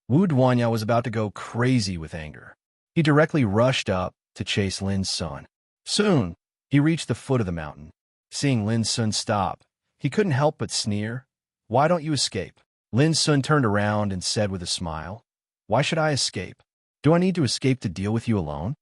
A: Wu Duanya was about to go crazy with anger. He directly rushed up to chase Lin Sun. Soon, he reached the foot of the mountain. Seeing Lin Sun stop, he couldn't help but sneer. "Why don't you escape?" Lin Sun turned around and said with a smile, "Why should I escape? Do I need to escape to deal with you alone?"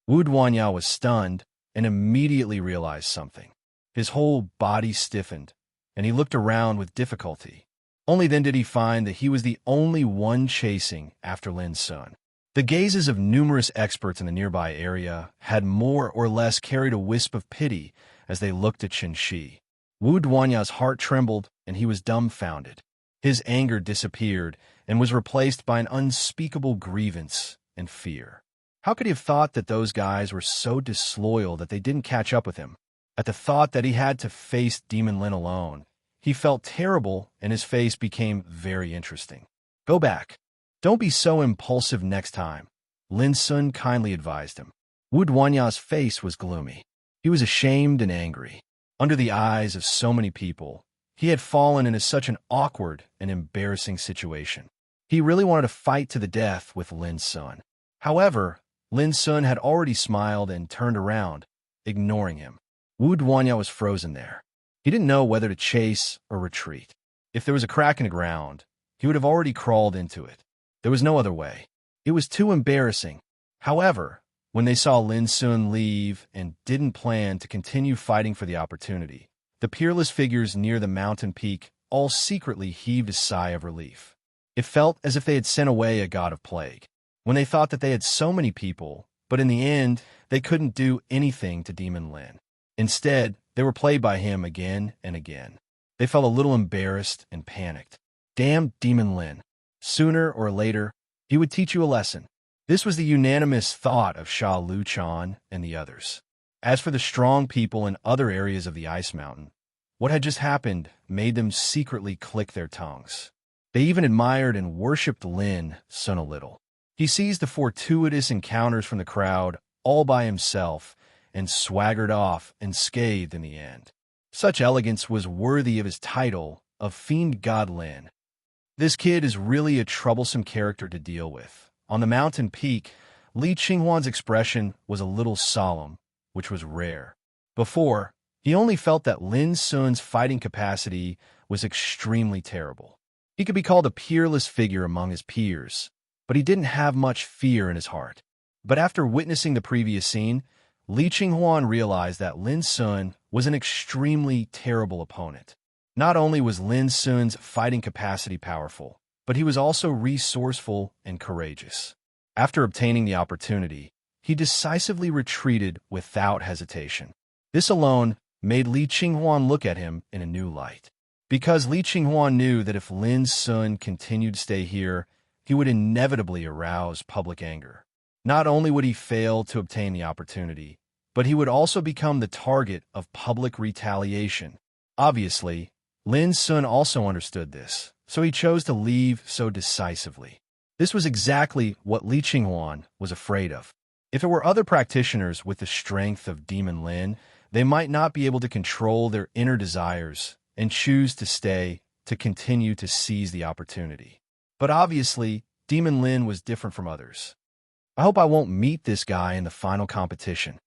A: Wu Duanyao was stunned and immediately realized something. His whole body stiffened, and he looked around with difficulty. Only then did he find that he was the only one chasing after Lin Sun. The gazes of numerous experts in the nearby area had more or less carried a wisp of pity as they looked at Qin Shi. Wu Duanya's heart trembled, and he was dumbfounded. His anger disappeared and was replaced by an unspeakable grievance and fear. How could he have thought that those guys were so disloyal that they didn't catch up with him? At the thought that he had to face Demon Lin alone, he felt terrible and his face became very interesting. "Go back. Don't be so impulsive next time," Lin Sun kindly advised him. Wu Duanya's face was gloomy. He was ashamed and angry. Under the eyes of so many people, he had fallen into such an awkward and embarrassing situation. He really wanted to fight to the death with Lin Sun. However, Lin Sun had already smiled and turned around, ignoring him. Wu Duanya was frozen there. He didn't know whether to chase or retreat. If there was a crack in the ground, he would have already crawled into it. There was no other way. It was too embarrassing. However, when they saw Lin Sun leave and didn't plan to continue fighting for the opportunity, the peerless figures near the mountain peak all secretly heaved a sigh of relief. It felt as if they had sent away a god of plague. When they thought that they had so many people, but in the end, they couldn't do anything to Demon Lin. Instead, they were played by him again and again. They felt a little embarrassed and panicked. Damn Demon Lin. Sooner or later, he would teach you a lesson. This was the unanimous thought of Sha Luchan and the others. As for the strong people in other areas of the ice mountain, what had just happened made them secretly click their tongues. They even admired and worshipped Lin Sun a little. He seized the fortuitous encounters from the crowd all by himself and swaggered off unscathed in the end. Such elegance was worthy of his title of Fiend God Lin. This kid is really a troublesome character to deal with. On the mountain peak, Li Qinghuan's expression was a little solemn, which was rare. Before, he only felt that Lin Sun's fighting capacity was extremely terrible. He could be called a peerless figure among his peers, but he didn't have much fear in his heart. But after witnessing the previous scene, Li Qinghuan realized that Lin Sun was an extremely terrible opponent. Not only was Lin Sun's fighting capacity powerful, but he was also resourceful and courageous. After obtaining the opportunity, he decisively retreated without hesitation. This alone made Li Qinghuan look at him in a new light. Because Li Qinghuan knew that if Lin Sun continued to stay here, he would inevitably arouse public anger. Not only would he fail to obtain the opportunity, but he would also become the target of public retaliation. Obviously, Lin Sun also understood this, so he chose to leave so decisively. This was exactly what Li Qinghuan was afraid of. If it were other practitioners with the strength of Demon Lin, they might not be able to control their inner desires and choose to stay to continue to seize the opportunity. But obviously, Demon Lin was different from others. "I hope I won't meet this guy in the final competition,"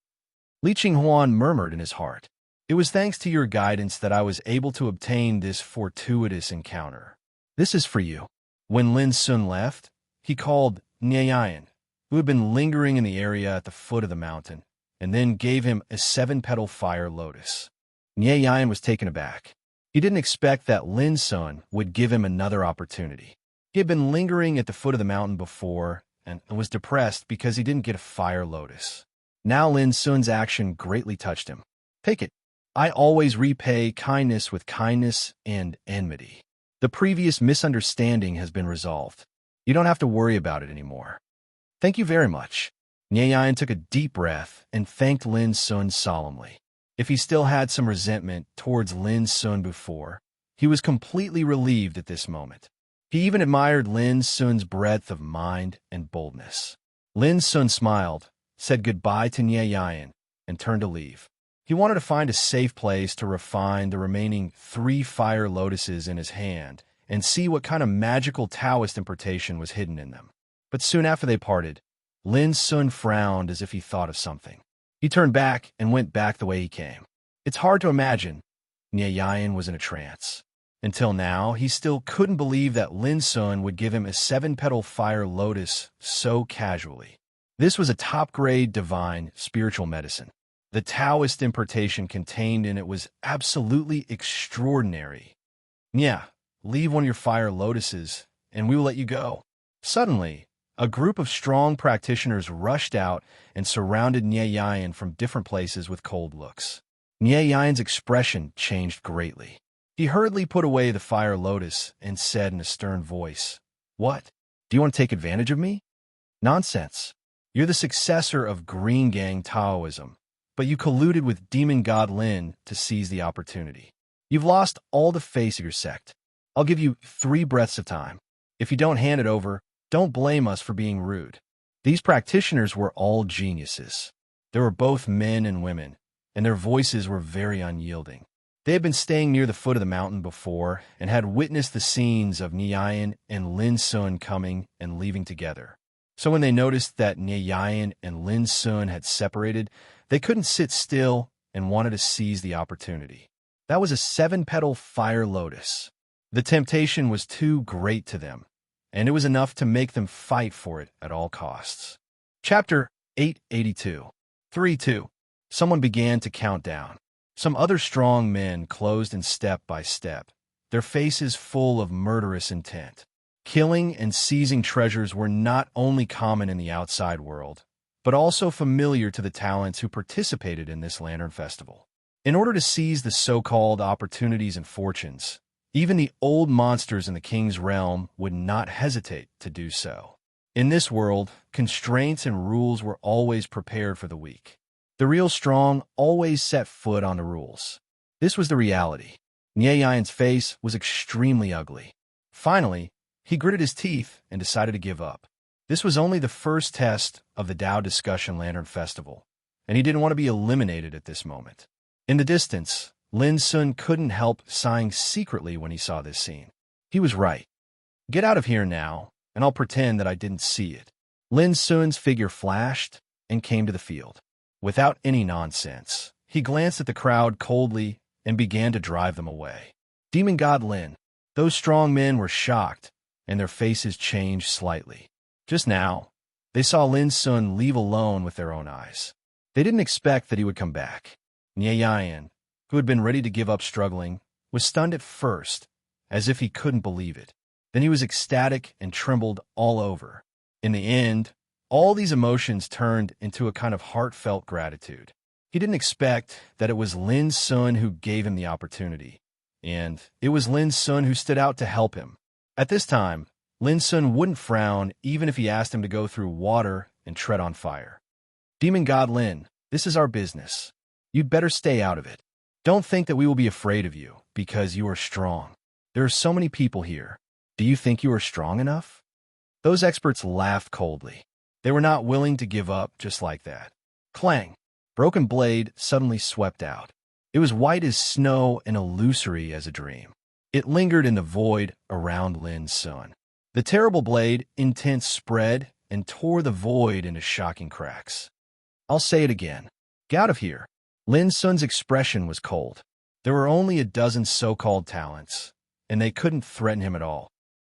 A: Li Qinghuan murmured in his heart. "It was thanks to your guidance that I was able to obtain this fortuitous encounter. This is for you." When Lin Sun left, he called Nieyan, who had been lingering in the area at the foot of the mountain, and then gave him a 7-petal fire lotus. Nieyan was taken aback. He didn't expect that Lin Sun would give him another opportunity. He had been lingering at the foot of the mountain before and was depressed because he didn't get a fire lotus. Now Lin Sun's action greatly touched him. "Take it. I always repay kindness with kindness and enmity. The previous misunderstanding has been resolved. You don't have to worry about it anymore." "Thank you very much." Nieyan took a deep breath and thanked Lin Sun solemnly. If he still had some resentment towards Lin Sun before, he was completely relieved at this moment. He even admired Lin Sun's breadth of mind and boldness. Lin Sun smiled, said goodbye to Nieyan, and turned to leave. He wanted to find a safe place to refine the remaining 3 fire lotuses in his hand and see what kind of magical Taoist interpretation was hidden in them. But soon after they parted, Lin Sun frowned as if he thought of something. He turned back and went back the way he came. It's hard to imagine. Nie Yan was in a trance. Until now, he still couldn't believe that Lin Sun would give him a 7-petal fire lotus so casually. This was a top-grade divine spiritual medicine. The Taoist interpretation contained in it was absolutely extraordinary. Yeah, leave one of your fire lotuses, and we will let you go. Suddenly, a group of strong practitioners rushed out and surrounded Nie Yan from different places with cold looks. Nie Yan's expression changed greatly. He hurriedly put away the fire lotus and said in a stern voice, "What? Do you want to take advantage of me? Nonsense. You're the successor of Green Gang Taoism, but you colluded with demon god Lin to seize the opportunity. You've lost all the face of your sect. I'll give you 3 breaths of time. If you don't hand it over, don't blame us for being rude." These practitioners were all geniuses. They were both men and women, and their voices were very unyielding. They had been staying near the foot of the mountain before and had witnessed the scenes of Nie Yan and Lin Sun coming and leaving together. So when they noticed that Nie Yan and Lin Sun had separated, they couldn't sit still and wanted to seize the opportunity. That was a 7-petal fire lotus. The temptation was too great to them, and it was enough to make them fight for it at all costs. Chapter 882. 3-2. Someone began to count down. Some other strong men closed in step by step, their faces full of murderous intent. Killing and seizing treasures were not only common in the outside world, but also familiar to the talents who participated in this lantern festival. In order to seize the so-called opportunities and fortunes, even the old monsters in the king's realm would not hesitate to do so. In this world, constraints and rules were always prepared for the weak. The real strong always set foot on the rules. This was the reality. Nie Yan's face was extremely ugly. Finally, he gritted his teeth and decided to give up. This was only the first test of the Tao Discussion Lantern Festival, and he didn't want to be eliminated at this moment. In the distance, Lin Sun couldn't help sighing secretly when he saw this scene. He was right. Get out of here now, and I'll pretend that I didn't see it. Lin Sun's figure flashed and came to the field. Without any nonsense, he glanced at the crowd coldly and began to drive them away. Demon God Lin. Those strong men were shocked, and their faces changed slightly. Just now, they saw Lin Sun leave alone with their own eyes. They didn't expect that he would come back. Nie Yan, who had been ready to give up struggling, was stunned at first, as if he couldn't believe it. Then he was ecstatic and trembled all over. In the end, all these emotions turned into a kind of heartfelt gratitude. He didn't expect that it was Lin Sun who gave him the opportunity, and it was Lin Sun who stood out to help him. At this time, Lin Sun wouldn't frown even if he asked him to go through water and tread on fire. Demon God Lin, this is our business. You'd better stay out of it. Don't think that we will be afraid of you, because you are strong. There are so many people here. Do you think you are strong enough? Those experts laughed coldly. They were not willing to give up just like that. Clang! Broken blade suddenly swept out. It was white as snow and illusory as a dream. It lingered in the void around Lin Sun. The terrible blade, intense, spread and tore the void into shocking cracks. I'll say it again. Get out of here. Lin Sun's expression was cold. There were only a dozen so-called talents, and they couldn't threaten him at all.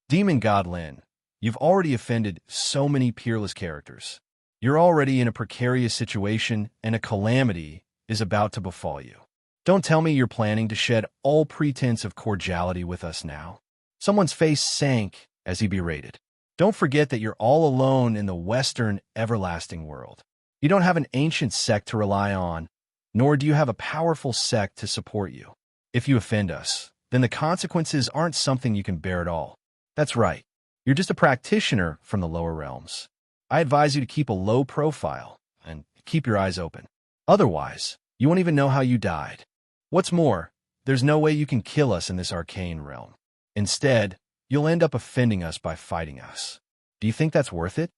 A: Demon God Lin, you've already offended so many peerless characters. You're already in a precarious situation, and a calamity is about to befall you. Don't tell me you're planning to shed all pretense of cordiality with us now. Someone's face sank as he berated. Don't forget that you're all alone in the Western everlasting world. You don't have an ancient sect to rely on, nor do you have a powerful sect to support you. If you offend us, then the consequences aren't something you can bear at all. That's right. You're just a practitioner from the lower realms. I advise you to keep a low profile and keep your eyes open. Otherwise, you won't even know how you died. What's more, there's no way you can kill us in this arcane realm. Instead, you'll end up offending us by fighting us. Do you think that's worth it?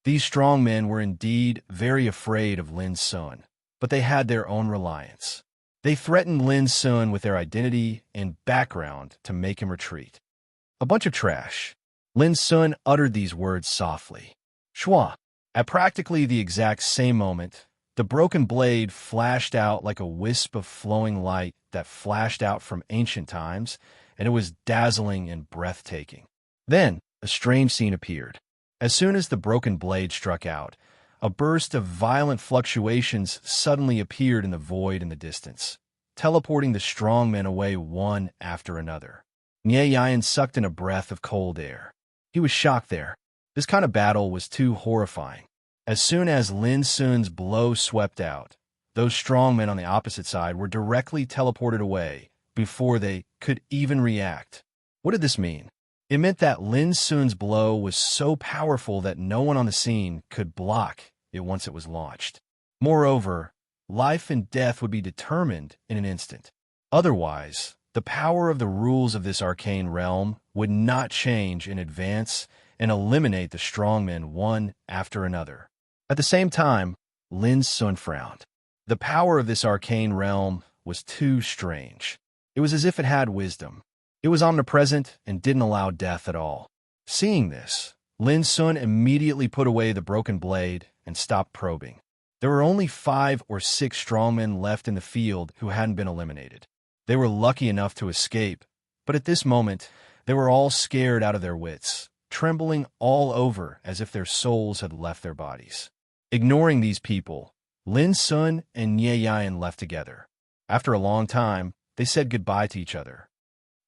A: These strong men were indeed very afraid of Lin Sun, but they had their own reliance. They threatened Lin Sun with their identity and background to make him retreat. A bunch of trash. Lin Sun uttered these words softly. Shua. At practically the exact same moment, the broken blade flashed out like a wisp of flowing light that flashed out from ancient times, and it was dazzling and breathtaking. Then, a strange scene appeared. As soon as the broken blade struck out, a burst of violent fluctuations suddenly appeared in the void in the distance, teleporting the strong men away one after another. Nye sucked in a breath of cold air. He was shocked there. This kind of battle was too horrifying. As soon as Lin Sun's blow swept out, those strong men on the opposite side were directly teleported away before they could even react. What did this mean? It meant that Lin Sun's blow was so powerful that no one on the scene could block it once it was launched. Moreover, life and death would be determined in an instant. Otherwise, the power of the rules of this arcane realm would not change in advance and eliminate the strongmen one after another. At the same time, Lin Sun frowned. The power of this arcane realm was too strange. It was as if it had wisdom. It was omnipresent and didn't allow death at all. Seeing this, Lin Sun immediately put away the broken blade and stopped probing. There were only 5 or 6 strongmen left in the field who hadn't been eliminated. They were lucky enough to escape, but at this moment, they were all scared out of their wits, trembling all over as if their souls had left their bodies. Ignoring these people, Lin Sun and Nye left together. After a long time, they said goodbye to each other.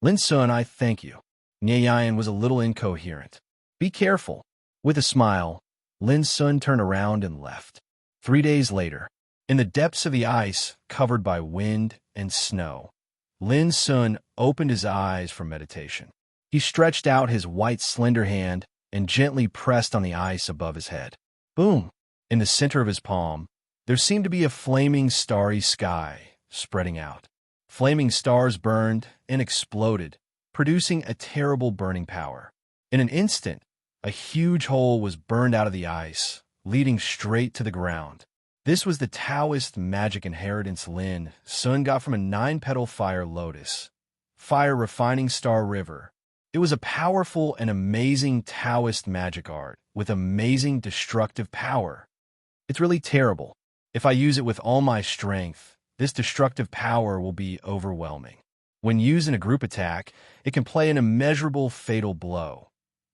A: Lin Sun, I thank you. Nye was a little incoherent. Be careful. With a smile, Lin Sun turned around and left. 3 days later, in the depths of the ice covered by wind and snow, Lin Sun opened his eyes from meditation. He stretched out his white slender hand and gently pressed on the ice above his head. Boom! In the center of his palm, there seemed to be a flaming starry sky spreading out. Flaming stars burned and exploded, producing a terrible burning power. In an instant, a huge hole was burned out of the ice, leading straight to the ground. This was the Taoist magic inheritance Lin Sun got from a 9-petal fire lotus, fire refining star river. It was a powerful and amazing Taoist magic art with amazing destructive power. It's really terrible. If I use it with all my strength, this destructive power will be overwhelming. When used in a group attack, it can play an immeasurable fatal blow.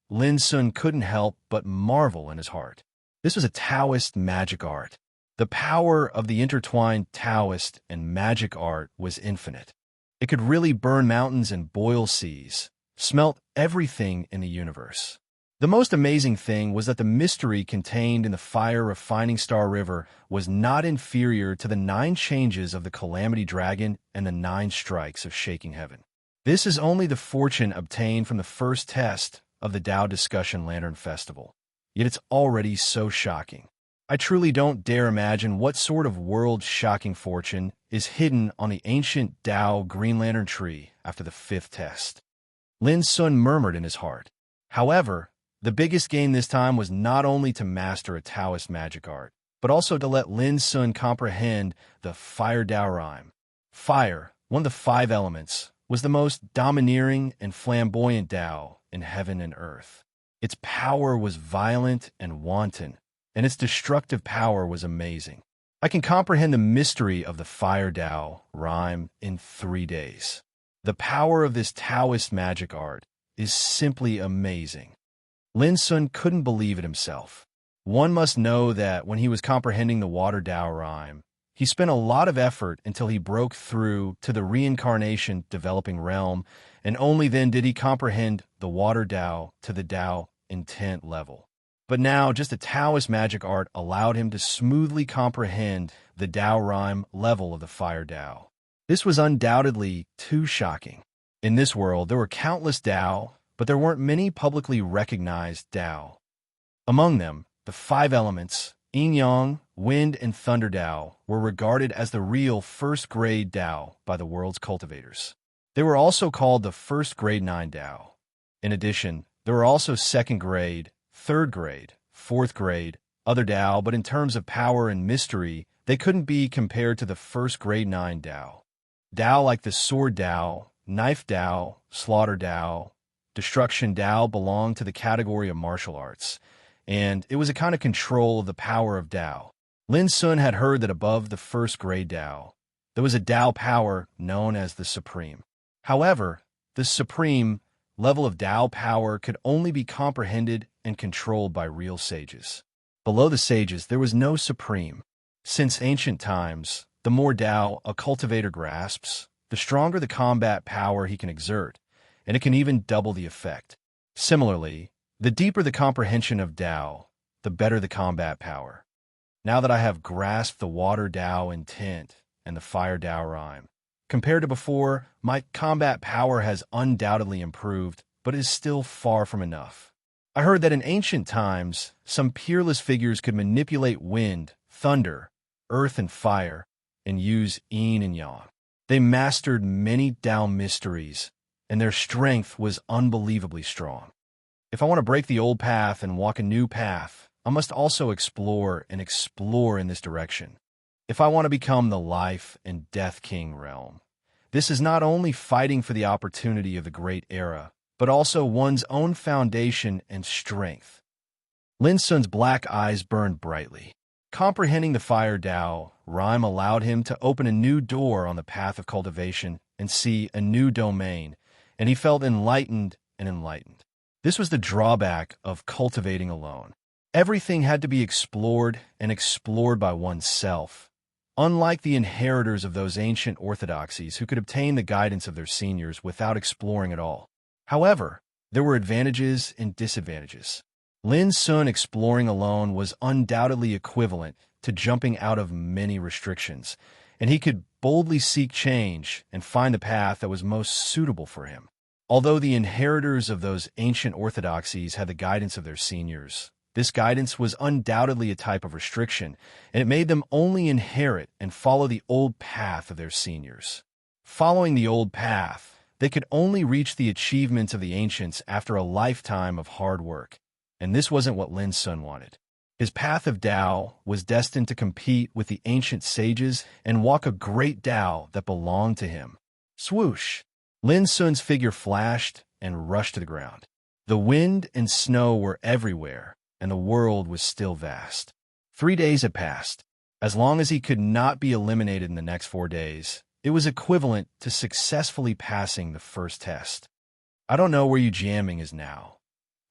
A: Lin Sun couldn't help but marvel in his heart. This was a Taoist magic art. The power of the intertwined Taoist and magic art was infinite. It could really burn mountains and boil seas, smelt everything in the universe. The most amazing thing was that the mystery contained in the fire refining star river was not inferior to the 9 changes of the Calamity Dragon and the 9 strikes of shaking heaven. This is only the fortune obtained from the first test of the Tao Discussion Lantern Festival. Yet it's already so shocking. I truly don't dare imagine what sort of world-shocking fortune is hidden on the ancient Tao Green Lantern tree after the 5th test. Lin Sun murmured in his heart. However, the biggest gain this time was not only to master a Taoist magic art, but also to let Lin Sun comprehend the Fire Tao rhyme. Fire, one of the 5 elements, was the most domineering and flamboyant Tao in heaven and earth. Its power was violent and wanton, and its destructive power was amazing. I can comprehend the mystery of the Fire Tao rhyme in 3 days. The power of this Taoist magic art is simply amazing. Lin Sun couldn't believe it himself. One must know that when he was comprehending the Water Tao rhyme, he spent a lot of effort until he broke through to the reincarnation developing realm, and only then did he comprehend the Water Tao to the Tao intent level. But now, just a Taoist magic art allowed him to smoothly comprehend the Tao rhyme level of the Fire Tao. This was undoubtedly too shocking. In this world, there were countless Tao, but there weren't many publicly recognized Tao. Among them, the 5 elements, Yin-Yang, Wind, and Thunder Tao, were regarded as the real first-grade Tao by the world's cultivators. They were also called the first-grade 9 Tao. In addition, there were also second-grade, third-grade, fourth-grade, other Tao, but in terms of power and mystery, they couldn't be compared to the first-grade 9 Tao. Tao like the Sword Tao, Knife Tao, Slaughter Tao, Destruction Tao belonged to the category of martial arts, and it was a kind of control of the power of Tao. Lin Sun had heard that above the first grade Tao, there was a Tao power known as the Supreme. However, this supreme level of Tao power could only be comprehended and controlled by real sages. Below the sages, there was no supreme. Since ancient times, the more Tao a cultivator grasps, the stronger the combat power he can exert, and it can even double the effect. Similarly, the deeper the comprehension of Tao, the better the combat power. Now that I have grasped the water Tao intent and the fire Tao rhyme, compared to before, my combat power has undoubtedly improved, but is still far from enough. I heard that in ancient times, some peerless figures could manipulate wind, thunder, earth, and fire, and use yin and yang. They mastered many Tao mysteries, and their strength was unbelievably strong. If I want to break the old path and walk a new path, I must also explore and explore in this direction. If I want to become the life and death king realm, this is not only fighting for the opportunity of the great era, but also one's own foundation and strength. Lin Sun's black eyes burned brightly. Comprehending the fire Tao rhyme allowed him to open a new door on the path of cultivation and see a new domain, and he felt enlightened and enlightened. This was the drawback of cultivating alone. Everything had to be explored and explored by oneself. Unlike the inheritors of those ancient orthodoxies who could obtain the guidance of their seniors without exploring at all. However, there were advantages and disadvantages. Lin Sun exploring alone was undoubtedly equivalent to jumping out of many restrictions, and he could boldly seek change and find the path that was most suitable for him. Although the inheritors of those ancient orthodoxies had the guidance of their seniors, this guidance was undoubtedly a type of restriction, and it made them only inherit and follow the old path of their seniors. Following the old path, they could only reach the achievements of the ancients after a lifetime of hard work, and this wasn't what Lin Sun wanted. His path of Tao was destined to compete with the ancient sages and walk a great Tao that belonged to him. Swoosh! Lin Sun's figure flashed and rushed to the ground. The wind and snow were everywhere, and the world was still vast. 3 days had passed. As long as he could not be eliminated in the next 4 days, it was equivalent to successfully passing the first test. I don't know where Yu Jiaming is now.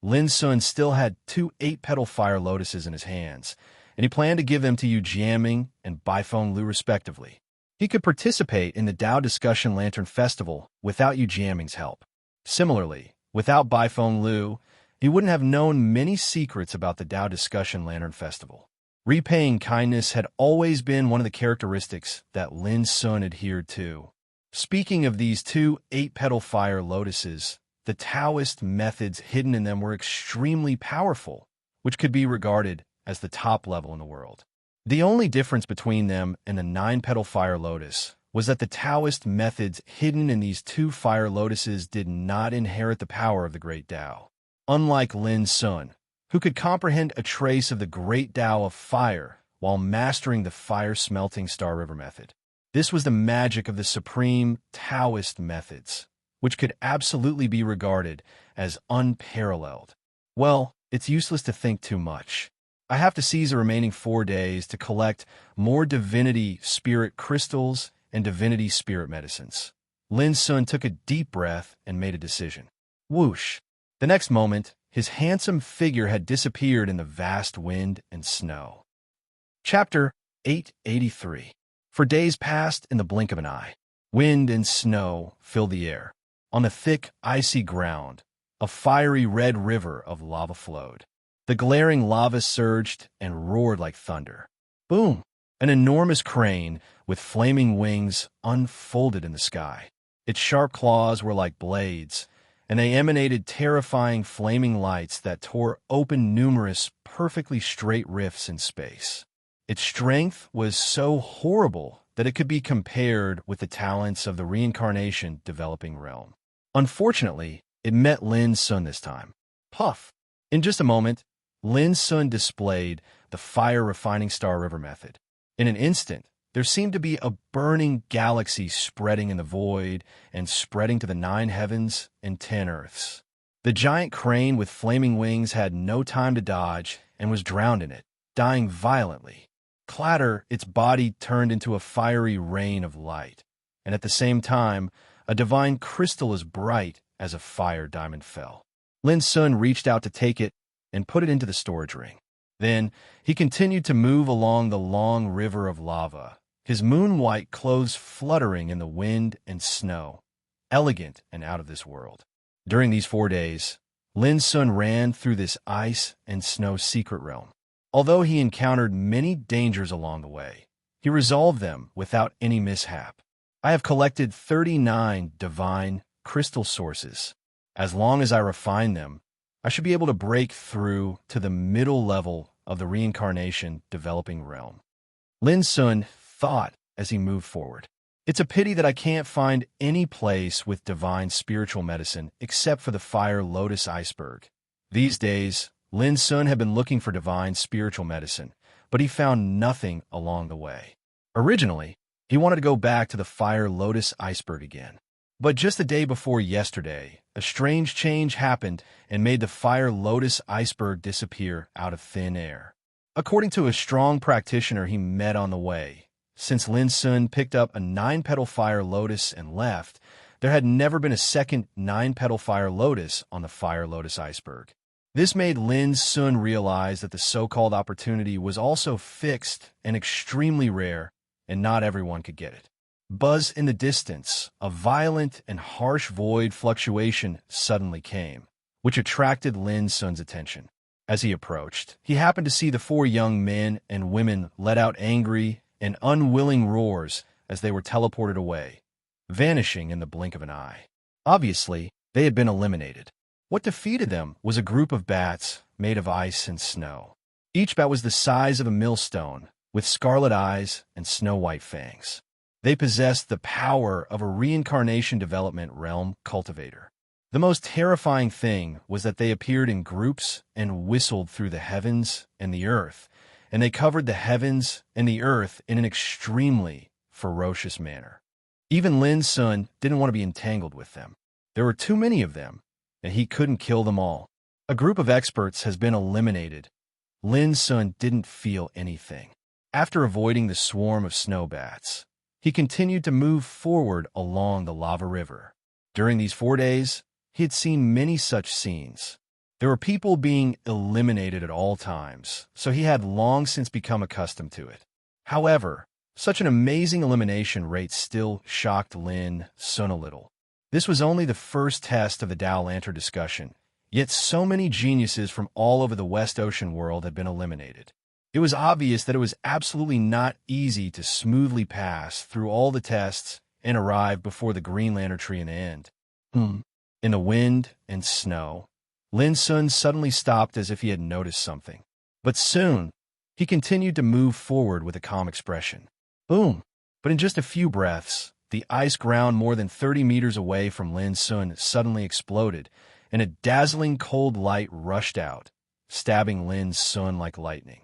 A: Lin Sun still had 2 8-petal fire lotuses in his hands, and he planned to give them to Yu Jiaming and Baifeng Lu respectively. He could participate in the Tao Discussion Lantern Festival without Yu Jiaming's help. Similarly, without Baifeng Lu, he wouldn't have known many secrets about the Tao Discussion Lantern Festival. Repaying kindness had always been one of the characteristics that Lin Sun adhered to. Speaking of these 2 8-petal fire lotuses, the Taoist methods hidden in them were extremely powerful, which could be regarded as the top level in the world. The only difference between them and the 9-petal fire lotus was that the Taoist methods hidden in these 2 fire lotuses did not inherit the power of the great Tao. Unlike Lin Sun, who could comprehend a trace of the great Tao of fire while mastering the fire-smelting Star River method. This was the magic of the supreme Taoist methods, which could absolutely be regarded as unparalleled. Well, it's useless to think too much. I have to seize the remaining 4 days to collect more divinity spirit crystals and divinity spirit medicines. Lin Sun took a deep breath and made a decision. Whoosh! The next moment, his handsome figure had disappeared in the vast wind and snow. Chapter 883. For days passed in the blink of an eye. Wind and snow filled the air. On the thick, icy ground, a fiery red river of lava flowed. The glaring lava surged and roared like thunder. Boom! An enormous crane with flaming wings unfolded in the sky. Its sharp claws were like blades, and they emanated terrifying flaming lights that tore open numerous perfectly straight rifts in space. Its strength was so horrible that it could be compared with the talents of the reincarnation developing realm. Unfortunately, it met Lin Sun this time. Puff! In just a moment, Lin Sun displayed the fire-refining Star River method. In an instant, there seemed to be a burning galaxy spreading in the void and spreading to the 9 heavens and 10 earths. The giant crane with flaming wings had no time to dodge, and was drowned in it, dying violently. Clatter, its body turned into a fiery rain of light, and at the same time, a divine crystal as bright as a fire diamond fell. Lin Sun reached out to take it and put it into the storage ring. Then, he continued to move along the long river of lava, his moon-white clothes fluttering in the wind and snow, elegant and out of this world. During these 4 days, Lin Sun ran through this ice and snow secret realm. Although he encountered many dangers along the way, he resolved them without any mishap. I have collected 39 divine crystal sources. As long as I refine them, I should be able to break through to the middle level of the reincarnation developing realm. Lin Sun thought as he moved forward. It's a pity that I can't find any place with divine spiritual medicine except for the Fire Lotus iceberg. These days, Lin Sun had been looking for divine spiritual medicine, but he found nothing along the way. Originally, he wanted to go back to the Fire Lotus iceberg again. But just the day before yesterday, a strange change happened and made the Fire Lotus iceberg disappear out of thin air. According to a strong practitioner he met on the way, since Lin Sun picked up a 9-petal Fire Lotus and left, there had never been a second 9-petal Fire Lotus on the Fire Lotus iceberg. This made Lin Sun realize that the so-called opportunity was also fixed and extremely rare, and not everyone could get it. Buzz in the distance, a violent and harsh void fluctuation suddenly came, which attracted Lin Sun's attention. As he approached, he happened to see the 4 young men and women let out angry and unwilling roars as they were teleported away, vanishing in the blink of an eye. Obviously, they had been eliminated. What defeated them was a group of bats made of ice and snow. Each bat was the size of a millstone, with scarlet eyes and snow-white fangs. They possessed the power of a reincarnation development realm cultivator. The most terrifying thing was that they appeared in groups and whistled through the heavens and the earth, and they covered the heavens and the earth in an extremely ferocious manner. Even Lin Sun didn't want to be entangled with them. There were too many of them, and he couldn't kill them all. A group of experts has been eliminated. Lin Sun didn't feel anything. After avoiding the swarm of snow bats, he continued to move forward along the lava river. During these 4 days, he had seen many such scenes. There were people being eliminated at all times, so he had long since become accustomed to it. However, such an amazing elimination rate still shocked Lin Sun a little. This was only the first test of the Tao Lantern discussion, yet so many geniuses from all over the West Ocean world had been eliminated. It was obvious that it was absolutely not easy to smoothly pass through all the tests and arrive before the Green Lantern tree in the end. In the wind and snow, Lin Sun suddenly stopped as if he had noticed something. But soon, he continued to move forward with a calm expression. Boom! But in just a few breaths, the ice ground more than 30 meters away from Lin Sun suddenly exploded, and a dazzling cold light rushed out, stabbing Lin Sun like lightning.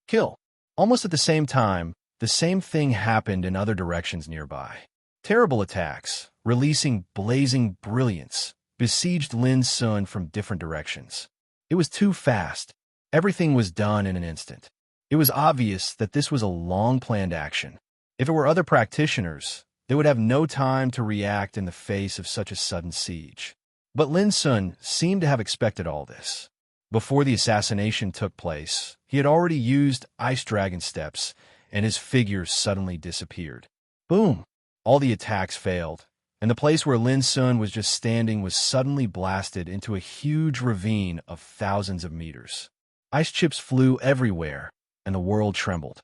A: Kill! Almost at the same time, the same thing happened in other directions nearby. Terrible attacks, releasing blazing brilliance, besieged Lin Sun from different directions. It was too fast. Everything was done in an instant. It was obvious that this was a long-planned action. If it were other practitioners, they would have no time to react in the face of such a sudden siege. But Lin Sun seemed to have expected all this. Before the assassination took place, he had already used Ice Dragon steps, and his figure suddenly disappeared. Boom! All the attacks failed, and the place where Lin Sun was just standing was suddenly blasted into a huge ravine of thousands of meters. Ice chips flew everywhere, and the world trembled.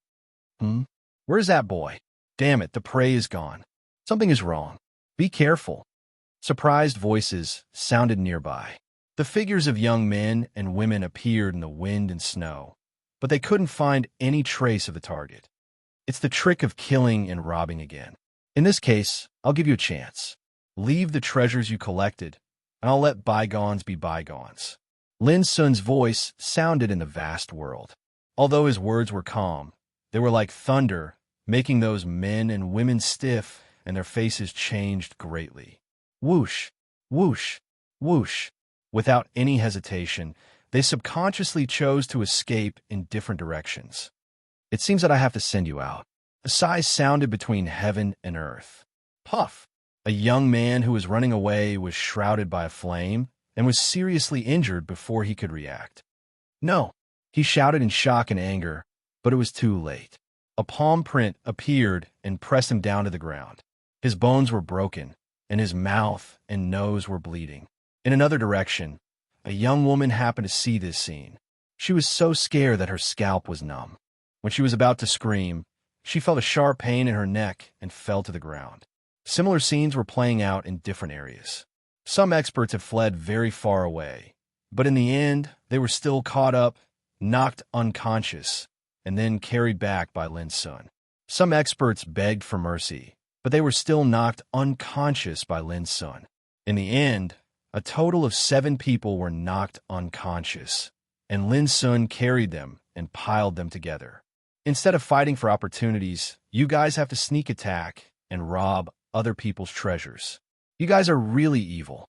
A: Where's that boy? Damn it, the prey is gone. Something is wrong. Be careful. Surprised voices sounded nearby. The figures of young men and women appeared in the wind and snow, but they couldn't find any trace of the target. It's the trick of killing and robbing again. In this case, I'll give you a chance. Leave the treasures you collected, and I'll let bygones be bygones. Lin Sun's voice sounded in the vast world. Although his words were calm, they were like thunder, making those men and women stiff, and their faces changed greatly. Whoosh, whoosh, whoosh. Without any hesitation, They subconsciously chose to escape in different directions. It seems that I have to send you out. A sigh sounded between heaven and earth. Puff! A young man who was running away was shrouded by a flame and was seriously injured before he could react. No! He shouted in shock and anger, but it was too late. A palm print appeared and pressed him down to the ground. His bones were broken, and his mouth and nose were bleeding. In another direction, a young woman happened to see this scene. She was so scared that her scalp was numb. When she was about to scream, she felt a sharp pain in her neck and fell to the ground. Similar scenes were playing out in different areas. Some experts have fled very far away, but in the end, they were still caught up, knocked unconscious, and then carried back by Lin's son. Some experts begged for mercy, but they were still knocked unconscious by Lin's son. In the end, a total of 7 people were knocked unconscious, and Lin's son carried them and piled them together. Instead of fighting for opportunities, you guys have to sneak attack and rob other people's treasures. You guys are really evil.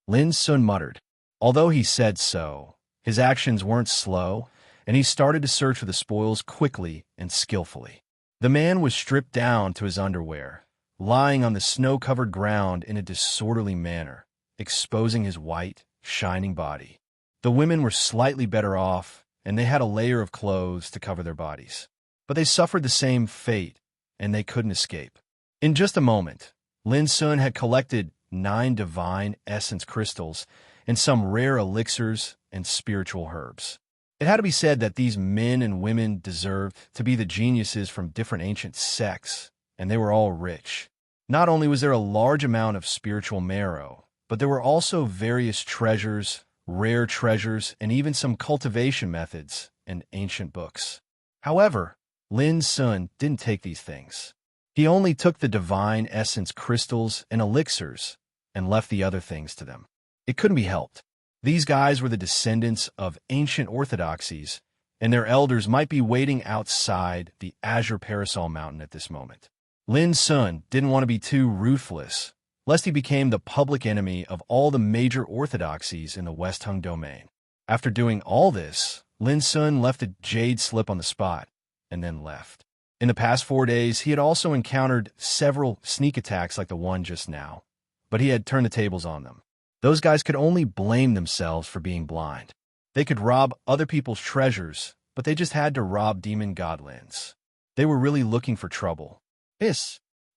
A: Lin's son muttered. Although he said so, his actions weren't slow, and he started to search for the spoils quickly and skillfully. The man was stripped down to his underwear, lying on the snow-covered ground in a disorderly manner, exposing his white, shining body. The women were slightly better off, and they had a layer of clothes to cover their bodies. But they suffered the same fate, and they couldn't escape. In just a moment, Lin's son had collected 9 divine essence crystals and some rare elixirs and spiritual herbs. It had to be said that these men and women deserved to be the geniuses from different ancient sects, and they were all rich. Not only was there a large amount of spiritual marrow, but there were also various treasures, rare treasures, and even some cultivation methods and ancient books. However, Lin's son didn't take these things. He only took the divine essence crystals and elixirs and left the other things to them. It couldn't be helped. These guys were the descendants of ancient orthodoxies, and their elders might be waiting outside the Azure Parasol Mountain at this moment. Lin's son didn't want to be too ruthless, lest he became the public enemy of all the major orthodoxies in the West Hung domain. After doing all this, Lin's son left a jade slip on the spot, and then left. In the past 4 days, he had also encountered several sneak attacks like the one just now, but he had turned the tables on them. Those guys could only blame themselves for being blind. They could rob other people's treasures, but they just had to rob demon god Lin's. They were really looking for trouble.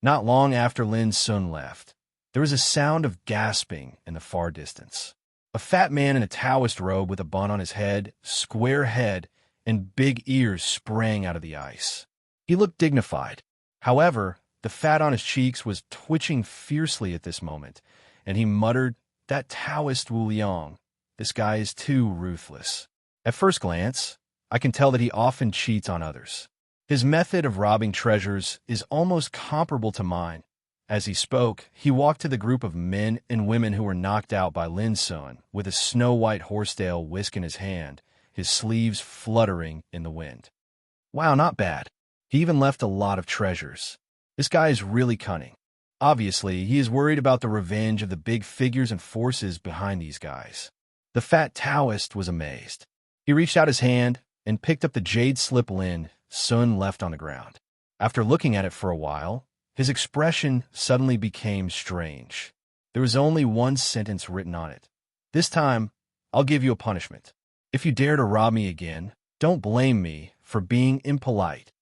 A: Not long after Lin's son left, there was a sound of gasping in the far distance. A fat man in a Taoist robe with a bun on his head, square head, and big ears sprang out of the ice. He looked dignified. However, the fat on his cheeks was twitching fiercely at this moment, and he muttered, "That Taoist Wu Liang, this guy is too ruthless." At first glance, I can tell that he often cheats on others. His method of robbing treasures is almost comparable to mine. As he spoke, he walked to the group of men and women who were knocked out by Lin's son, with a snow-white horsetail whisk in his hand, his sleeves fluttering in the wind. Wow, not bad. He even left a lot of treasures. This guy is really cunning. Obviously, he is worried about the revenge of the big figures and forces behind these guys. The fat Taoist was amazed. He reached out his hand and picked up the jade slip Lin's son left on the ground. After looking at it for a while, his expression suddenly became strange. There was only one sentence written on it. "This time, I'll give you a punishment. If you dare to rob me again, don't blame me for being impolite.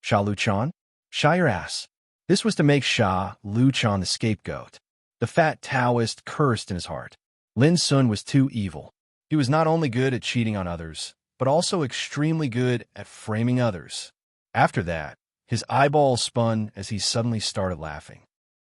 A: Sha Luchan, shy your ass." This was to make Sha Luchan the scapegoat. The fat Taoist cursed in his heart. Lin's son was too evil. He was not only good at cheating on others, but also extremely good at framing others. After that, his eyeballs spun as he suddenly started laughing.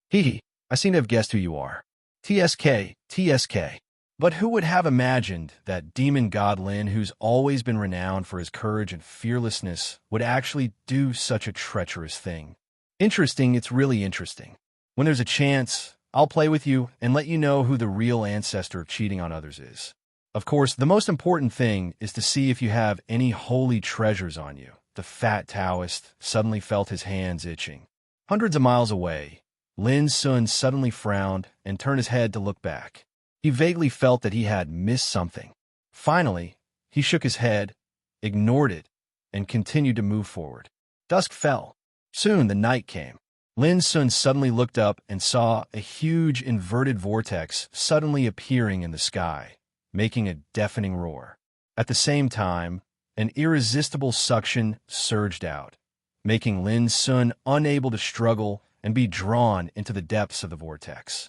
A: "Hee, I seem to have guessed who you are. TSK, TSK. But who would have imagined that demon god Lin, who's always been renowned for his courage and fearlessness, would actually do such a treacherous thing? Interesting, it's really interesting. When there's a chance, I'll play with you and let you know who the real ancestor of cheating on others is. Of course, the most important thing is to see if you have any holy treasures on you." The fat Taoist suddenly felt his hands itching. Hundreds of miles away, Lin's son suddenly frowned and turned his head to look back. He vaguely felt that he had missed something. Finally, He shook his head, ignored it, and continued to move forward. Dusk fell. Soon the night came. Lin Sun suddenly looked up and saw a huge inverted vortex suddenly appearing in the sky, making a deafening roar. At the same time, an irresistible suction surged out, making Lin Sun unable to struggle and be drawn into the depths of the vortex.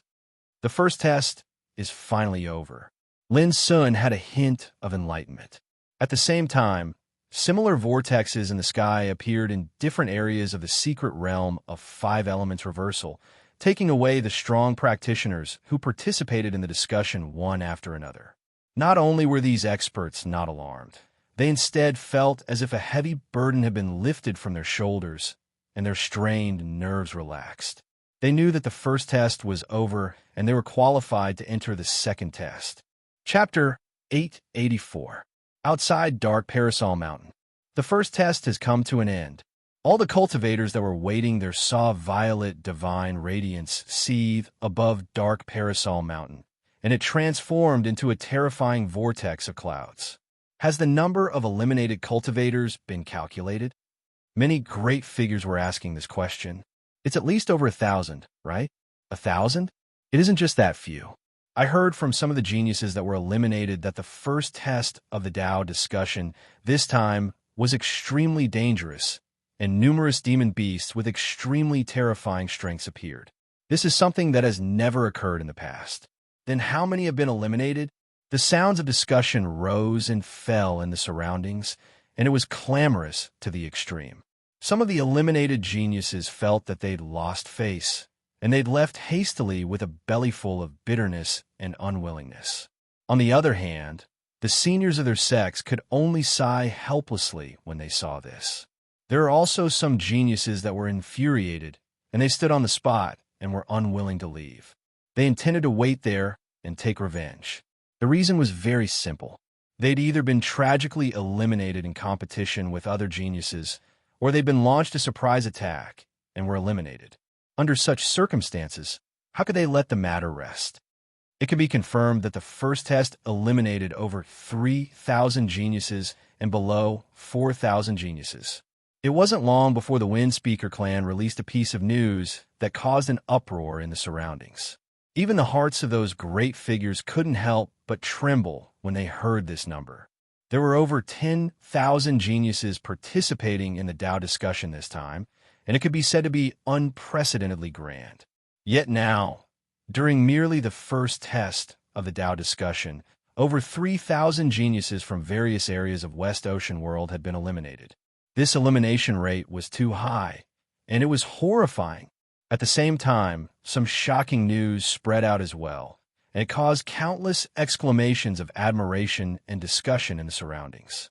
A: The first test is finally over. Lin Sun had a hint of enlightenment. At the same time, similar vortexes in the sky appeared in different areas of the secret realm of 5 elements reversal, taking away the strong practitioners who participated in the discussion one after another. Not only were these experts not alarmed, they instead felt as if a heavy burden had been lifted from their shoulders and their strained nerves relaxed. They knew that the first test was over and they were qualified to enter the second test. Chapter 884. Outside Dark Parasol Mountain. The first test has come to an end. All the cultivators that were waiting there saw violet divine radiance seethe above Dark Parasol Mountain, and it transformed into a terrifying vortex of clouds. Has the number of eliminated cultivators been calculated? Many great figures were asking this question. It's at least over 1,000, right? 1,000? It isn't just that few. I heard from some of the geniuses that were eliminated that the first test of the Tao discussion this time was extremely dangerous, and numerous demon beasts with extremely terrifying strengths appeared. This is something that has never occurred in the past. Then how many have been eliminated? The sounds of discussion rose and fell in the surroundings, and it was clamorous to the extreme. Some of the eliminated geniuses felt that they'd lost face, and they'd left hastily with a bellyful of bitterness and unwillingness. On the other hand, the seniors of their sex could only sigh helplessly when they saw this. There are also some geniuses that were infuriated, and they stood on the spot and were unwilling to leave. They intended to wait there and take revenge. The reason was very simple. They'd either been tragically eliminated in competition with other geniuses, or they'd been launched a surprise attack and were eliminated. Under such circumstances, how could they let the matter rest? It can be confirmed that the first test eliminated over 3,000 geniuses and below 4,000 geniuses. It wasn't long before the Wind Speaker clan released a piece of news that caused an uproar in the surroundings. Even the hearts of those great figures couldn't help but tremble when they heard this number. There were over 10,000 geniuses participating in the Tao discussion this time, and it could be said to be unprecedentedly grand. Yet now, during merely the first test of the Tao discussion, over 3,000 geniuses from various areas of West Ocean World had been eliminated. This elimination rate was too high, and it was horrifying. At the same time, some shocking news spread out as well, and it caused countless exclamations of admiration and discussion in the surroundings.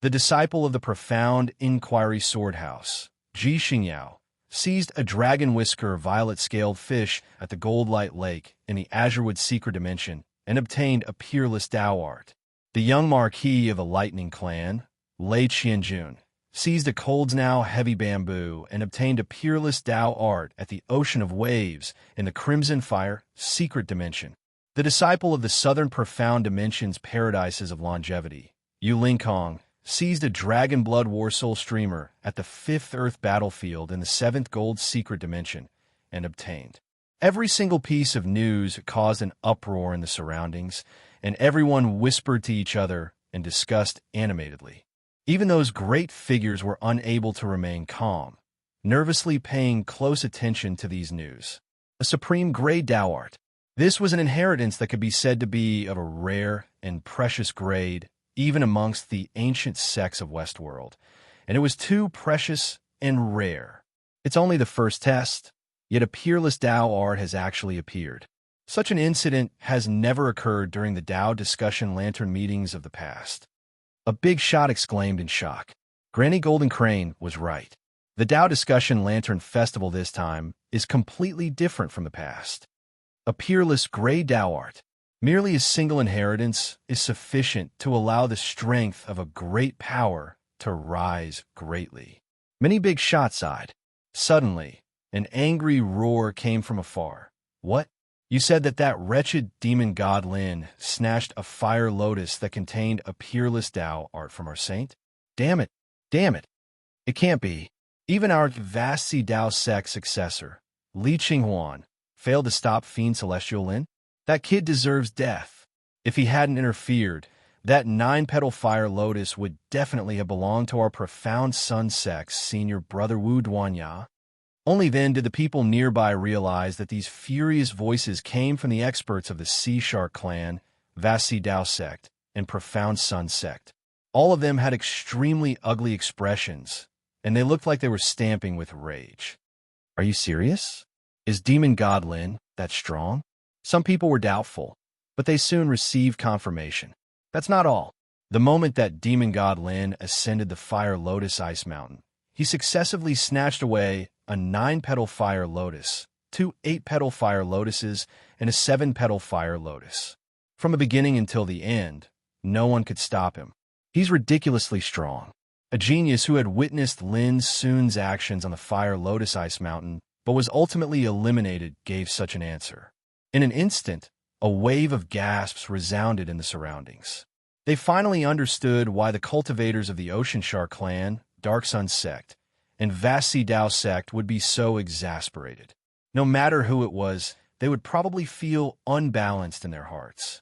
A: The disciple of the profound inquiry sword house, Ji Xingyao, seized a dragon whisker violet-scaled fish at the Gold Light Lake in the Azurewood Secret Dimension and obtained a peerless Tao art. The young marquis of the Lightning Clan, Lei Qianjun, seized a Coldsnow heavy bamboo and obtained a peerless Tao art at the Ocean of Waves in the Crimson Fire Secret Dimension. The disciple of the Southern Profound Dimension's Paradises of Longevity, Yu Lingkong, seized a Dragon Blood Warsoul streamer at the 5th Earth battlefield in the 7th Gold Secret Dimension and obtained. Every single piece of news caused an uproar in the surroundings, and everyone whispered to each other and discussed animatedly. Even those great figures were unable to remain calm, nervously paying close attention to these news. A supreme grade Tao art. This was an inheritance that could be said to be of a rare and precious grade, even amongst the ancient sects of Westworld, and it was too precious and rare. It's only the first test, yet a peerless Tao art has actually appeared. Such an incident has never occurred during the Tao discussion lantern meetings of the past. A big shot exclaimed in shock. Granny Golden Crane was right. The Tao discussion lantern festival this time is completely different from the past. A peerless gray Tao art. Merely a single inheritance is sufficient to allow the strength of a great power to rise greatly. Many big shots sighed. Suddenly, an angry roar came from afar. What? You said that that wretched demon god Lin snatched a fire lotus that contained a peerless Tao art from our saint? Damn it. Damn it. It can't be. Even our Vasti Dao sect successor, Li Qinghuan, failed to stop Fiend Celestial Lin? That kid deserves death. If he hadn't interfered, that 9-petal fire lotus would definitely have belonged to our profound Sun sect's senior brother Wu Duanya. Only then did the people nearby realize that these furious voices came from the experts of the Sea Shark clan, Vasti Dao sect, and Profound Sun sect. All of them had extremely ugly expressions, and they looked like they were stamping with rage. Are you serious? Is Demon God Lin that strong? Some people were doubtful, but they soon received confirmation. That's not all. The moment that Demon God Lin ascended the Fire Lotus Ice Mountain, he successively snatched away a 9-petal fire lotus, 2 8-petal fire lotuses, and a 7-petal fire lotus. From the beginning until the end, no one could stop him. He's ridiculously strong. A genius who had witnessed Lin Sun's actions on the Fire Lotus Ice Mountain, but was ultimately eliminated, gave such an answer. In an instant, a wave of gasps resounded in the surroundings. They finally understood why the cultivators of the Ocean Shark clan, Dark Sun sect, and Vasti Dao sect would be so exasperated. No matter who it was, they would probably feel unbalanced in their hearts.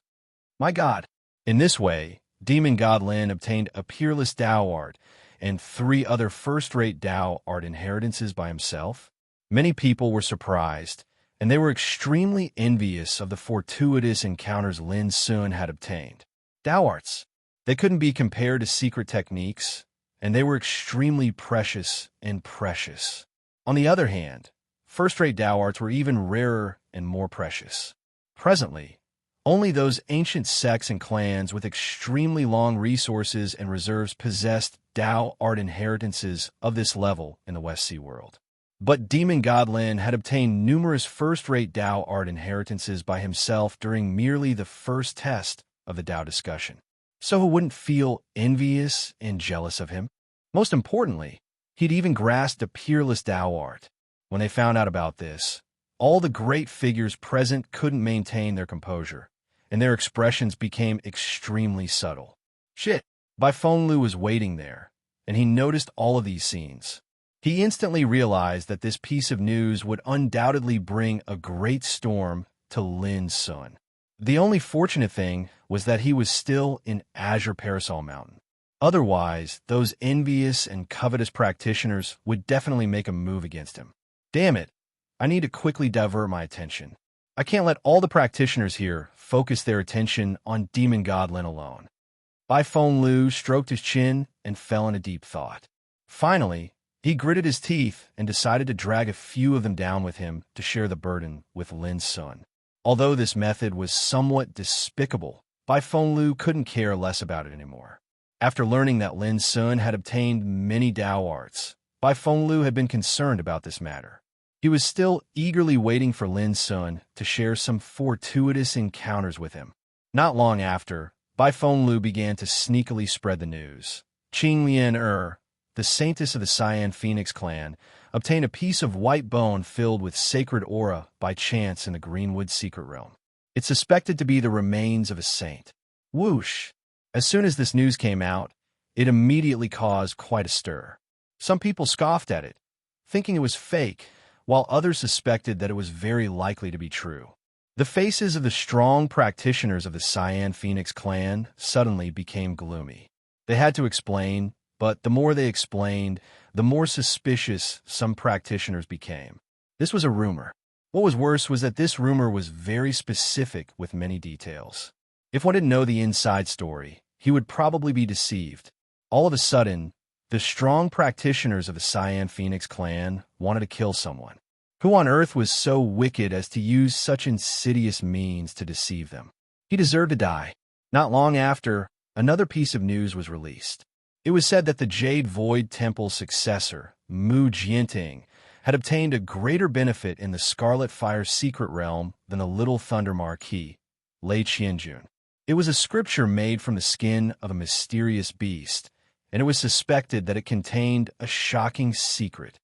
A: My God! In this way, Demon God Lin obtained a peerless Dao art and 3 other first-rate Dao art inheritances by himself. Many people were surprised, and they were extremely envious of the fortuitous encounters Lin Sun had obtained. Dao arts. They couldn't be compared to secret techniques, and they were extremely precious and precious. On the other hand, first-rate Dao arts were even rarer and more precious. Presently, only those ancient sects and clans with extremely long resources and reserves possessed Dao art inheritances of this level in the West Sea world. But Demon God Lin had obtained numerous first-rate Dao art inheritances by himself during merely the first test of the Dao discussion. So who wouldn't feel envious and jealous of him? Most importantly, he'd even grasped a peerless Dao art. When they found out about this, all the great figures present couldn't maintain their composure, and their expressions became extremely subtle. Shit! Bai Fenglu was waiting there, and he noticed all of these scenes. He instantly realized that this piece of news would undoubtedly bring a great storm to Lin Sun. The only fortunate thing was that he was still in Azure Parasol Mountain. Otherwise, those envious and covetous practitioners would definitely make a move against him. Damn it, I need to quickly divert my attention. I can't let all the practitioners here focus their attention on Demon God Lin alone. Bai Fenglu stroked his chin and fell in a deep thought. Finally, he gritted his teeth and decided to drag a few of them down with him to share the burden with Lin Sun. Although this method was somewhat despicable, Bai Fenglu couldn't care less about it anymore. After learning that Lin Sun had obtained many Dao arts, Bai Fenglu had been concerned about this matter. He was still eagerly waiting for Lin Sun to share some fortuitous encounters with him. Not long after, Bai Fenglu began to sneakily spread the news. Qing Lian the saintess of the Cyan Phoenix clan, obtained a piece of white bone filled with sacred aura by chance in the Greenwood secret realm. It's suspected to be the remains of a saint. Whoosh! As soon as this news came out, it immediately caused quite a stir. Some people scoffed at it, thinking it was fake, while others suspected that it was very likely to be true. The faces of the strong practitioners of the Cyan Phoenix clan suddenly became gloomy. They had to explain, but the more they explained, the more suspicious some practitioners became. This was a rumor. What was worse was that this rumor was very specific with many details. If one didn't know the inside story, he would probably be deceived. All of a sudden, the strong practitioners of the Cyan Phoenix clan wanted to kill someone. Who on earth was so wicked as to use such insidious means to deceive them? He deserved to die. Not long after, another piece of news was released. It was said that the Jade Void Temple's successor, Mu Jianting, had obtained a greater benefit in the Scarlet Fire secret realm than the Little Thunder Marquis, Lei Qianjun. It was a scripture made from the skin of a mysterious beast, and it was suspected that it contained a shocking secret.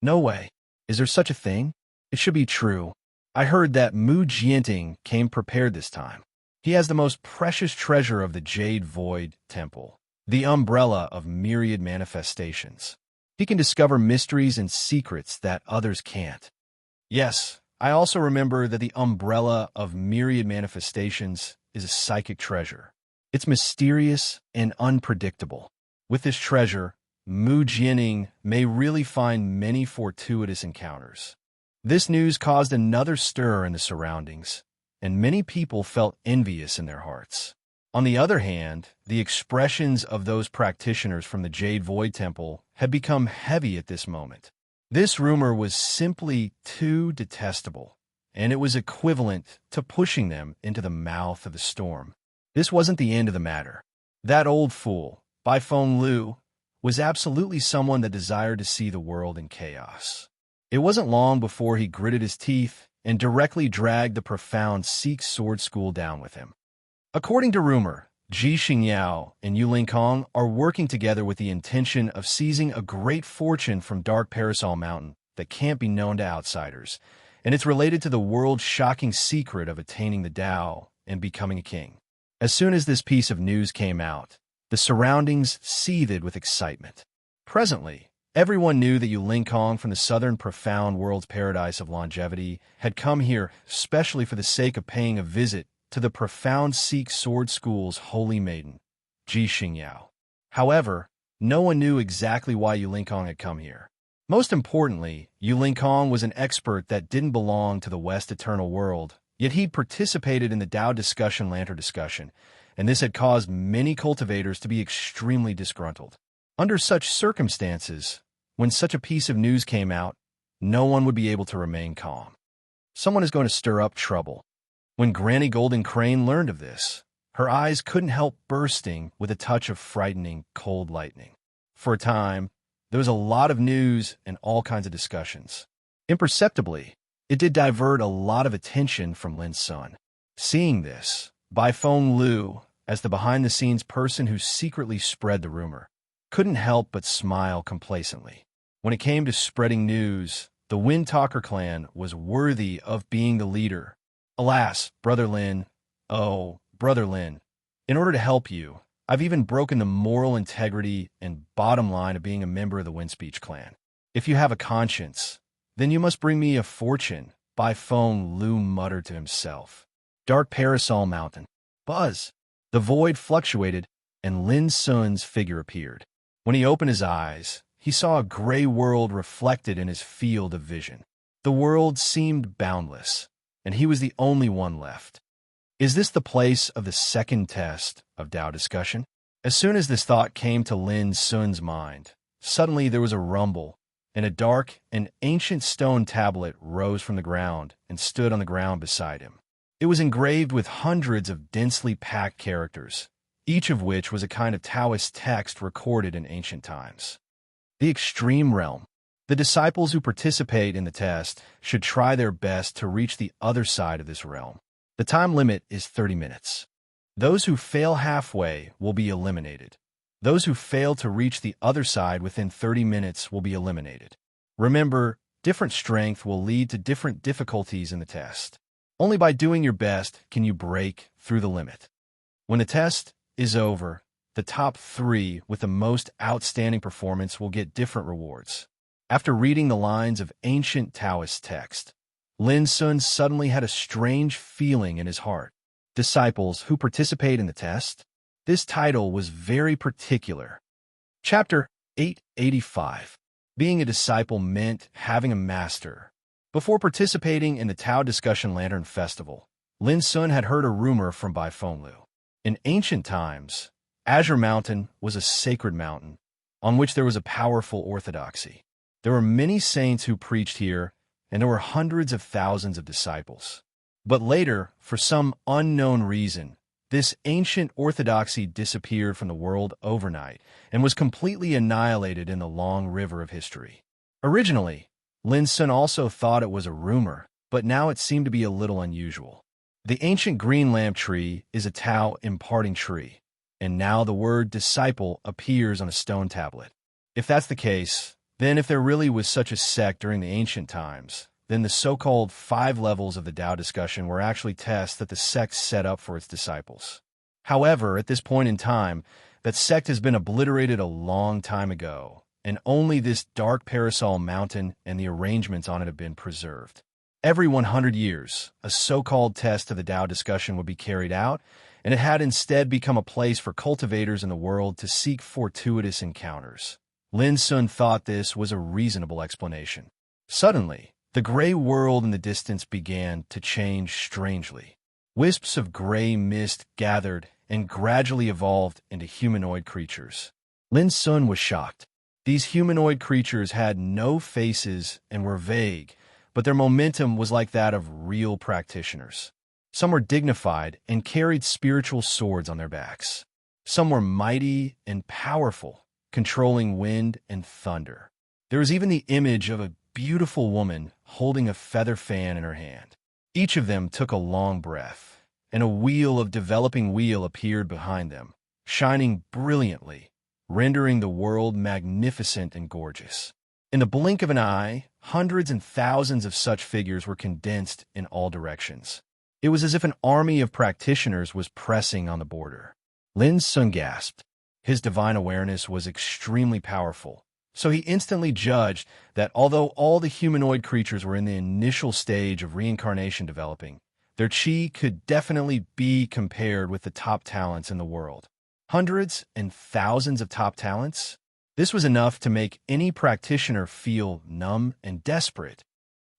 A: No way. Is there such a thing? It should be true. I heard that Mu Jianting came prepared this time. He has the most precious treasure of the Jade Void Temple, the umbrella of myriad manifestations. He can discover mysteries and secrets that others can't. Yes, I also remember that the umbrella of myriad manifestations is a psychic treasure. It's mysterious and unpredictable. With this treasure, Mu Jianing may really find many fortuitous encounters. This news caused another stir in the surroundings, and many people felt envious in their hearts. On the other hand, the expressions of those practitioners from the Jade Void Temple had become heavy at this moment. This rumor was simply too detestable, and it was equivalent to pushing them into the mouth of the storm. This wasn't the end of the matter. That old fool, Bai Feng Lu, was absolutely someone that desired to see the world in chaos. It wasn't long before he gritted his teeth and directly dragged the profound Sikh sword school down with him. According to rumor, Ji Xingyao and Yu Linkong are working together with the intention of seizing a great fortune from Dark Parasol Mountain that can't be known to outsiders, and it's related to the world's shocking secret of attaining the Tao and becoming a king. As soon as this piece of news came out, the surroundings seethed with excitement. Presently, everyone knew that Yu Linkong from the southern profound world's paradise of longevity had come here specially for the sake of paying a visit to the profound Sikh sword school's holy maiden, Ji Xingyao. However, no one knew exactly why Yu Linkong had come here. Most importantly, Yu Linkong was an expert that didn't belong to the West Eternal World, yet he'd participated in the Tao discussion lantern discussion, and this had caused many cultivators to be extremely disgruntled. Under such circumstances, when such a piece of news came out, no one would be able to remain calm. Someone is going to stir up trouble. When Granny Golden Crane learned of this, her eyes couldn't help bursting with a touch of frightening cold lightning. For a time, there was a lot of news and all kinds of discussions. Imperceptibly, it did divert a lot of attention from Lin's son. Seeing this, Bai Feng Lu, as the behind-the-scenes person who secretly spread the rumor, couldn't help but smile complacently. When it came to spreading news, the Wind Talker clan was worthy of being the leader. Alas, Brother Lin, oh, Brother Lin, in order to help you, I've even broken the moral integrity and bottom line of being a member of the Wind Speech clan. If you have a conscience, then you must bring me a fortune, Bai Feng Lu muttered to himself. Dark Parasol Mountain. Buzz. The void fluctuated, and Lin Sun's figure appeared. When he opened his eyes, he saw a gray world reflected in his field of vision. The world seemed boundless, and he was the only one left. Is this the place of the second test of Tao discussion? As soon as this thought came to Lin Sun's mind, suddenly there was a rumble, and a dark and ancient stone tablet rose from the ground and stood on the ground beside him. It was engraved with hundreds of densely packed characters, each of which was a kind of Taoist text recorded in ancient times. The Extreme Realm. The disciples who participate in the test should try their best to reach the other side of this realm. The time limit is 30 minutes. Those who fail halfway will be eliminated. Those who fail to reach the other side within 30 minutes will be eliminated. Remember, different strength will lead to different difficulties in the test. Only by doing your best can you break through the limit. When the test is over, the top 3 with the most outstanding performance will get different rewards. After reading the lines of ancient Taoist text, Lin Sun suddenly had a strange feeling in his heart. Disciples who participate in the test? This title was very particular. Chapter 885. Being a disciple meant having a master. Before participating in the Tao Discussion Lantern Festival, Lin Sun had heard a rumor from Bai Feng Lu. In ancient times, Azure Mountain was a sacred mountain on which there was a powerful orthodoxy. There were many saints who preached here, and there were hundreds of thousands of disciples. But later, for some unknown reason, this ancient orthodoxy disappeared from the world overnight and was completely annihilated in the long river of history. Originally, Lin Sun also thought it was a rumor, but now it seemed to be a little unusual. The ancient green lamp tree is a Tao imparting tree, and now the word disciple appears on a stone tablet. If that's the case, then if there really was such a sect during the ancient times, then the so-called 5 levels of the Tao discussion were actually tests that the sect set up for its disciples. However, at this point in time, that sect has been obliterated a long time ago, and only this dark parasol mountain and the arrangements on it have been preserved. Every 100 years, a so-called test of the Tao discussion would be carried out, and it had instead become a place for cultivators in the world to seek fortuitous encounters. Lin Sun thought this was a reasonable explanation. Suddenly, the gray world in the distance began to change strangely. Wisps of gray mist gathered and gradually evolved into humanoid creatures. Lin Sun was shocked. These humanoid creatures had no faces and were vague, but their momentum was like that of real practitioners. Some were dignified and carried spiritual swords on their backs. Some were mighty and powerful, controlling wind and thunder. There was even the image of a beautiful woman holding a feather fan in her hand. Each of them took a long breath, and a wheel of developing wheel appeared behind them, shining brilliantly, rendering the world magnificent and gorgeous. In the blink of an eye, hundreds and thousands of such figures were condensed in all directions. It was as if an army of practitioners was pressing on the border. Lin Sun gasped. His divine awareness was extremely powerful, so he instantly judged that although all the humanoid creatures were in the initial stage of reincarnation developing, their chi could definitely be compared with the top talents in the world. Hundreds and thousands of top talents? This was enough to make any practitioner feel numb and desperate.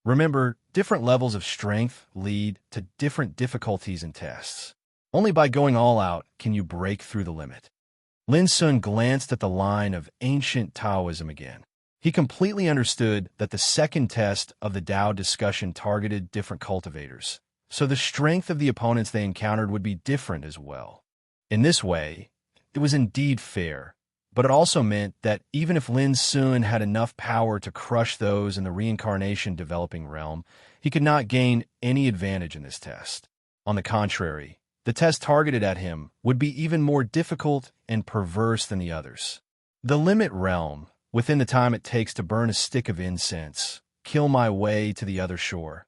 A: Remember, different levels of strength lead to different difficulties and tests. Only by going all out can you break through the limit. Lin Sun glanced at the line of ancient Taoism again. He completely understood that the second test of the Tao discussion targeted different cultivators, so the strength of the opponents they encountered would be different as well. In this way, it was indeed fair, but it also meant that even if Lin Sun had enough power to crush those in the reincarnation developing realm, he could not gain any advantage in this test. On the contrary, the test targeted at him would be even more difficult and perverse than the others. The limit realm, within the time it takes to burn a stick of incense, kill my way to the other shore.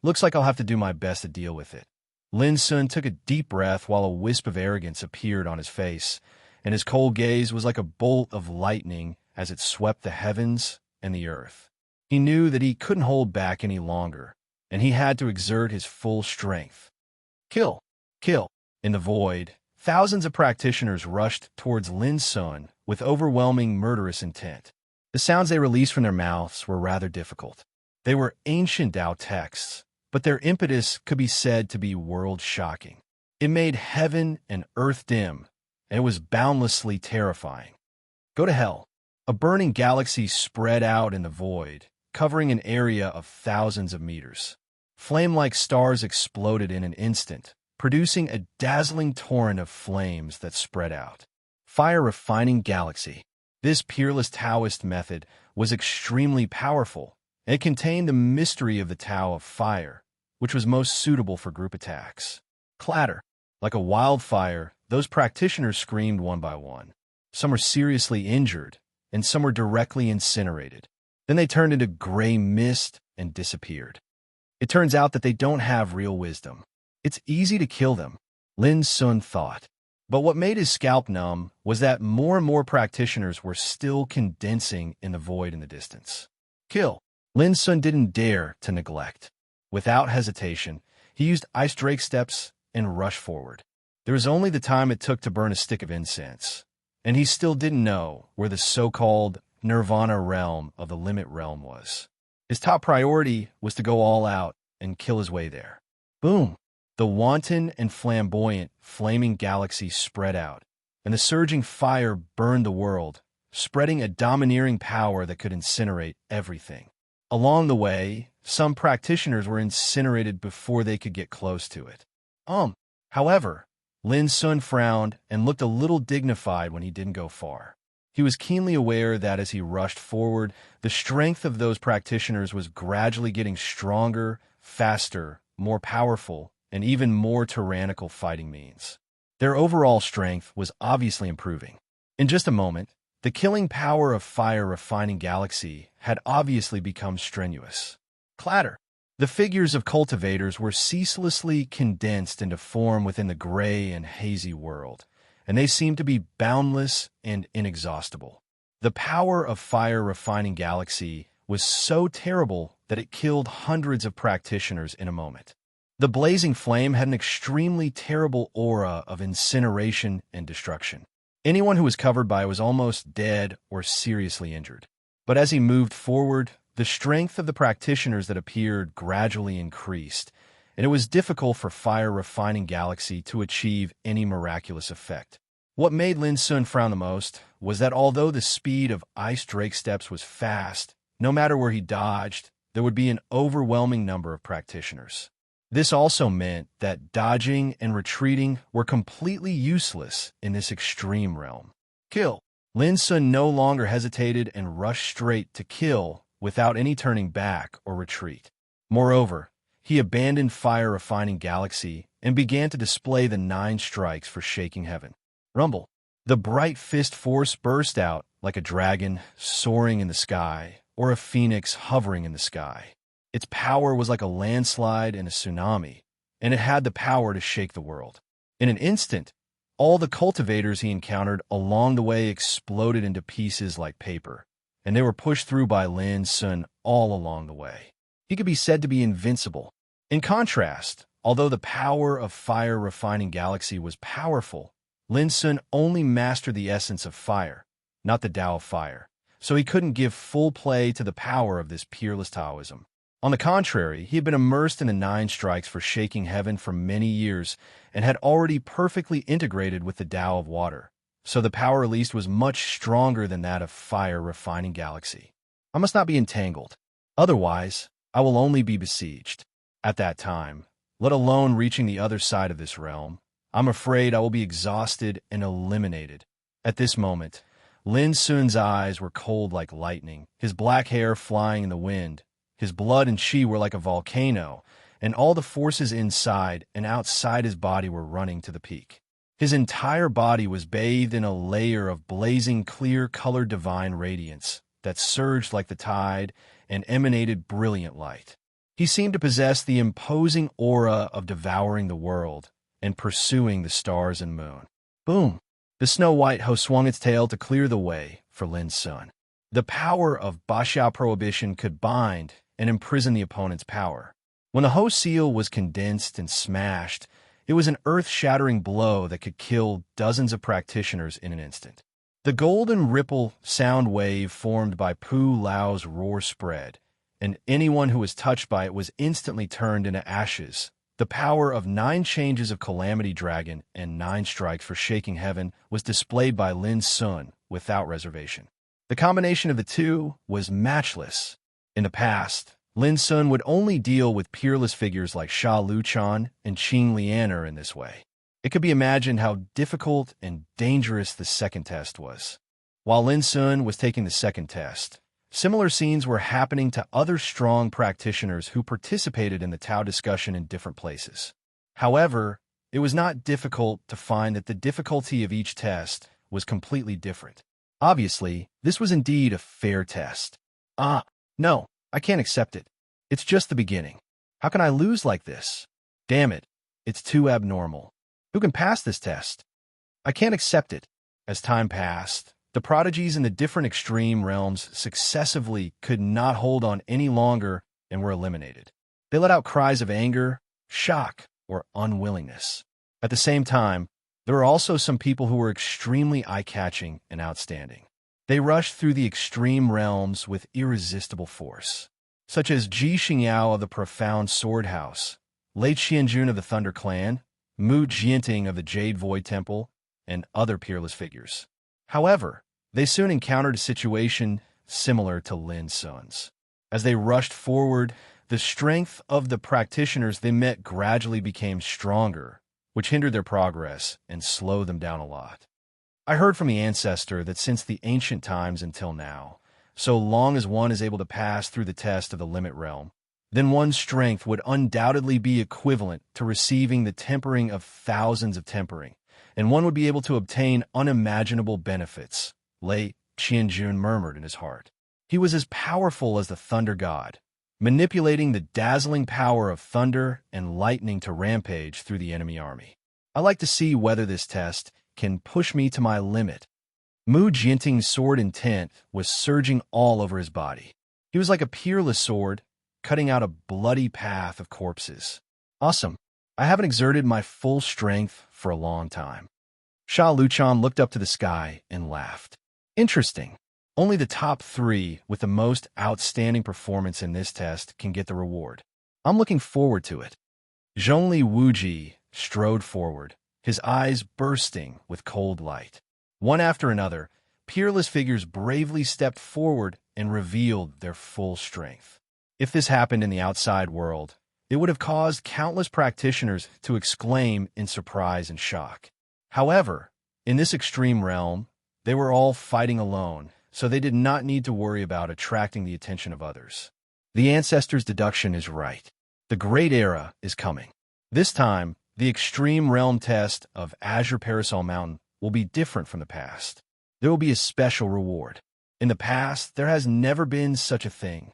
A: Looks like I'll have to do my best to deal with it. Lin Sun took a deep breath while a wisp of arrogance appeared on his face, and his cold gaze was like a bolt of lightning as it swept the heavens and the earth. He knew that he couldn't hold back any longer, and he had to exert his full strength. Kill! Kill! In the void, thousands of practitioners rushed towards Lin Sun with overwhelming murderous intent. The sounds they released from their mouths were rather difficult. They were ancient Tao texts, but their impetus could be said to be world-shocking. It made heaven and earth dim, and it was boundlessly terrifying. Go to hell. A burning galaxy spread out in the void, covering an area of thousands of meters. Flame-like stars exploded in an instant, producing a dazzling torrent of flames that spread out. Fire refining galaxy. This peerless Taoist method was extremely powerful. It contained the mystery of the Tao of fire, which was most suitable for group attacks. Clatter. Like a wildfire, those practitioners screamed one by one. Some were seriously injured, and some were directly incinerated. Then they turned into gray mist and disappeared. It turns out that they don't have real wisdom. It's easy to kill them, Lin Sun thought. But what made his scalp numb was that more and more practitioners were still condensing in the void in the distance. Kill. Lin Sun didn't dare to neglect. Without hesitation, he used ice drake steps and rushed forward. There was only the time it took to burn a stick of incense, and he still didn't know where the so-called nirvana realm of the limit realm was. His top priority was to go all out and kill his way there. Boom! The wanton and flamboyant flaming galaxy spread out, and the surging fire burned the world, spreading a domineering power that could incinerate everything. Along the way, some practitioners were incinerated before they could get close to it. However, Lin Sun frowned and looked a little dignified when he didn't go far. He was keenly aware that as he rushed forward, the strength of those practitioners was gradually getting stronger, faster, more powerful, and even more tyrannical fighting means. Their overall strength was obviously improving. In just a moment, the killing power of fire refining galaxy had obviously become strenuous. Clatter. The figures of cultivators were ceaselessly condensed into form within the gray and hazy world, and they seemed to be boundless and inexhaustible. The power of fire refining galaxy was so terrible that it killed hundreds of practitioners in a moment. The blazing flame had an extremely terrible aura of incineration and destruction. Anyone who was covered by it was almost dead or seriously injured. But as he moved forward, the strength of the practitioners that appeared gradually increased, and it was difficult for fire refining galaxy to achieve any miraculous effect. What made Lin Sun frown the most was that although the speed of Ice Drake steps was fast, no matter where he dodged, there would be an overwhelming number of practitioners. This also meant that dodging and retreating were completely useless in this extreme realm. Kill. Lin Sun no longer hesitated and rushed straight to kill without any turning back or retreat. Moreover, he abandoned fire refining galaxy and began to display the 9 strikes for shaking heaven. Rumble. The bright fist force burst out like a dragon soaring in the sky or a phoenix hovering in the sky. Its power was like a landslide and a tsunami, and it had the power to shake the world. In an instant, all the cultivators he encountered along the way exploded into pieces like paper, and they were pushed through by Lin Sun all along the way. He could be said to be invincible. In contrast, although the power of fire refining galaxy was powerful, Lin Sun only mastered the essence of fire, not the Tao of fire, so he couldn't give full play to the power of this peerless Taoism. On the contrary, he had been immersed in the 9 strikes for shaking heaven for many years and had already perfectly integrated with the Tao of water, so the power released was much stronger than that of fire refining galaxy. I must not be entangled. Otherwise, I will only be besieged. At that time, let alone reaching the other side of this realm, I'm afraid I will be exhausted and eliminated. At this moment, Lin Sun's eyes were cold like lightning, his black hair flying in the wind. His blood and chi were like a volcano, and all the forces inside and outside his body were running to the peak. His entire body was bathed in a layer of blazing clear-colored divine radiance that surged like the tide and emanated brilliant light. He seemed to possess the imposing aura of devouring the world and pursuing the stars and moon. Boom! The snow-white Ho swung its tail to clear the way for Lin Sun. The power of Baxiao prohibition could bind and imprison the opponent's power. When the Ho seal was condensed and smashed, it was an earth-shattering blow that could kill dozens of practitioners in an instant. The golden ripple sound wave formed by Pu Lao's roar spread, and anyone who was touched by it was instantly turned into ashes. The power of 9 changes of Calamity Dragon and 9 strikes for shaking heaven was displayed by Lin Sun without reservation. The combination of the two was matchless. In the past, Lin Sun would only deal with peerless figures like Sha Luchan and Qing Lianer in this way. It could be imagined how difficult and dangerous the second test was. While Lin Sun was taking the second test, similar scenes were happening to other strong practitioners who participated in the Tao discussion in different places. However, it was not difficult to find that the difficulty of each test was completely different. Obviously, this was indeed a fair test. No, I can't accept it. It's just the beginning. How can I lose like this? Damn it, it's too abnormal. Who can pass this test? I can't accept it. As time passed, the prodigies in the different extreme realms successively could not hold on any longer and were eliminated. They let out cries of anger, shock, or unwillingness. At the same time, there were also some people who were extremely eye-catching and outstanding. They rushed through the extreme realms with irresistible force, such as Ji Xingyao of the Profound Sword House, Lei Qianjun of the Thunder Clan, Mu Jianting of the Jade Void Temple, and other peerless figures. However, they soon encountered a situation similar to Lin Sun's. As they rushed forward, the strength of the practitioners they met gradually became stronger, which hindered their progress and slowed them down a lot. I heard from the ancestor that since the ancient times until now, so long as one is able to pass through the test of the limit realm, then one's strength would undoubtedly be equivalent to receiving the tempering of thousands of tempering, and one would be able to obtain unimaginable benefits, Lei Qianjun murmured in his heart. He was as powerful as the thunder god, manipulating the dazzling power of thunder and lightning to rampage through the enemy army. I like to see whether this test can push me to my limit. Mu Jinting's sword intent was surging all over his body. He was like a peerless sword, cutting out a bloody path of corpses. Awesome. I haven't exerted my full strength for a long time. Sha Luchan looked up to the sky and laughed. Interesting. Only the top 3 with the most outstanding performance in this test can get the reward. I'm looking forward to it. Zhongli Wuji strode forward, his eyes bursting with cold light. One after another, peerless figures bravely stepped forward and revealed their full strength. If this happened in the outside world, it would have caused countless practitioners to exclaim in surprise and shock. However, in this extreme realm, they were all fighting alone, so they did not need to worry about attracting the attention of others. The ancestors' deduction is right. The Great Era is coming. This time, the extreme realm test of Azure Parasol Mountain will be different from the past. There will be a special reward. In the past, there has never been such a thing.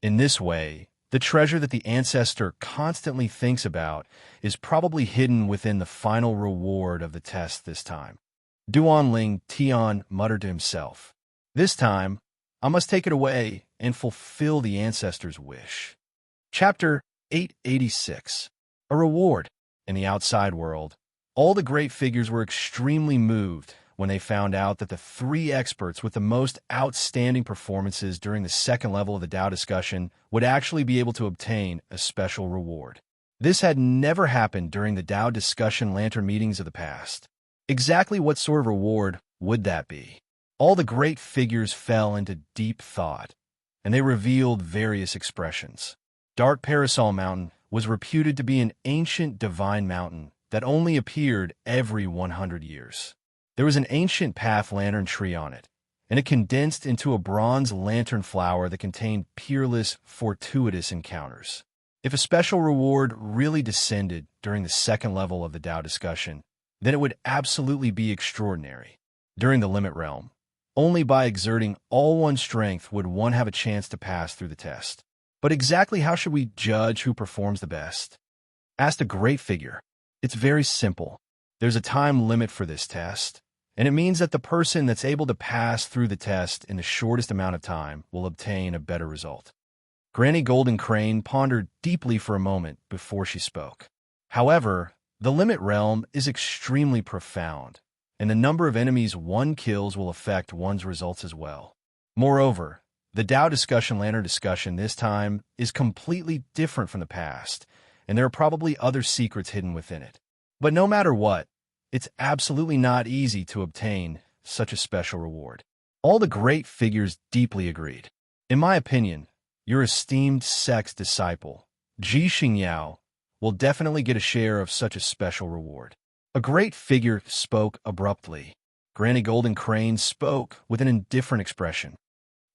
A: In this way, the treasure that the ancestor constantly thinks about is probably hidden within the final reward of the test this time. Duanling Tian muttered to himself, "This time, I must take it away and fulfill the ancestor's wish." Chapter 886. A Reward. In the outside world, all the great figures were extremely moved when they found out that the 3 experts with the most outstanding performances during the second level of the Tao discussion would actually be able to obtain a special reward. This had never happened during the Tao discussion lantern meetings of the past. Exactly what sort of reward would that be? All the great figures fell into deep thought, and they revealed various expressions. Dark Parasol Mountain was reputed to be an ancient divine mountain that only appeared every 100 years. There was an ancient path lantern tree on it, and it condensed into a bronze lantern flower that contained peerless, fortuitous encounters. If a special reward really descended during the second level of the Tao discussion, then it would absolutely be extraordinary. During the limit realm, only by exerting all one's strength would one have a chance to pass through the test. But exactly how should we judge who performs the best? Asked a great figure. It's very simple. There's a time limit for this test, and it means that the person that's able to pass through the test in the shortest amount of time will obtain a better result. Granny Golden Crane pondered deeply for a moment before she spoke. However, the limit realm is extremely profound, and the number of enemies one kills will affect one's results as well. Moreover, the Tao discussion lantern discussion this time is completely different from the past, and there are probably other secrets hidden within it. But no matter what, it's absolutely not easy to obtain such a special reward. All the great figures deeply agreed. In my opinion, your esteemed sex disciple, Ji Xingyao, will definitely get a share of such a special reward. A great figure spoke abruptly. Granny Golden Crane spoke with an indifferent expression.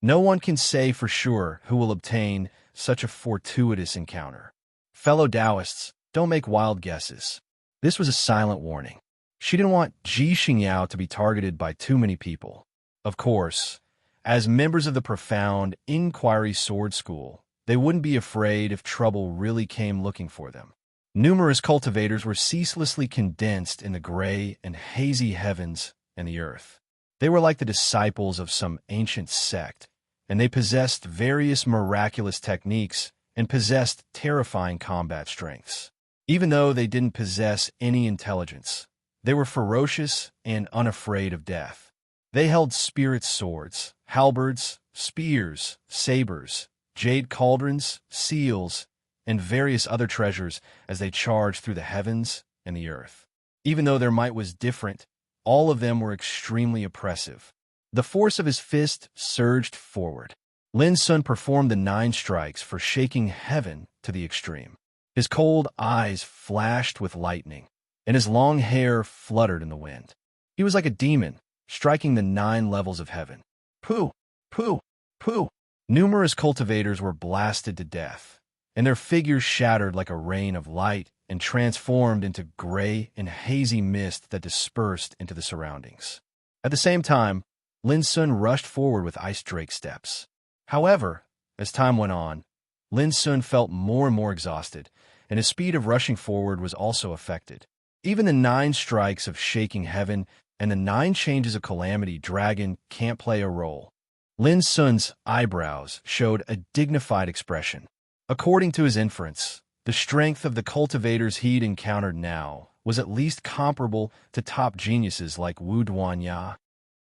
A: No one can say for sure who will obtain such a fortuitous encounter. Fellow Taoists, don't make wild guesses. This was a silent warning. She didn't want Ji Xingyao to be targeted by too many people. Of course, as members of the profound Inquiry Sword School, they wouldn't be afraid if trouble really came looking for them. Numerous cultivators were ceaselessly condensed in the gray and hazy heavens and the earth. They were like the disciples of some ancient sect, and they possessed various miraculous techniques and possessed terrifying combat strengths. Even though they didn't possess any intelligence, they were ferocious and unafraid of death. They held spirit swords, halberds, spears, sabers, jade cauldrons, seals, and various other treasures as they charged through the heavens and the earth. Even though their might was different, all of them were extremely oppressive. The force of his fist surged forward. Lin Sun performed the 9 strikes for shaking heaven to the extreme. His cold eyes flashed with lightning, and his long hair fluttered in the wind. He was like a demon, striking the 9 levels of heaven. Pooh! Pooh! Pooh! Numerous cultivators were blasted to death, and their figures shattered like a rain of light and transformed into gray and hazy mist that dispersed into the surroundings. At the same time, Lin Sun rushed forward with ice drake steps. However, as time went on, Lin Sun felt more and more exhausted, and his speed of rushing forward was also affected. Even the 9 strikes of shaking heaven and the 9 changes of calamity dragon can't play a role. Lin Sun's eyebrows showed a dignified expression. According to his inference, the strength of the cultivators he'd encountered now was at least comparable to top geniuses like Wu Duanya.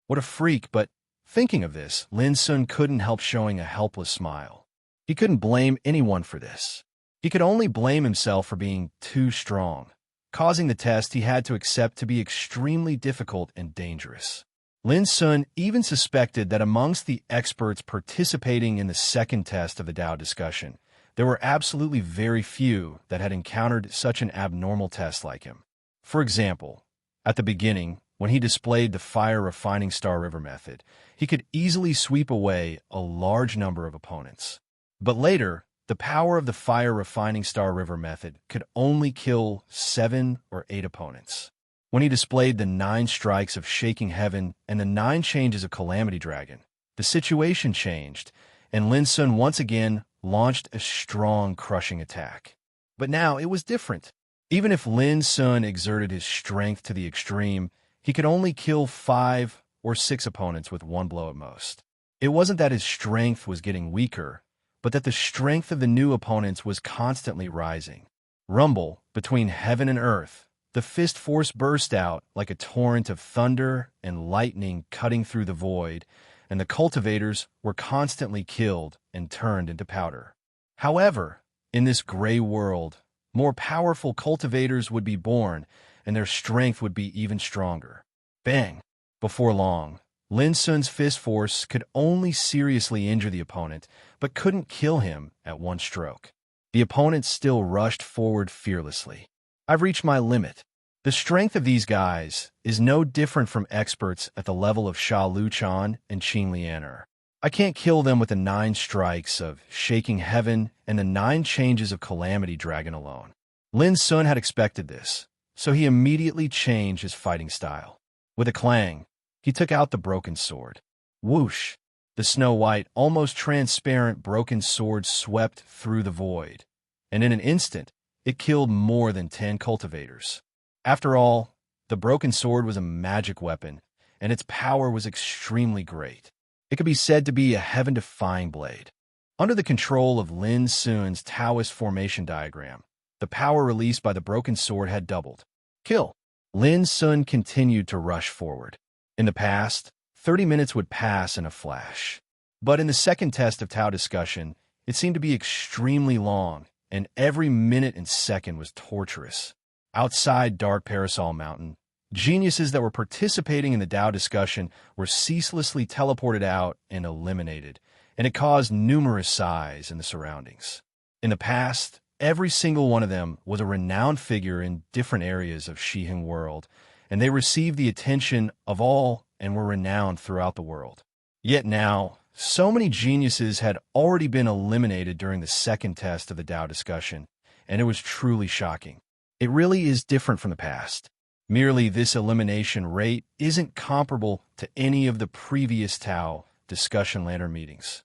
A: What a freak, but thinking of this, Lin Sun couldn't help showing a helpless smile. He couldn't blame anyone for this. He could only blame himself for being too strong, causing the test he had to accept to be extremely difficult and dangerous. Lin Sun even suspected that amongst the experts participating in the second test of the Tao discussion, there were absolutely very few that had encountered such an abnormal test like him. For example, at the beginning, when he displayed the fire refining star river method, he could easily sweep away a large number of opponents. But later, the power of the fire refining star river method could only kill 7 or 8 opponents. When he displayed the 9 strikes of shaking heaven and the 9 changes of calamity dragon, the situation changed, and Lin Sun once again launched a strong, crushing attack. But now it was different. Even if Lin Sun exerted his strength to the extreme, he could only kill 5 or 6 opponents with 1 blow at most. It wasn't that his strength was getting weaker, but that the strength of the new opponents was constantly rising. Rumble between heaven and earth, the fist force burst out like a torrent of thunder and lightning cutting through the void, and the cultivators were constantly killed and turned into powder. However, in this gray world, more powerful cultivators would be born, and their strength would be even stronger. Bang! Before long, Lin Sun's fist force could only seriously injure the opponent, but couldn't kill him at one stroke. The opponent still rushed forward fearlessly. I've reached my limit. The strength of these guys is no different from experts at the level of Sha Luchan and Qing Lianer. I can't kill them with the 9 strikes of shaking heaven and the 9 changes of calamity dragon alone. Lin Sun had expected this, so he immediately changed his fighting style. With a clang, he took out the broken sword. Whoosh! The snow-white, almost transparent broken sword swept through the void, and in an instant, it killed more than 10 cultivators. After all, the broken sword was a magic weapon, and its power was extremely great. It could be said to be a heaven-defying blade. Under the control of Lin Sun's Taoist formation diagram, the power released by the broken sword had doubled. Kill! Lin Sun continued to rush forward. In the past, 30 minutes would pass in a flash. But in the second test of Tao discussion, it seemed to be extremely long, and every minute and second was torturous. Outside Dark Parasol Mountain, geniuses that were participating in the Tao discussion were ceaselessly teleported out and eliminated, and it caused numerous sighs in the surroundings. In the past, every single one of them was a renowned figure in different areas of Shiheng world, and they received the attention of all and were renowned throughout the world. Yet now, so many geniuses had already been eliminated during the second test of the Tao discussion, and it was truly shocking. It really is different from the past. Merely this elimination rate isn't comparable to any of the previous Tao discussion lantern meetings.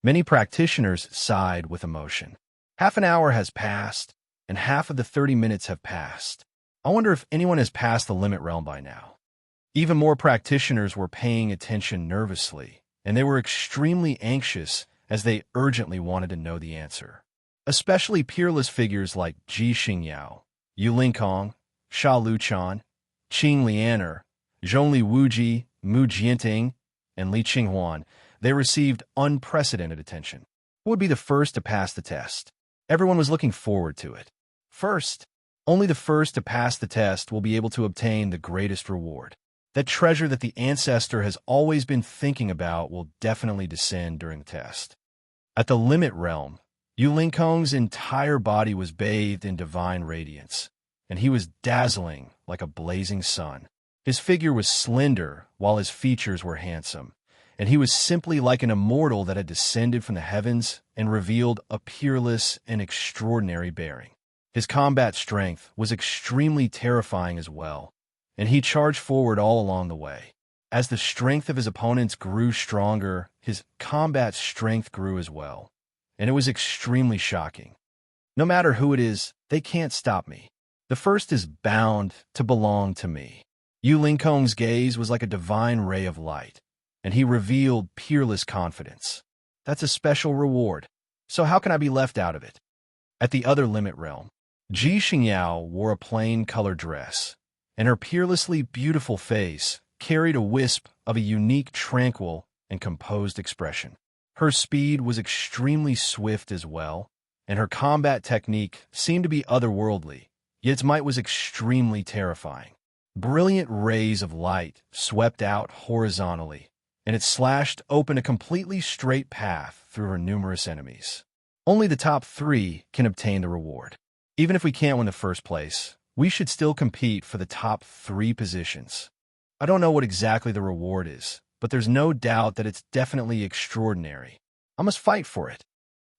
A: Many practitioners sighed with emotion. Half an hour has passed, and half of the 30 minutes have passed. I wonder if anyone has passed the limit realm by now. Even more practitioners were paying attention nervously, and they were extremely anxious as they urgently wanted to know the answer. Especially peerless figures like Ji Xingyao, Yu Lingkong, Sha Luchan, Qing Lianer, Zhongli Wuji, Mu Jianting, and Li Qinghuan. They received unprecedented attention. Who would be the first to pass the test? Everyone was looking forward to it. First, only the first to pass the test will be able to obtain the greatest reward. That treasure that the ancestor has always been thinking about will definitely descend during the test. At the limit realm, Yu Lingkong's entire body was bathed in divine radiance, and he was dazzling like a blazing sun. His figure was slender, while his features were handsome, and he was simply like an immortal that had descended from the heavens and revealed a peerless and extraordinary bearing. His combat strength was extremely terrifying as well, and he charged forward all along the way. As the strength of his opponents grew stronger, his combat strength grew as well, and it was extremely shocking. No matter who it is, they can't stop me. The first is bound to belong to me. Yu Lingkong's gaze was like a divine ray of light, and he revealed peerless confidence. That's a special reward, so how can I be left out of it? At the other limit realm, Ji Xingyao wore a plain colored dress, and her peerlessly beautiful face carried a wisp of a unique, tranquil, and composed expression. Her speed was extremely swift as well, and her combat technique seemed to be otherworldly, yet its might was extremely terrifying. Brilliant rays of light swept out horizontally, and it slashed open a completely straight path through her numerous enemies. Only the top 3 can obtain the reward. Even if we can't win the first place, we should still compete for the top 3 positions. I don't know what exactly the reward is, but there's no doubt that it's definitely extraordinary. I must fight for it.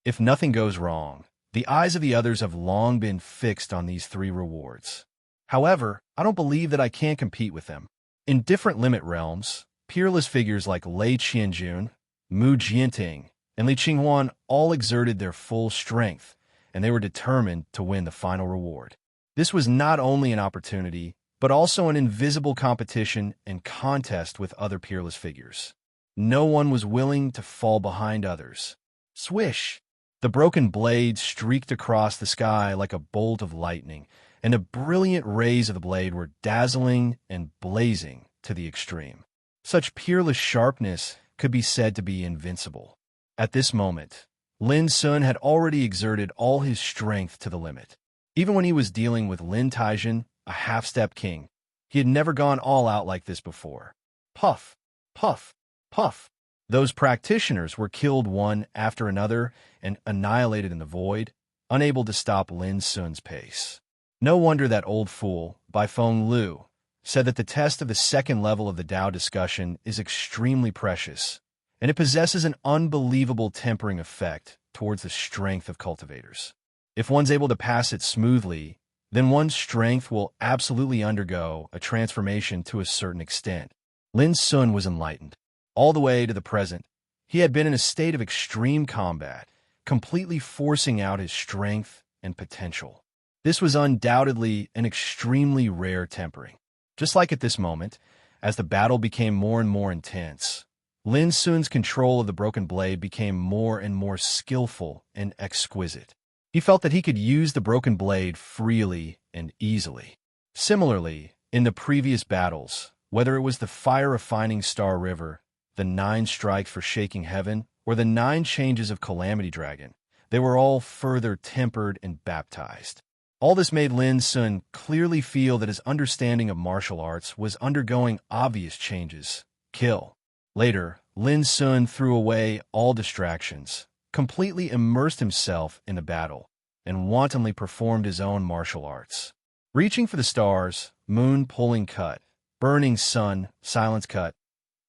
A: If nothing goes wrong, the eyes of the others have long been fixed on these 3 rewards. However, I don't believe that I can compete with them. In different limit realms, peerless figures like Lei Qianjun, Mu Jianting, and Li Qinghuan all exerted their full strength, and they were determined to win the final reward. This was not only an opportunity, but also an invisible competition and contest with other peerless figures. No one was willing to fall behind others. Swish! The broken blade streaked across the sky like a bolt of lightning, and the brilliant rays of the blade were dazzling and blazing to the extreme. Such peerless sharpness could be said to be invincible. At this moment, Lin Sun had already exerted all his strength to the limit. Even when he was dealing with Lin Taijin, a half-step king, he had never gone all out like this before. Puff, puff, puff. Those practitioners were killed one after another and annihilated in the void, unable to stop Lin Sun's pace. No wonder that old fool, Baifeng Liu, said that the test of the second level of the Tao discussion is extremely precious, and it possesses an unbelievable tempering effect towards the strength of cultivators. If one's able to pass it smoothly, then one's strength will absolutely undergo a transformation to a certain extent. Lin Sun was enlightened. All the way to the present, he had been in a state of extreme combat, completely forcing out his strength and potential. This was undoubtedly an extremely rare tempering. Just like at this moment, as the battle became more and more intense, Lin Sun's control of the broken blade became more and more skillful and exquisite. He felt that he could use the broken blade freely and easily. Similarly, in the previous battles, whether it was the fire refining Star River, the 9 strikes for shaking heaven, or the 9 changes of Calamity Dragon, they were all further tempered and baptized. All this made Lin Sun clearly feel that his understanding of martial arts was undergoing obvious changes. Kill. Later, Lin Sun threw away all distractions, completely immersed himself in the battle, and wantonly performed his own martial arts. Reaching for the stars, moon pulling cut, burning sun, silence cut.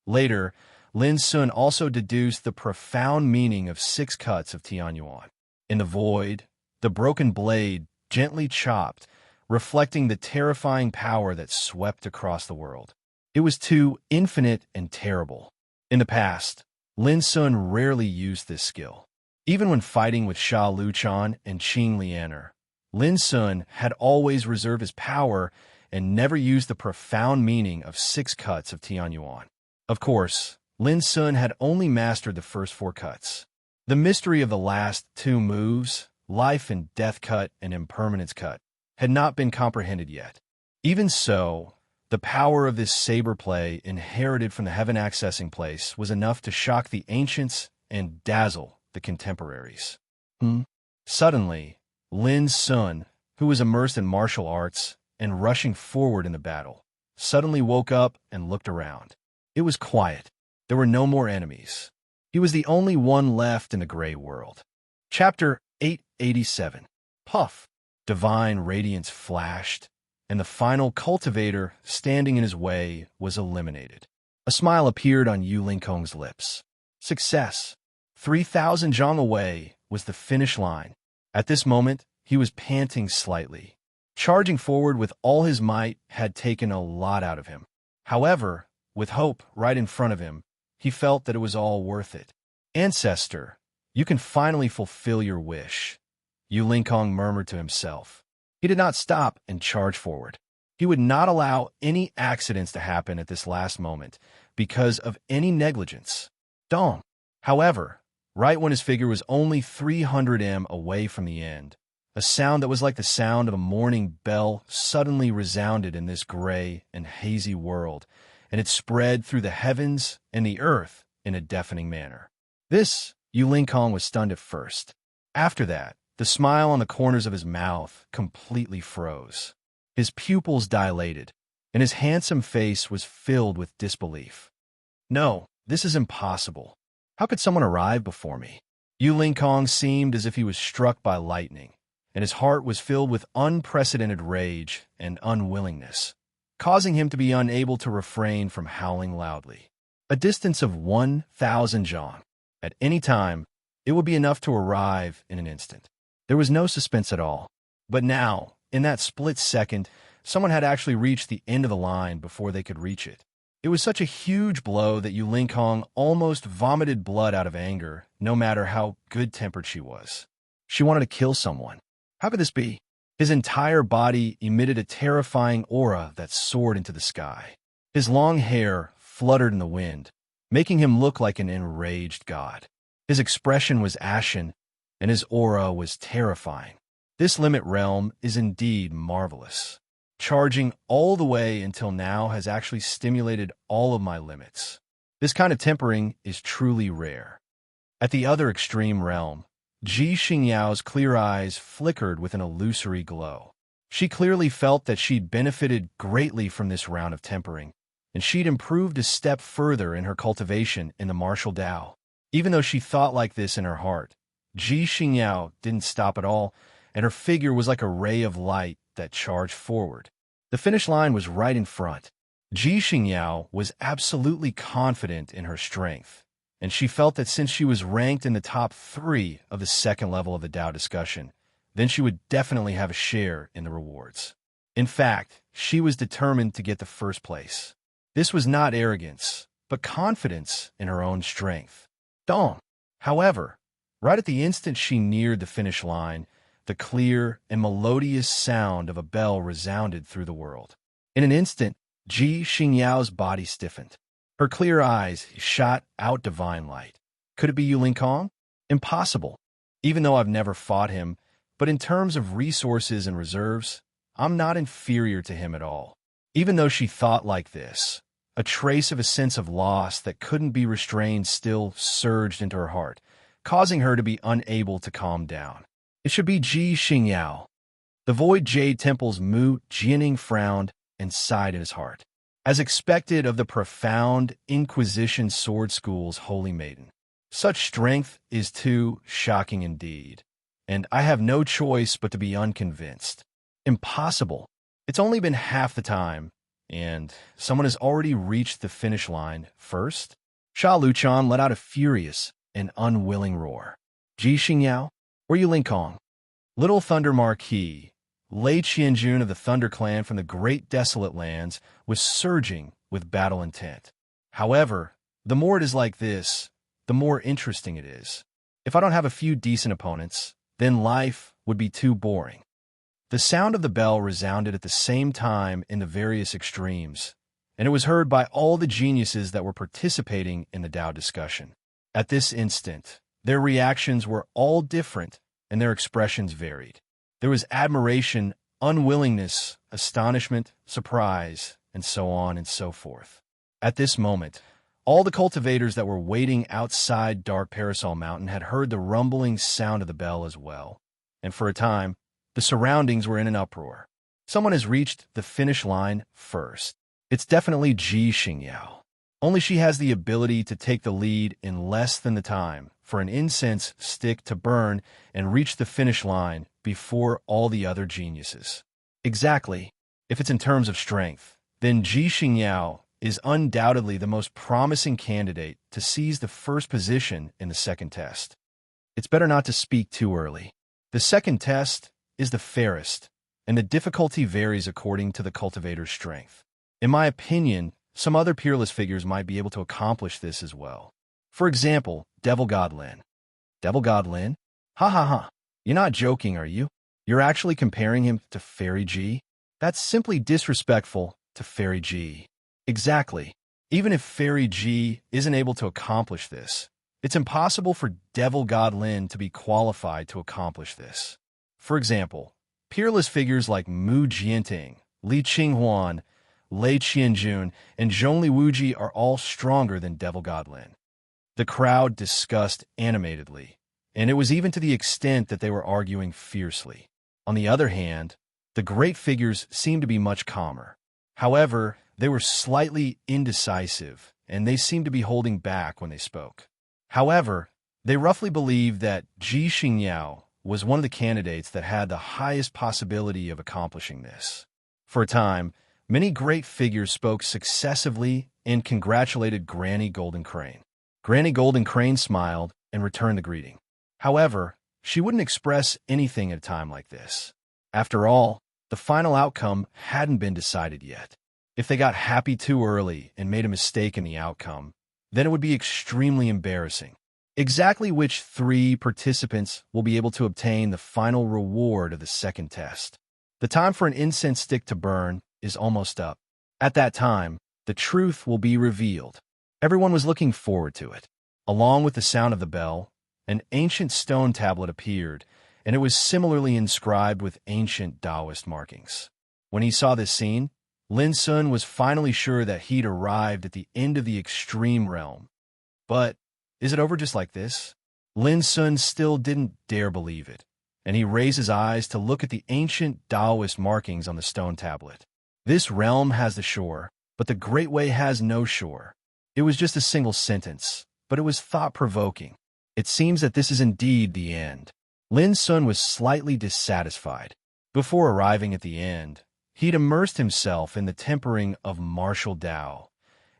A: Later, Lin Sun also deduced the profound meaning of 6 cuts of Tianyuan. In the void, the broken blade gently chopped, reflecting the terrifying power that swept across the world. It was too infinite and terrible. In the past, Lin Sun rarely used this skill. Even when fighting with Sha Luchan and Qing Lianer, Lin Sun had always reserved his power and never used the profound meaning of 6 cuts of Tianyuan. Of course, Lin Sun had only mastered the first 4 cuts. The mystery of the last 2 moves, life and death cut and impermanence cut, had not been comprehended yet. Even so, the power of this saber play inherited from the heaven accessing place was enough to shock the ancients and dazzle the contemporaries. Suddenly, Lin Sun, who was immersed in martial arts and rushing forward in the battle, suddenly woke up and looked around. It was quiet. There were no more enemies. He was the only one left in the gray world. Chapter 887. Puff. Divine radiance flashed, and the final cultivator standing in his way was eliminated. A smile appeared on Yu Lingkong's lips. Success. 3,000 zhang away was the finish line. At this moment, he was panting slightly. Charging forward with all his might had taken a lot out of him. However, with hope right in front of him, he felt that it was all worth it. Ancestor, You can finally fulfill your wish, Yu Linkong murmured to himself. He did not stop and charge forward. He would not allow any accidents to happen at this last moment because of any negligence. Dong. However, right when his figure was only 300 m away from the end, a sound that was like the sound of a morning bell suddenly resounded in this gray and hazy world, and it spread through the heavens and the earth in a deafening manner. This, Yu Linkong was stunned at first. After that, the smile on the corners of his mouth completely froze. His pupils dilated, and his handsome face was filled with disbelief. No, this is impossible. How could someone arrive before me? Yu Linkong seemed as if he was struck by lightning, and his heart was filled with unprecedented rage and unwillingness, causing him to be unable to refrain from howling loudly. A distance of 1,000 zhang. At any time, it would be enough to arrive in an instant. There was no suspense at all. But now, in that split second, someone had actually reached the end of the line before they could reach it. It was such a huge blow that Yu Linkong almost vomited blood out of anger, no matter how good-tempered she was. She wanted to kill someone. How could this be? His entire body emitted a terrifying aura that soared into the sky. His long hair fluttered in the wind, making him look like an enraged god. His expression was ashen, and his aura was terrifying. This limit realm is indeed marvelous. Charging all the way until now has actually stimulated all of my limits. This kind of tempering is truly rare. At the other extreme realm, Ji Xingyao's clear eyes flickered with an illusory glow. She clearly felt that she'd benefited greatly from this round of tempering, and she'd improved a step further in her cultivation in the martial Tao. Even though she thought like this in her heart, Ji Xingyao didn't stop at all, and her figure was like a ray of light that charged forward. The finish line was right in front. Ji Xingyao was absolutely confident in her strength, and she felt that since she was ranked in the top 3 of the second level of the Tao discussion, then she would definitely have a share in the rewards. In fact, she was determined to get the first place. This was not arrogance, but confidence in her own strength. Dong. However, right at the instant she neared the finish line, the clear and melodious sound of a bell resounded through the world. In an instant, Ji Xingyao's body stiffened. Her clear eyes shot out divine light. Could it be Yu Linkong? Impossible. Even though I've never fought him, but in terms of resources and reserves, I'm not inferior to him at all. Even though she thought like this, a trace of a sense of loss that couldn't be restrained still surged into her heart, causing her to be unable to calm down. It should be Ji Xingyao. The Void Jade Temple's Mu Jianing frowned and sighed in his heart. As expected of the profound Inquisition Sword School's holy maiden, such strength is too shocking indeed, and I have no choice but to be unconvinced. Impossible. It's only been half the time, and someone has already reached the finish line first? Sha Luchan let out a furious and unwilling roar. Ji Xingyao, or Yu Linkong? Little Thunder Marquis, Lei Qianjun of the Thunder Clan from the Great Desolate Lands, was surging with battle intent. However, the more it is like this, the more interesting it is. If I don't have a few decent opponents, then life would be too boring. The sound of the bell resounded at the same time in the various extremes, and it was heard by all the geniuses that were participating in the Tao discussion. At this instant, their reactions were all different, and their expressions varied. There was admiration, unwillingness, astonishment, surprise, and so on and so forth. At this moment, all the cultivators that were waiting outside Dark Parasol Mountain had heard the rumbling sound of the bell as well, and for a time, the surroundings were in an uproar. Someone has reached the finish line first. It's definitely Ji Xingyao. Only she has the ability to take the lead in less than the time for an incense stick to burn and reach the finish line before all the other geniuses. Exactly. If it's in terms of strength, then Ji Xingyao is undoubtedly the most promising candidate to seize the first position in the second test. It's better not to speak too early. The second test is the fairest, and the difficulty varies according to the cultivator's strength. In my opinion, some other peerless figures might be able to accomplish this as well. For example, Devil God Lin. Devil God Lin? Ha ha ha. You're not joking, are you? You're actually comparing him to Fairy G? That's simply disrespectful to Fairy G. Exactly. Even if Fairy G isn't able to accomplish this, it's impossible for Devil God Lin to be qualified to accomplish this. For example, peerless figures like Mu Jianting, Li Qinghuan, Lei Qianjun, and Zhongli Wuji are all stronger than Devil God Lin. The crowd discussed animatedly, and it was even to the extent that they were arguing fiercely. On the other hand, the great figures seemed to be much calmer. However, they were slightly indecisive, and they seemed to be holding back when they spoke. However, they roughly believed that Ji Xingyao was one of the candidates that had the highest possibility of accomplishing this. For a time, many great figures spoke successively and congratulated Granny Golden Crane. Granny Golden Crane smiled and returned the greeting. However, she wouldn't express anything at a time like this. After all, the final outcome hadn't been decided yet. If they got happy too early and made a mistake in the outcome, then it would be extremely embarrassing. Exactly which 3 participants will be able to obtain the final reward of the second test. The time for an incense stick to burn is almost up. At that time, the truth will be revealed. Everyone was looking forward to it. Along with the sound of the bell, an ancient stone tablet appeared, and it was similarly inscribed with ancient Taoist markings. When he saw this scene, Lin Sun was finally sure that he'd arrived at the end of the extreme realm. But is it over just like this? Lin Sun still didn't dare believe it, and he raised his eyes to look at the ancient Taoist markings on the stone tablet. This realm has the shore, but the Great Way has no shore. It was just a single sentence, but it was thought-provoking. It seems that this is indeed the end. Lin Sun was slightly dissatisfied. Before arriving at the end, he'd immersed himself in the tempering of martial Tao,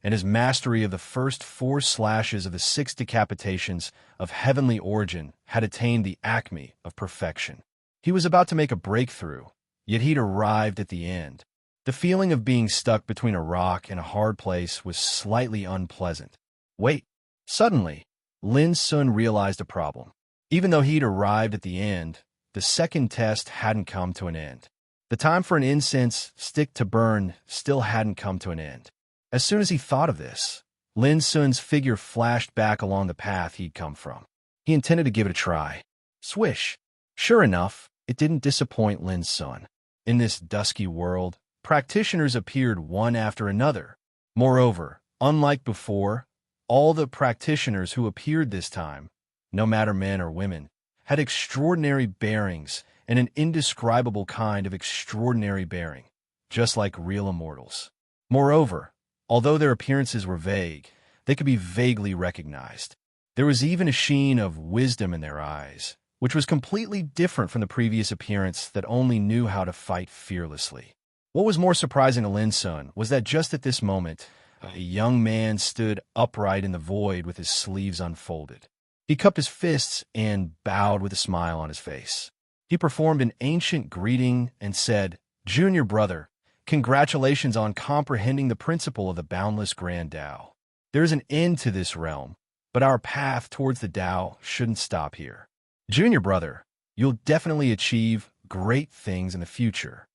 A: and his mastery of the first 4 slashes of the 6 decapitations of heavenly origin had attained the acme of perfection. He was about to make a breakthrough, yet he'd arrived at the end. The feeling of being stuck between a rock and a hard place was slightly unpleasant. Wait. Suddenly, Lin Sun realized a problem. Even though he'd arrived at the end, the second test hadn't come to an end. The time for an incense stick to burn still hadn't come to an end. As soon as he thought of this, Lin Sun's figure flashed back along the path he'd come from. He intended to give it a try. Swish! Sure enough, it didn't disappoint Lin Sun. In this dusky world, practitioners appeared one after another. Moreover, unlike before, all the practitioners who appeared this time, no matter men or women, had extraordinary bearings and an indescribable kind of extraordinary bearing, just like real immortals. Moreover, although their appearances were vague, they could be vaguely recognized. There was even a sheen of wisdom in their eyes, which was completely different from the previous appearance that only knew how to fight fearlessly. What was more surprising to Lin Sun was that just at this moment, a young man stood upright in the void with his sleeves unfolded. He cupped his fists and bowed with a smile on his face. He performed an ancient greeting and said, "Junior brother, congratulations on comprehending the principle of the boundless grand Tao. There is an end to this realm, but our path towards the Tao shouldn't stop here. Junior brother, you'll definitely achieve great things in the future."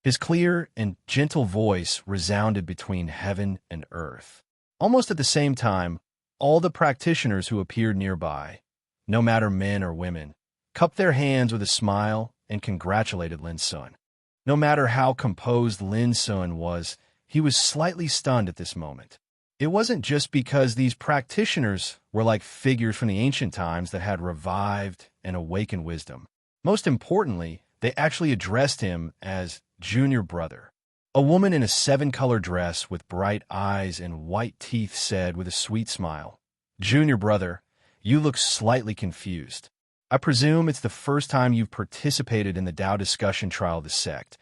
A: His clear and gentle voice resounded between heaven and earth. Almost at the same time, all the practitioners who appeared nearby, no matter men or women, cupped their hands with a smile and congratulated Lin Sun. No matter how composed Lin Sun was, he was slightly stunned at this moment. It wasn't just because these practitioners were like figures from the ancient times that had revived and awakened wisdom. Most importantly, they actually addressed him as junior brother. A woman in a 7-color dress with bright eyes and white teeth said with a sweet smile, "Junior brother, you look slightly confused. I presume it's the first time you've participated in the Tao discussion trial of the sect,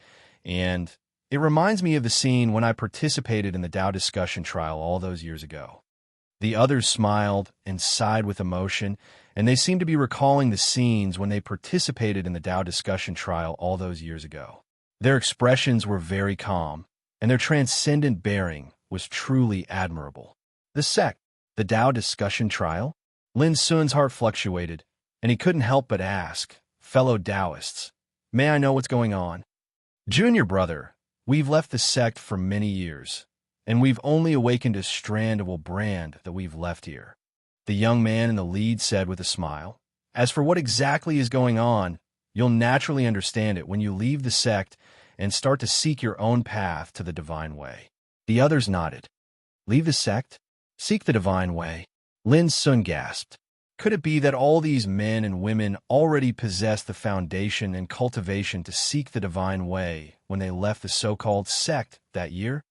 A: and it reminds me of the scene when I participated in the Tao discussion trial all those years ago." The others smiled and sighed with emotion, and they seemed to be recalling the scenes when they participated in the Tao discussion trial all those years ago. Their expressions were very calm, and their transcendent bearing was truly admirable. The sect, the Tao discussion trial? Lin Sun's heart fluctuated, and he couldn't help but ask, "Fellow Taoists, may I know what's going on?" "Junior brother, we've left the sect for many years, and we've only awakened a strand of a brand that we've left here," the young man in the lead said with a smile. "As for what exactly is going on, you'll naturally understand it when you leave the sect and start to seek your own path to the divine way." The others nodded. "Leave the sect? Seek the divine way?" Lin Sun gasped. Could it be that all these men and women already possessed the foundation and cultivation to seek the divine way when they left the so-called sect that year?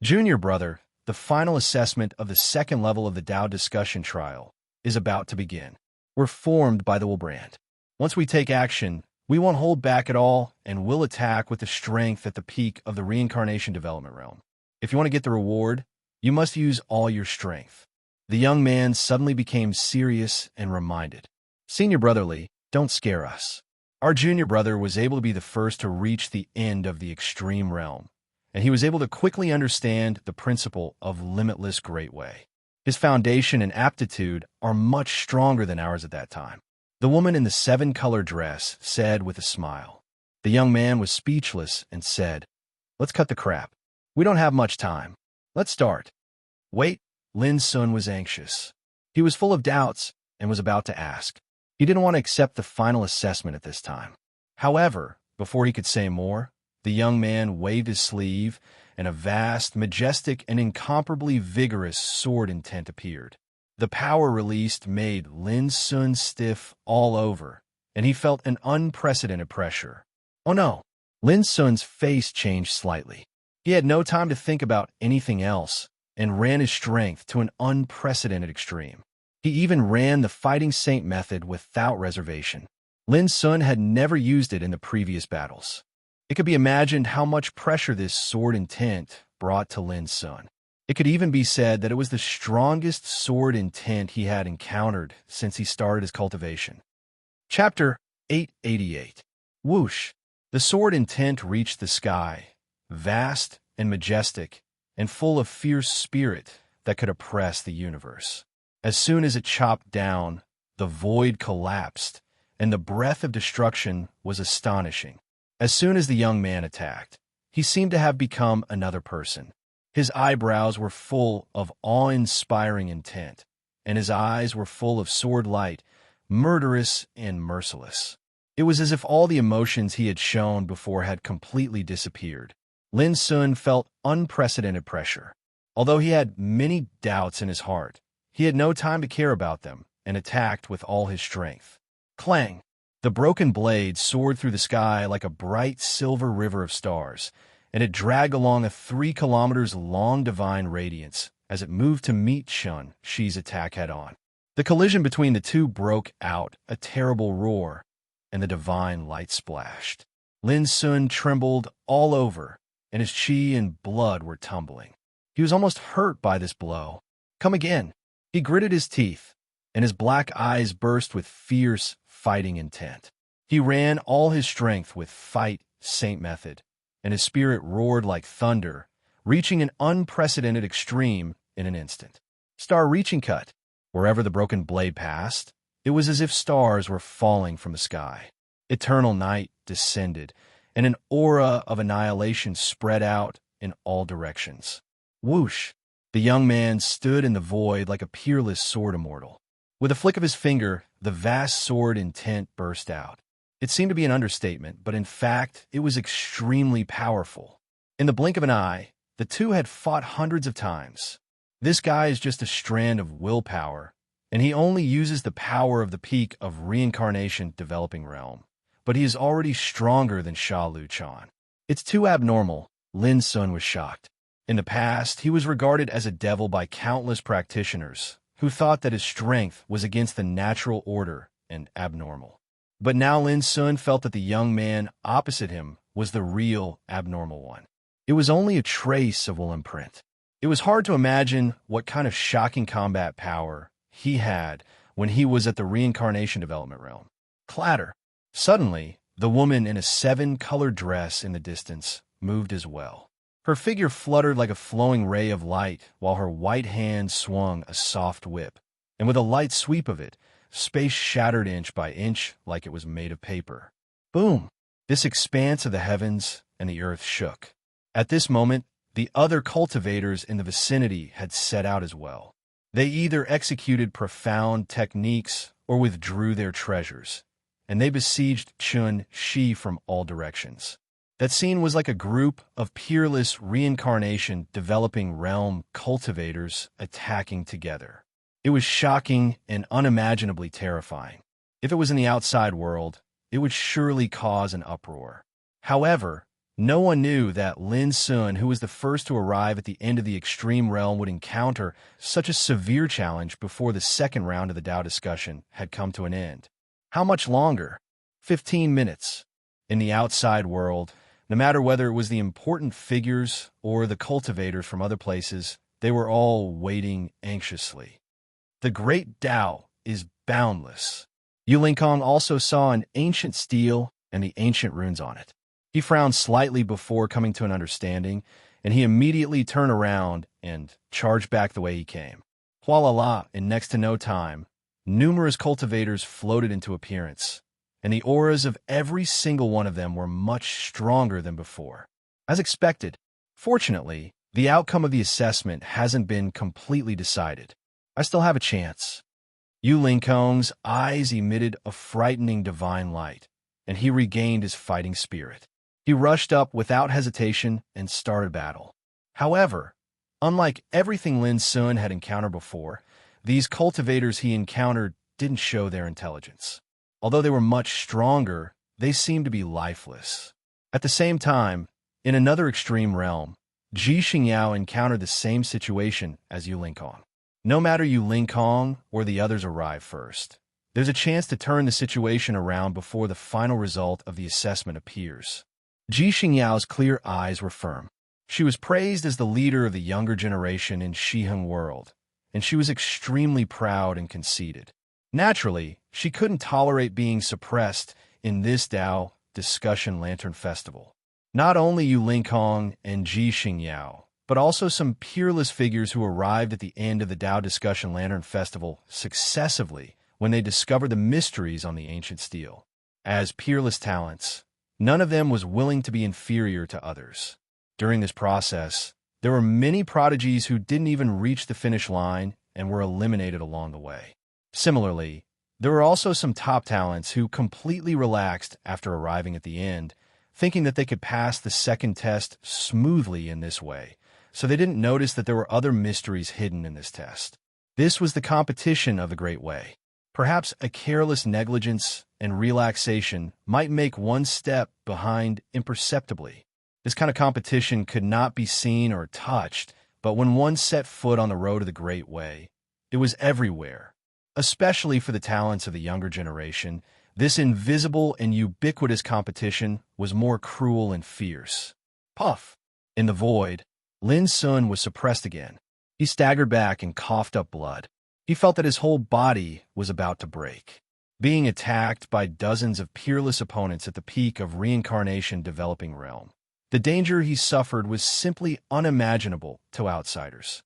A: "Junior brother, the final assessment of the second level of the Tao discussion trial is about to begin. We're formed by the will brand. Once we take action, we won't hold back at all, and we'll attack with the strength at the peak of the reincarnation development realm. If you want to get the reward, you must use all your strength." The young man suddenly became serious and reminded, "Senior brotherly, don't scare us. Our junior brother was able to be the first to reach the end of the extreme realm, and he was able to quickly understand the principle of limitless great way. His foundation and aptitude are much stronger than ours at that time," the woman in the seven-color dress said with a smile. The young man was speechless and said, "Let's cut the crap. We don't have much time. Let's start." "Wait." Lin Sun was anxious. He was full of doubts and was about to ask. He didn't want to accept the final assessment at this time. However, before he could say more, the young man waved his sleeve, and a vast, majestic, and incomparably vigorous sword intent appeared. The power released made Lin Sun stiff all over, and he felt an unprecedented pressure. "Oh no!" Lin Sun's face changed slightly. He had no time to think about anything else, and ran his strength to an unprecedented extreme. He even ran the Fighting Saint method without reservation. Lin Sun had never used it in the previous battles. It could be imagined how much pressure this sword intent brought to Lin Sun. It could even be said that it was the strongest sword intent he had encountered since he started his cultivation. Chapter 888. Whoosh! The sword intent reached the sky, vast and majestic, and full of fierce spirit that could oppress the universe. As soon as it chopped down, the void collapsed, and the breath of destruction was astonishing. As soon as the young man attacked, he seemed to have become another person. His eyebrows were full of awe-inspiring intent, and his eyes were full of sword light, murderous and merciless. It was as if all the emotions he had shown before had completely disappeared. Lin Sun felt unprecedented pressure. Although he had many doubts in his heart, he had no time to care about them and attacked with all his strength. Clang! The broken blade soared through the sky like a bright silver river of stars, and it dragged along a 3 kilometers long divine radiance as it moved to meet Shun Shi's attack head-on. The collision between the two broke out a terrible roar, and the divine light splashed. Lin Sun trembled all over, and his chi and blood were tumbling. He was almost hurt by this blow. "Come again." He gritted his teeth, and his black eyes burst with fierce, fighting intent. He ran all his strength with Fight Saint method, and his spirit roared like thunder, reaching an unprecedented extreme in an instant. Star-reaching cut. Wherever the broken blade passed, it was as if stars were falling from the sky. Eternal night descended, and an aura of annihilation spread out in all directions. Whoosh! The young man stood in the void like a peerless sword immortal. With a flick of his finger, the vast sword intent burst out. It seemed to be an understatement, but in fact, it was extremely powerful. In the blink of an eye, the two had fought hundreds of times. This guy is just a strand of willpower, and he only uses the power of the peak of reincarnation developing realm. But he is already stronger than Sha Lu Chan. It's too abnormal. Lin Sun was shocked. In the past, he was regarded as a devil by countless practitioners who thought that his strength was against the natural order and abnormal. But now Lin Sun felt that the young man opposite him was the real abnormal one. It was only a trace of will imprint. It was hard to imagine what kind of shocking combat power he had when he was at the reincarnation development realm. Clatter! Suddenly, the woman in a 7-colored dress in the distance moved as well. Her figure fluttered like a flowing ray of light while her white hand swung a soft whip, and with a light sweep of it, space shattered inch by inch like it was made of paper. Boom! This expanse of the heavens and the earth shook. At this moment, the other cultivators in the vicinity had set out as well. They either executed profound techniques or withdrew their treasures, and they besieged Chun Shi from all directions. That scene was like a group of peerless reincarnation developing realm cultivators attacking together. It was shocking and unimaginably terrifying. If it was in the outside world, it would surely cause an uproar. However, no one knew that Lin Sun, who was the first to arrive at the end of the extreme realm, would encounter such a severe challenge before the second round of the Tao discussion had come to an end. How much longer? 15 minutes. In the outside world, no matter whether it was the important figures or the cultivators from other places, they were all waiting anxiously. The great Tao is boundless. Yu Linkong also saw an ancient stele and the ancient runes on it. He frowned slightly before coming to an understanding, and he immediately turned around and charged back the way he came. Hualala, in next to no time, numerous cultivators floated into appearance, and the auras of every single one of them were much stronger than before. As expected, fortunately, the outcome of the assessment hasn't been completely decided. I still have a chance. Yu Linkong's eyes emitted a frightening divine light, and he regained his fighting spirit. He rushed up without hesitation and started battle. However, unlike everything Lin Sun had encountered before, these cultivators he encountered didn't show their intelligence. Although they were much stronger, they seemed to be lifeless. At the same time, in another extreme realm, Ji Xingyao encountered the same situation as Yu Linkong. No matter Yu Linkong or the others arrive first, there's a chance to turn the situation around before the final result of the assessment appears. Ji Xingyao's clear eyes were firm. She was praised as the leader of the younger generation in Shiheng world, and she was extremely proud and conceited. Naturally, she couldn't tolerate being suppressed in this Tao discussion lantern festival. Not only Yu Linkong and Ji Xingyao, but also some peerless figures who arrived at the end of the Tao discussion lantern festival successively when they discovered the mysteries on the ancient stele. As peerless talents, none of them was willing to be inferior to others. During this process, there were many prodigies who didn't even reach the finish line and were eliminated along the way. Similarly, there were also some top talents who completely relaxed after arriving at the end, thinking that they could pass the second test smoothly in this way, so they didn't notice that there were other mysteries hidden in this test. This was the competition of the Great Way. Perhaps a careless negligence and relaxation might make one step behind imperceptibly. This kind of competition could not be seen or touched, but when one set foot on the road of the Great Way, it was everywhere. Especially for the talents of the younger generation, this invisible and ubiquitous competition was more cruel and fierce. Puff! In the void, Lin Sun was suppressed again. He staggered back and coughed up blood. He felt that his whole body was about to break. Being attacked by dozens of peerless opponents at the peak of reincarnation developing realm, the danger he suffered was simply unimaginable to outsiders.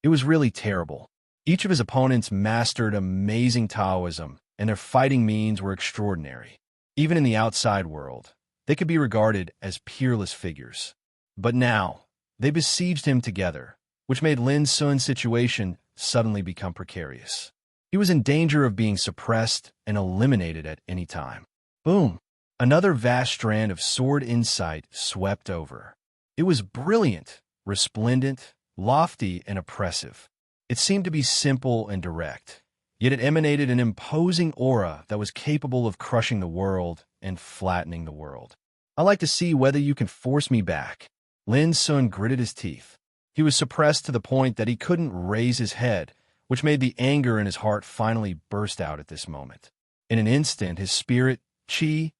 A: It was really terrible. Each of his opponents mastered amazing Taoism, and their fighting means were extraordinary. Even in the outside world, they could be regarded as peerless figures. But now, they besieged him together, which made Lin Sun's situation suddenly become precarious. He was in danger of being suppressed and eliminated at any time. Boom! Another vast strand of sword insight swept over. It was brilliant, resplendent, lofty, and oppressive. It seemed to be simple and direct, yet it emanated an imposing aura that was capable of crushing the world and flattening the world. "I'd like to see whether you can force me back." Lin Sun gritted his teeth. He was suppressed to the point that he couldn't raise his head, which made the anger in his heart finally burst out at this moment. In an instant, his spirit, qi,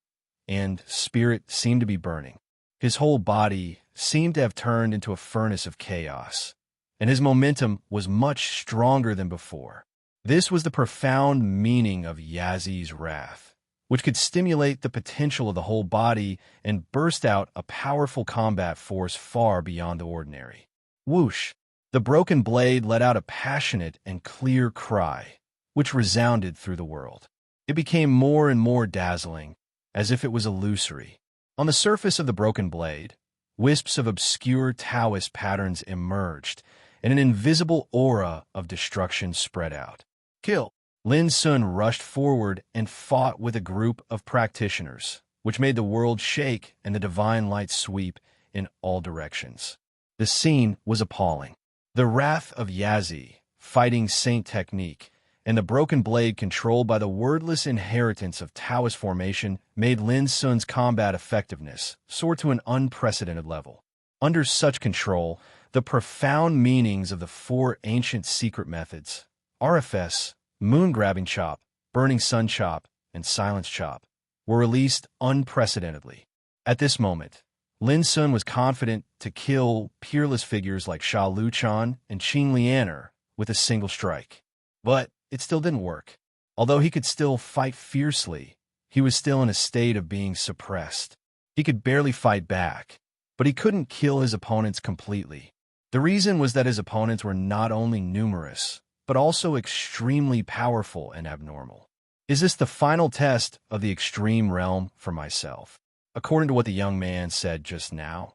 A: and spirit seemed to be burning. His whole body seemed to have turned into a furnace of chaos, and his momentum was much stronger than before. This was the profound meaning of Yazi's wrath, which could stimulate the potential of the whole body and burst out a powerful combat force far beyond the ordinary. Whoosh! The broken blade let out a passionate and clear cry, which resounded through the world. It became more and more dazzling, as if it was illusory. On the surface of the broken blade, wisps of obscure Taoist patterns emerged, and an invisible aura of destruction spread out. Kill! Lin Sun rushed forward and fought with a group of practitioners, which made the world shake and the divine light sweep in all directions. The scene was appalling. The wrath of Yazi, fighting saint technique, and the broken blade controlled by the wordless inheritance of Taoist formation made Lin Sun's combat effectiveness soar to an unprecedented level. Under such control, the profound meanings of the four ancient secret methods, RFS, moon-grabbing chop, burning sun chop, and silence chop, were released unprecedentedly. At this moment, Lin Sun was confident to kill peerless figures like Sha Luchan and Qing Lianer with a single strike. But it still didn't work. Although he could still fight fiercely, he was still in a state of being suppressed. He could barely fight back, but he couldn't kill his opponents completely. The reason was that his opponents were not only numerous, but also extremely powerful and abnormal. Is this the final test of the extreme realm for myself? According to what the young man said just now,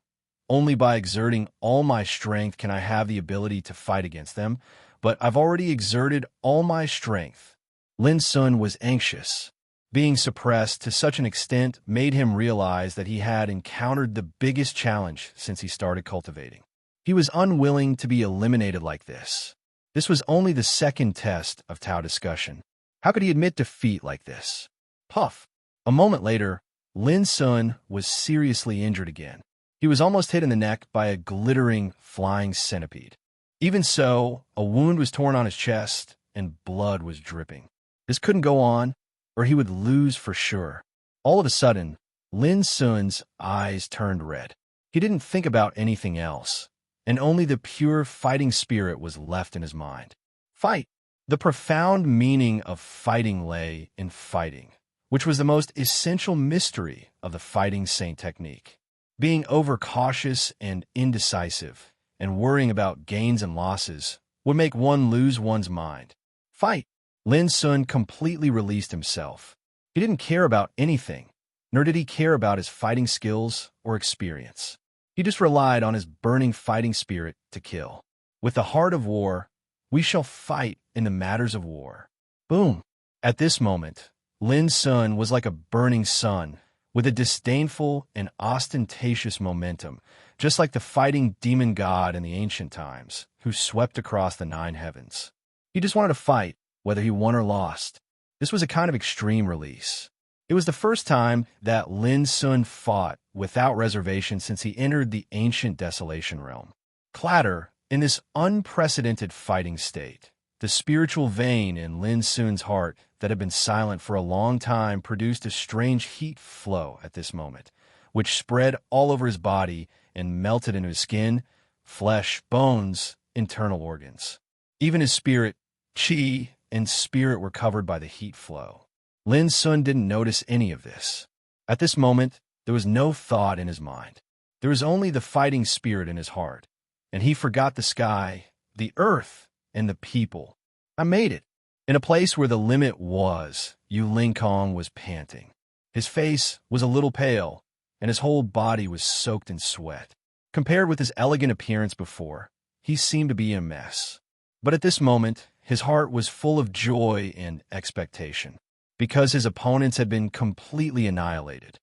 A: only by exerting all my strength can I have the ability to fight against them, but I've already exerted all my strength. Lin Sun was anxious. Being suppressed to such an extent made him realize that he had encountered the biggest challenge since he started cultivating. He was unwilling to be eliminated like this. This was only the second test of Tao discussion. How could he admit defeat like this? Puff! A moment later, Lin Sun was seriously injured again. He was almost hit in the neck by a glittering, flying centipede. Even so, a wound was torn on his chest, and blood was dripping. This couldn't go on, or he would lose for sure. All of a sudden, Lin Sun's eyes turned red. He didn't think about anything else, and only the pure fighting spirit was left in his mind. Fight! The profound meaning of fighting lay in fighting, which was the most essential mystery of the fighting saint technique. Being overcautious and indecisive, and worrying about gains and losses, would make one lose one's mind. Fight! Lin Sun completely released himself. He didn't care about anything, nor did he care about his fighting skills or experience. He just relied on his burning fighting spirit to kill. With the heart of war, we shall fight in the matters of war. Boom! At this moment, Lin Sun was like a burning sun, with a disdainful and ostentatious momentum, just like the fighting demon god in the ancient times, who swept across the 9 heavens. He just wanted to fight, whether he won or lost. This was a kind of extreme release. It was the first time that Lin Sun fought without reservation since he entered the ancient desolation realm. Clatter, in this unprecedented fighting state, the spiritual vein in Lin Sun's heart that had been silent for a long time produced a strange heat flow at this moment, which spread all over his body and melted into his skin, flesh, bones, internal organs. Even his spirit, qi, and spirit were covered by the heat flow. Lin Sun didn't notice any of this. At this moment, there was no thought in his mind. There was only the fighting spirit in his heart, and he forgot the sky, the earth, and the people. I made it. In a place where the limit was, Yu Lingkong was panting. His face was a little pale, and his whole body was soaked in sweat. Compared with his elegant appearance before, he seemed to be a mess. But at this moment, his heart was full of joy and expectation, because his opponents had been completely annihilated.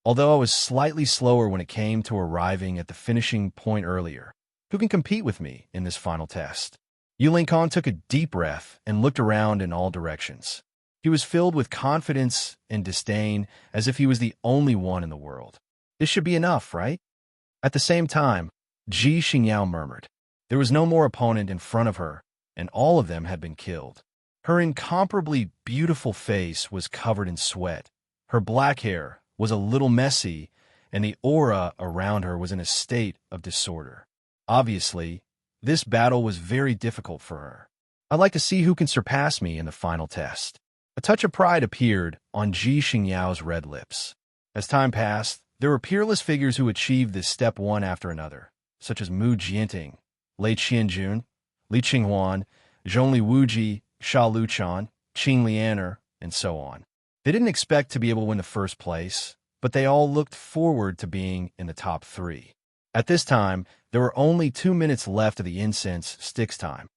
A: Although I was slightly slower when it came to arriving at the finishing point earlier, who can compete with me in this final test? Yu Lingkong took a deep breath and looked around in all directions. He was filled with confidence and disdain, as if he was the only one in the world. This should be enough, right? At the same time, Ji Xingyao murmured. There was no more opponent in front of her, and all of them had been killed. Her incomparably beautiful face was covered in sweat. Her black hair was a little messy, and the aura around her was in a state of disorder. Obviously, this battle was very difficult for her. I'd like to see who can surpass me in the final test. A touch of pride appeared on Ji Xingyao's red lips. As time passed, there were peerless figures who achieved this step one after another, such as Mu Jianting, Lei Qianjun, Li Qinghuan, Zhongli Wuji, Sha Luchan, Ching Lianer, and so on. They didn't expect to be able to win the first place, but they all looked forward to being in the top 3. At this time, there were only 2 minutes left of the incense sticks time.